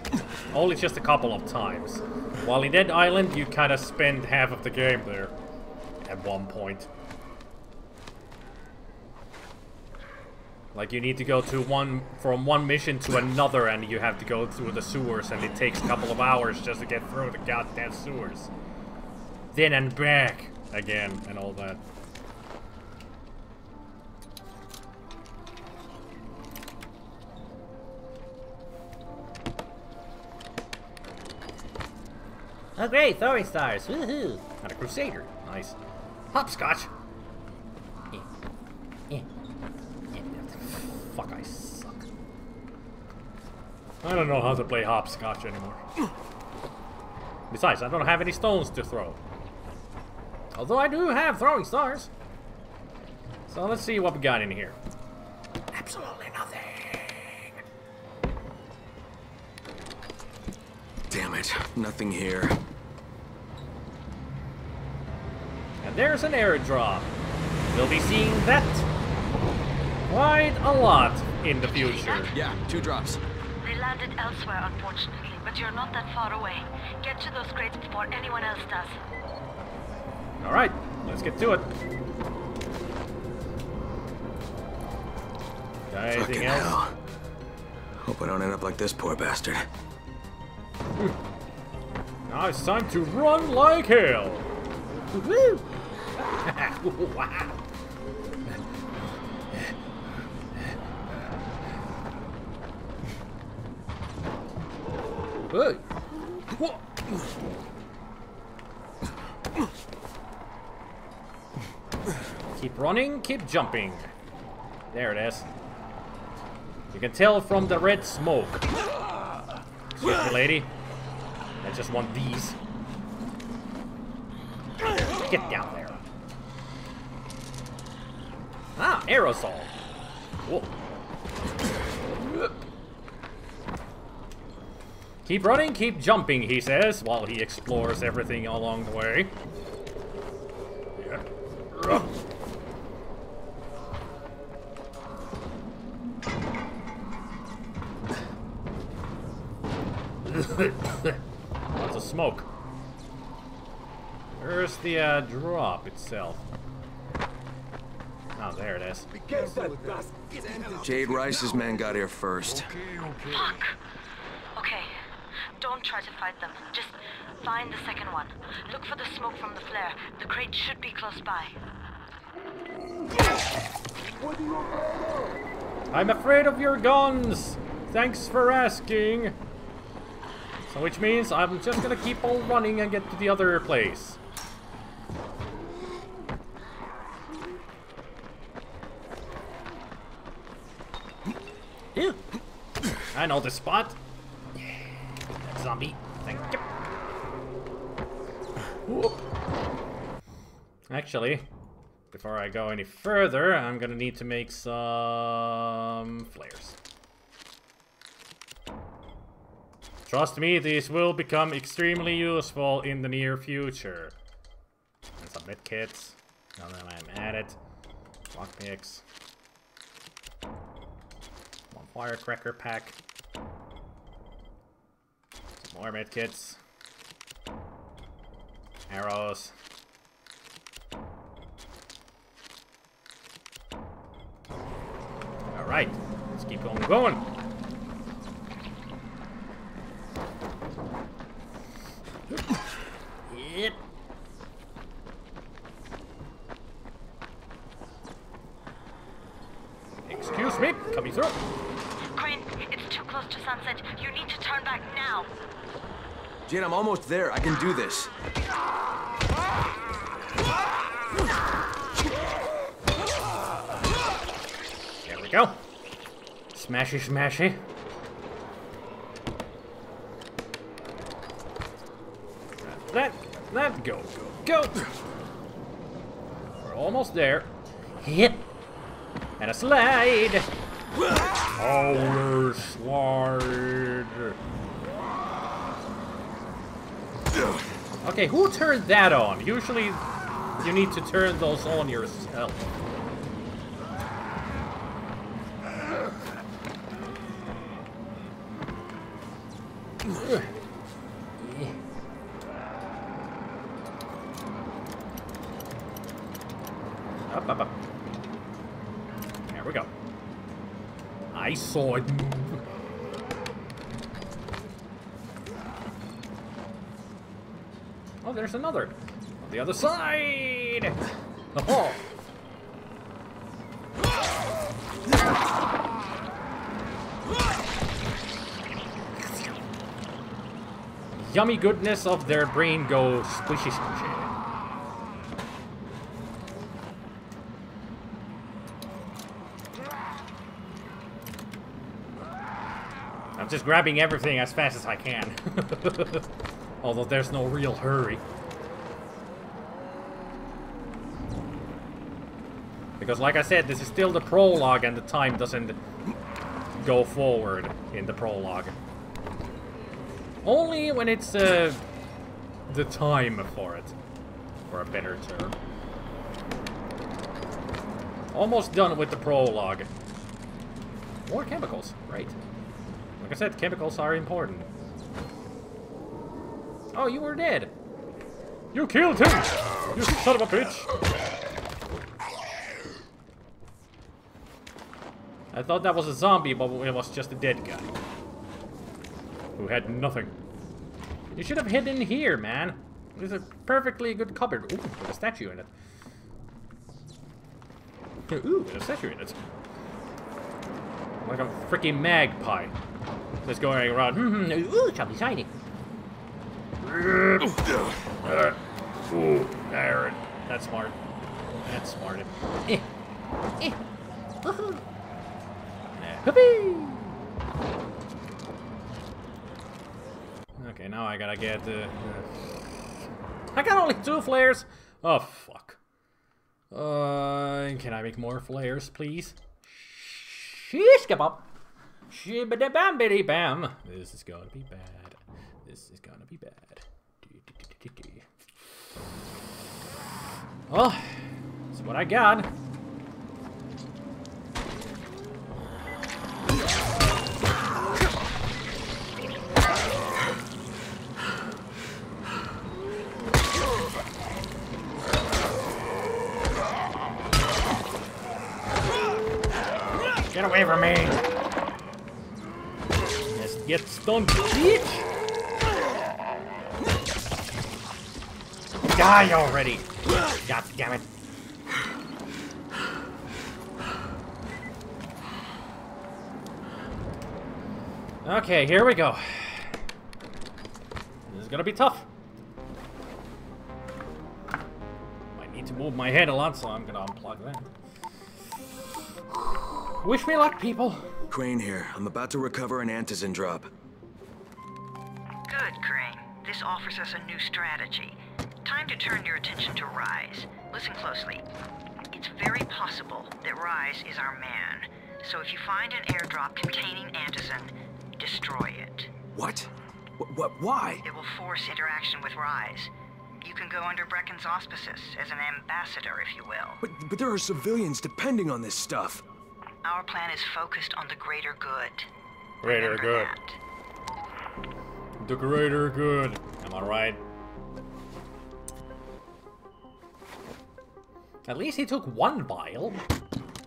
Only just a couple of times. While in Dead Island, you kind of spend half of the game there. At one point. Like, you need to go to from one mission to another, and you have to go through the sewers, and it takes a couple of hours just to get through the goddamn sewers. Then and back again, and all that. Oh great, throwing stars, woohoo! Not a crusader, nice. Hopscotch! Fuck, I suck. I don't know how to play hopscotch anymore. Besides, I don't have any stones to throw. Although I do have throwing stars. So let's see what we got in here. Absolutely nothing. Damn it, nothing here. And there's an airdrop. We'll be seeing that quite a lot in the future. Yeah, 2 drops. They landed elsewhere, unfortunately, but you're not that far away. Get to those crates before anyone else does. Alright, let's get to it. Got anything Fucking else? hell. Hope I don't end up like this poor bastard. Now it's time to run like hell. Woo! Wow. Hey. Keep running, keep jumping. There it is. You can tell from the red smoke. Excuse me, lady. I just want these. Get down there. Ah, aerosol. Cool. Keep running, keep jumping, he says, while he explores everything along the way. Yeah. Lots of smoke. Where's the drop itself? Oh, there it is. Jade Rice's men got here first. Fuck. Okay. Don't try to fight them. Just find the second one. Look for the smoke from the flare. The crate should be close by. I'm afraid of your guns. Thanks for asking. So which means I'm just gonna keep on running and get to the other place. Ew. I know this spot. Yeah, that zombie. Thank you. Whoop. Actually, before I go any further, I'm gonna need to make some flares. Trust me, these will become extremely useful in the near future. And some med kits. Now that I'm at it. Lockpicks. One firecracker pack. Some more med kits. Arrows. Alright, let's keep on going. Yep. Excuse me, coming through. Crane, it's too close to sunset. You need to turn back now. Jin, I'm almost there. I can do this. There we go. Smashy, smashy. That, go. We're almost there. Hit. And a slide. Power slide. Okay, who turned that on? Usually, you need to turn those on yourself. Up. There we go. I saw it move. Oh, there's another. On the other side! Oh. Yummy goodness of their brain goes squishy squishy. I'm just grabbing everything as fast as I can. Although there's no real hurry. Because like I said, this is still the prologue and the time doesn't go forward in the prologue. Only when it's the time for it. For a better term. Almost done with the prologue. More chemicals, right. Like I said, chemicals are important. Oh, you were dead. You killed him! You son of a bitch! I thought that was a zombie, but it was just a dead guy. Who had nothing. You should have hidden here, man. There's a perfectly good cupboard. Ooh, with a statue in it. Ooh, with a statue in it. Like a freaking magpie. Just going around. Ooh, chubby shiny. Ooh, there. That's smart. That's smart. Okay, now I gotta get I got only 2 flares. Oh fuck. Can I make more flares, please? Sheesh kebab. Shibbity bam biddy bam. This is gonna be bad. This is gonna be bad. Well, that's what I got. Get away from me! Just get stunned, bitch! Die already! God damn it! Okay, here we go. This is gonna be tough. Might need to move my head a lot, so I'm gonna unplug that. Wish me luck, people. Crane here. I'm about to recover an antizin drop. Good, Crane. This offers us a new strategy. Time to turn your attention to Rise. Listen closely. It's very possible that Rise is our man. So if you find an airdrop containing antizin, destroy it. What? Why? It will force interaction with Rise. You can go under Brecken's auspices as an ambassador, if you will. But there are civilians depending on this stuff. Our plan is focused on the greater good. Greater good. The greater good. Am I right? At least he took one vial.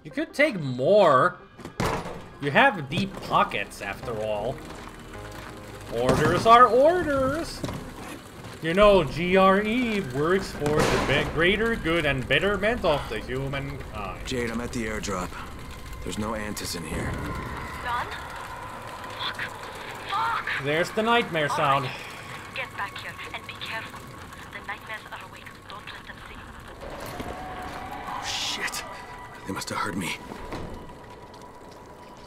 You could take more. You have deep pockets, after all. Orders are orders. You know, GRE works for the greater good and betterment of the humankind. Jade, I'm at the airdrop. There's no Antis in here. Done? Fuck! There's the nightmare sound. Right. Get back here and be careful. The nightmares are awake. Don't let them see you. Oh, shit. They must have heard me.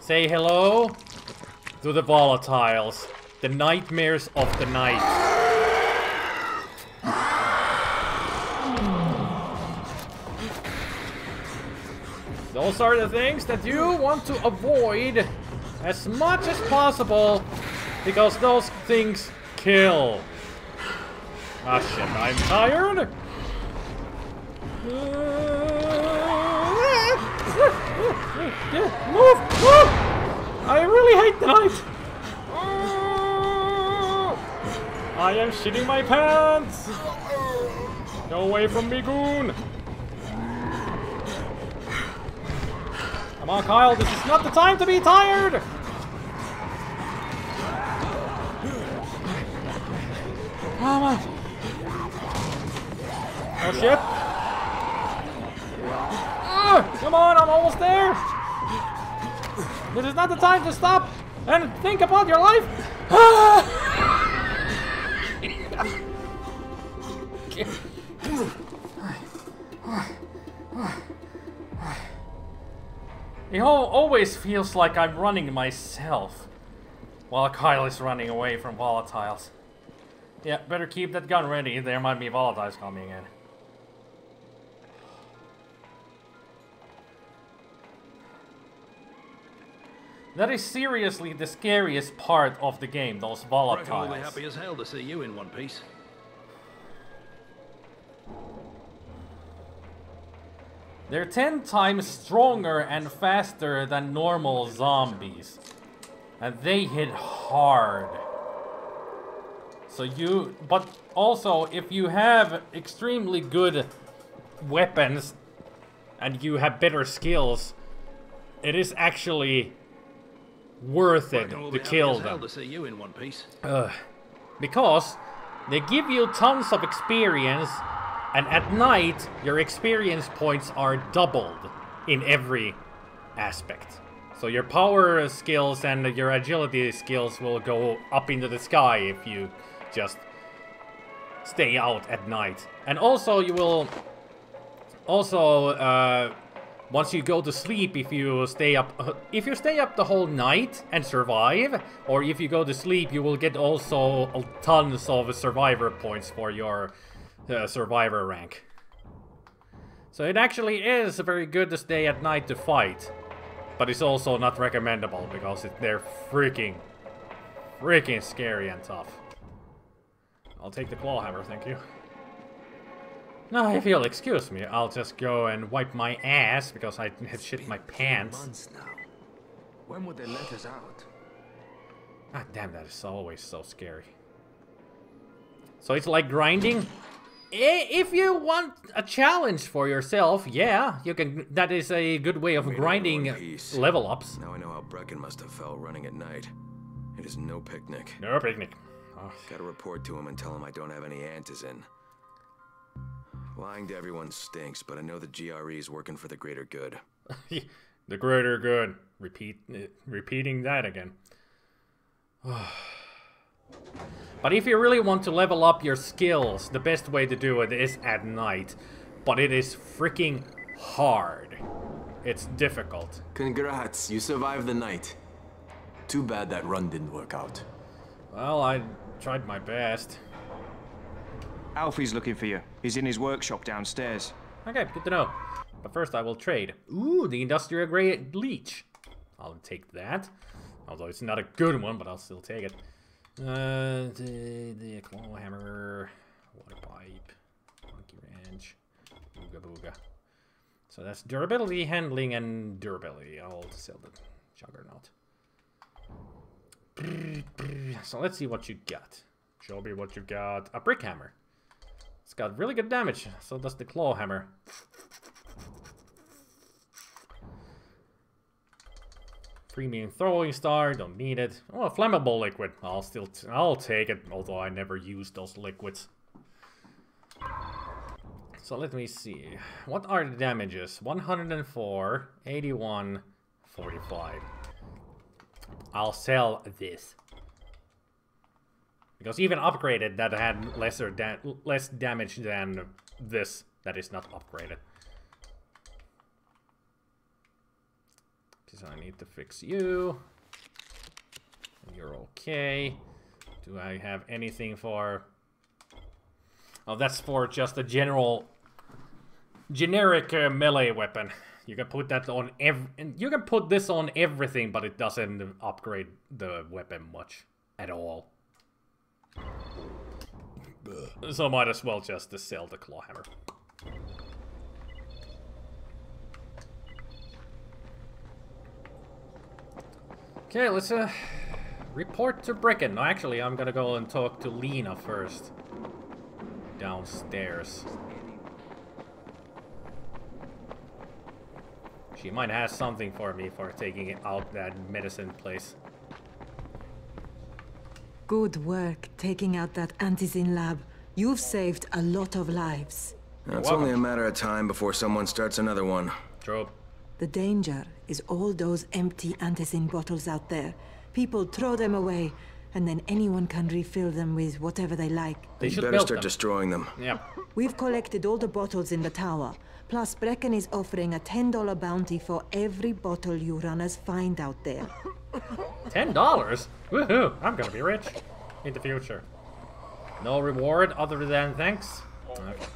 Say hello to the volatiles. The nightmares of the night. Those are the things that you want to avoid as much as possible, because those things kill. Ah shit, I'm tired. Move! I really hate the night. I am shitting my pants. Go away from me, goon. Come on, Kyle, this is not the time to be tired! Come on. Oh, shit. Come on, I'm almost there! This is not the time to stop and think about your life! It always feels like I'm running myself while Kyle is running away from volatiles. Yeah, better keep that gun ready. There might be volatiles coming in. That is seriously the scariest part of the game, those volatiles. Brecken will be happy as hell to see you in one piece. They're 10 times stronger and faster than normal zombies. And they hit hard. But also, if you have extremely good weapons and you have better skills, it is actually worth it to kill them. To see you in one piece. Because they give you tons of experience, and at night your experience points are doubled in every aspect. So your power skills and your agility skills will go up into the sky if you just stay out at night. And also you will once you go to sleep, if you stay up the whole night and survive, or if you go to sleep, you will get also tons of survivor points for your survivor rank. So it actually is very good to stay at night to fight, but it's also not recommendable because they're freaking scary and tough. I'll take the claw hammer, thank you. Now, if you'll excuse me, I'll just go and wipe my ass because I have shit my pants. Months now. When would they let us out? God damn, that is always so scary. So it's like grinding. If you want a challenge for yourself, yeah, you can. That is a good way of grinding level ups. Now I know how Brecken must have felt running at night. It is no picnic. No picnic. Oh. Gotta report to him and tell him I don't have any Antis in. Lying to everyone stinks, but I know the GRE is working for the greater good. The greater good. Repeating that again. But if you really want to level up your skills, the best way to do it is at night. But it is freaking hard. It's difficult. Congrats, you survived the night. Too bad that run didn't work out. Well, I tried my best. Alfie's looking for you. He's in his workshop downstairs. Okay, good to know. But first I will trade. Ooh, the industrial grade leech. I'll take that. Although it's not a good one, but I'll still take it. The claw hammer, water pipe, monkey wrench, booga booga. So that's durability, handling, and durability. I'll sell the juggernaut. So let's see what you got. Show me what you got. A brick hammer. It's got really good damage. So does the claw hammer. Premium throwing star. Don't need it. Oh, a flammable liquid. I'll take it. Although I never use those liquids. So let me see. What are the damages? 104, 81, 45. I'll sell this. Because even upgraded, that had less damage than this that is not upgraded. So I need to fix you. You're okay. Do I have anything for... Oh, that's for just a generic melee weapon. You can put that on you can put this on everything, but it doesn't upgrade the weapon much at all. So might as well just sell the claw hammer. Okay, let's report to Brecken. No, actually, I'm gonna go and talk to Lena first. Downstairs. She might have something for me for taking it out that medicine place. Good work taking out that Antizin lab. You've saved a lot of lives. It's only a matter of time before someone starts another one. True. The danger is all those empty Antizin bottles out there. People throw them away, and then anyone can refill them with whatever they like. They should better start destroying them. Yeah. We've collected all the bottles in the tower. Plus, Brecken is offering a $10 bounty for every bottle you runners find out there. $10? Woohoo! I'm gonna be rich in the future. No reward other than thanks. Okay.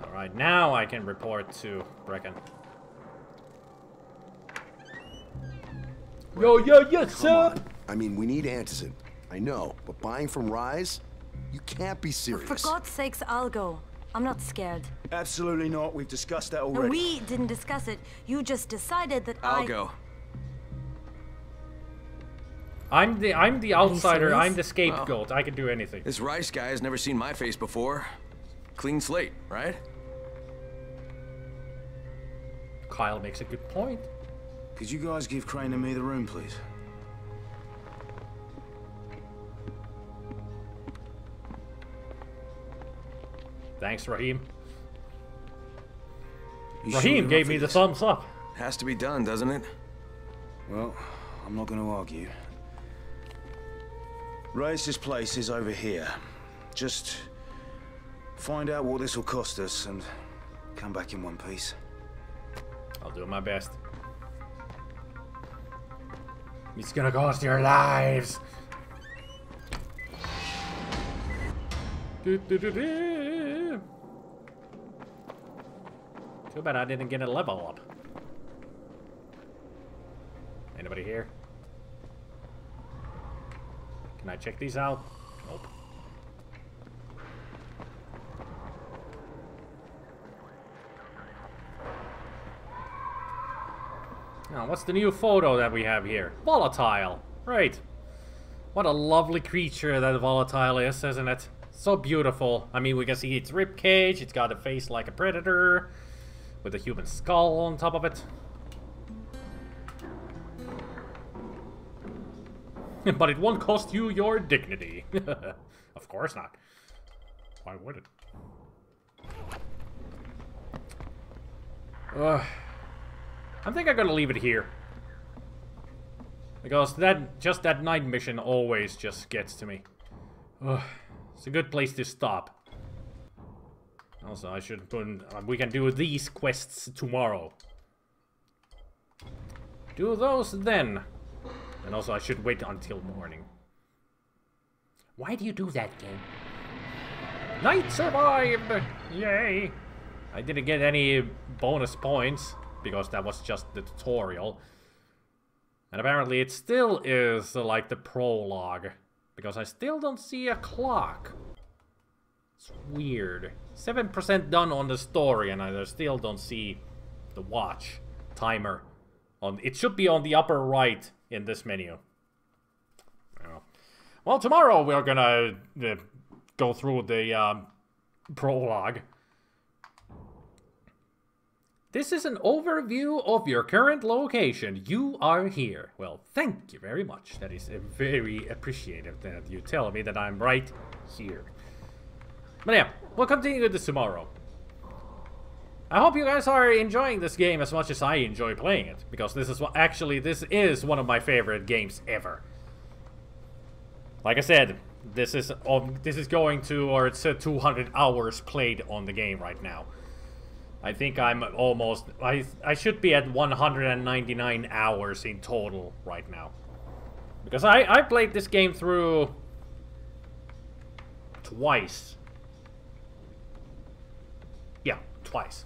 Alright, now I can report to Brecken. Yes, on. I mean, we need Antizin. I know, but buying from Rise? You can't be serious. For God's sakes, I'll go. I'm not scared. Absolutely not. We've discussed that already. No, we didn't discuss it. You just decided that I'll go. I'm the outsider. I'm the scapegoat. I can do anything. This Rice guy has never seen my face before. Clean slate, right? Kyle makes a good point. Could you guys give Crane and me the room, please? Thanks, Raheem. Raheem gave me the thumbs up. Has to be done, doesn't it? Well, I'm not going to argue. Race's place is over here. Just find out what this will cost us and come back in one piece. I'll do my best. It's gonna cost your lives. Too bad I didn't get a level up. Anybody here? Can I check these out? Nope. Now, what's the new photo that we have here? Volatile. Right. What a lovely creature that Volatile is, isn't it? So beautiful. I mean, we can see its ribcage. It's got a face like a predator with a human skull on top of it. But it won't cost you your dignity. Of course not. Why would it? I think I'm gonna leave it here. Because that night mission always just gets to me. It's a good place to stop. Also, I should put... we can do these quests tomorrow. Do those then. And also, I should wait until morning. Why do you do that, game? Night survived! Yay! I didn't get any bonus points, because that was just the tutorial. And apparently it still is like the prologue, because I still don't see a clock. It's weird. 7% done on the story, and I still don't see the watch timer. It should be on the upper right in this menu. Well, tomorrow we're gonna go through the prologue. This is an overview of your current location. You are here. Well, thank you very much. That is very appreciative that you tell me that I'm right here. But yeah, we'll continue with this tomorrow. I hope you guys are enjoying this game as much as I enjoy playing it, because this is one of my favorite games ever. Like I said, this is going towards 200 hours played on the game right now. I think I'm almost... I should be at 199 hours in total right now. Because I played this game through... twice. Yeah, twice.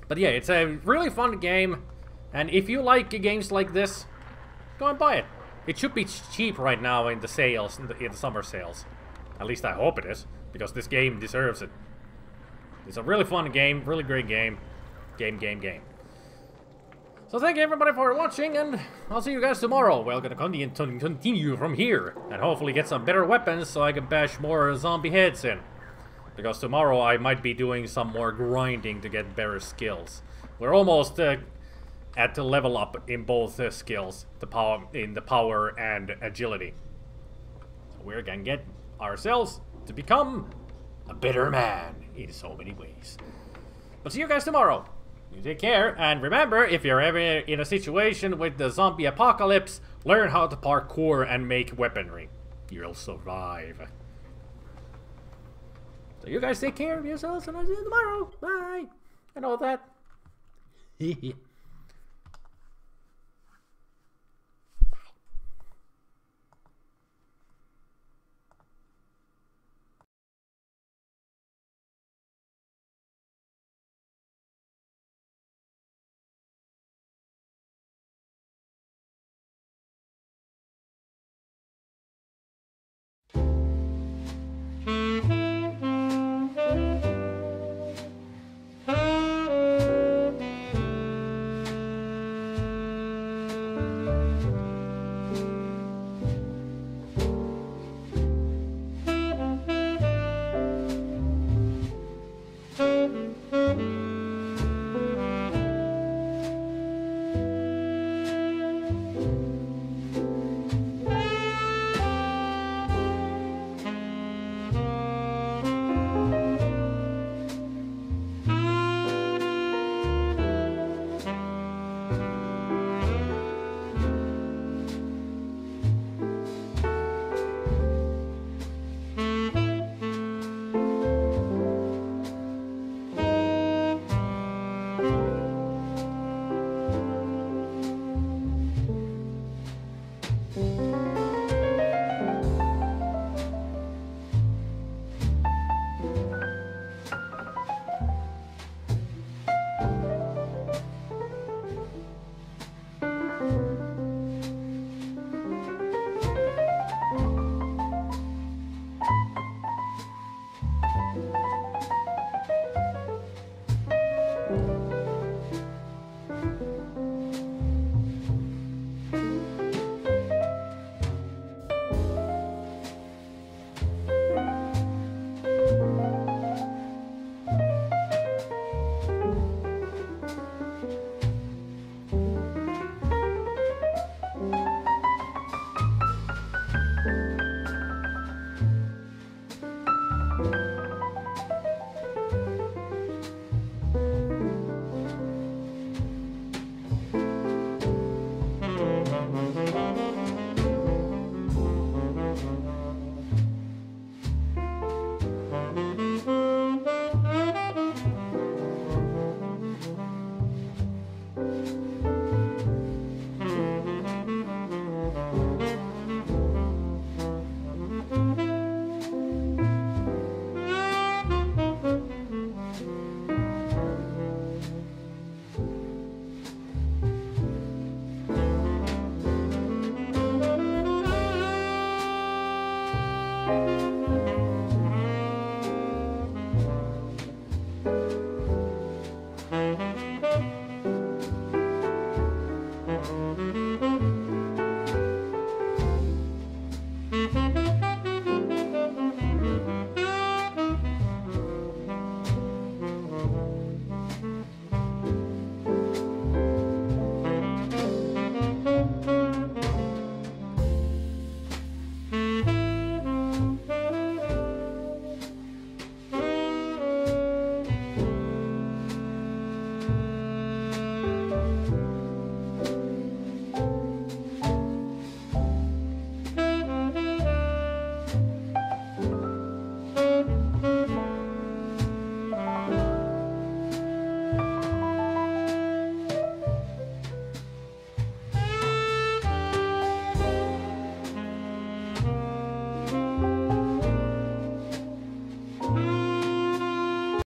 But yeah, it's a really fun game. And if you like games like this, go and buy it. It should be cheap right now in the sales, in the summer sales. At least I hope it is, because this game deserves it. It's a really fun game, really great game. Game. So thank you everybody for watching, and I'll see you guys tomorrow. We're gonna continue from here, and hopefully get some better weapons so I can bash more zombie heads in. Because tomorrow I might be doing some more grinding to get better skills. We're almost at the level up in both skills, the power and agility. So we're gonna get ourselves to become a better man in so many ways. But see you guys tomorrow. You take care, and remember, if you're ever in a situation with the zombie apocalypse, learn how to parkour and make weaponry. You'll survive. So you guys take care of yourselves, and I'll see you tomorrow. Bye. And all that.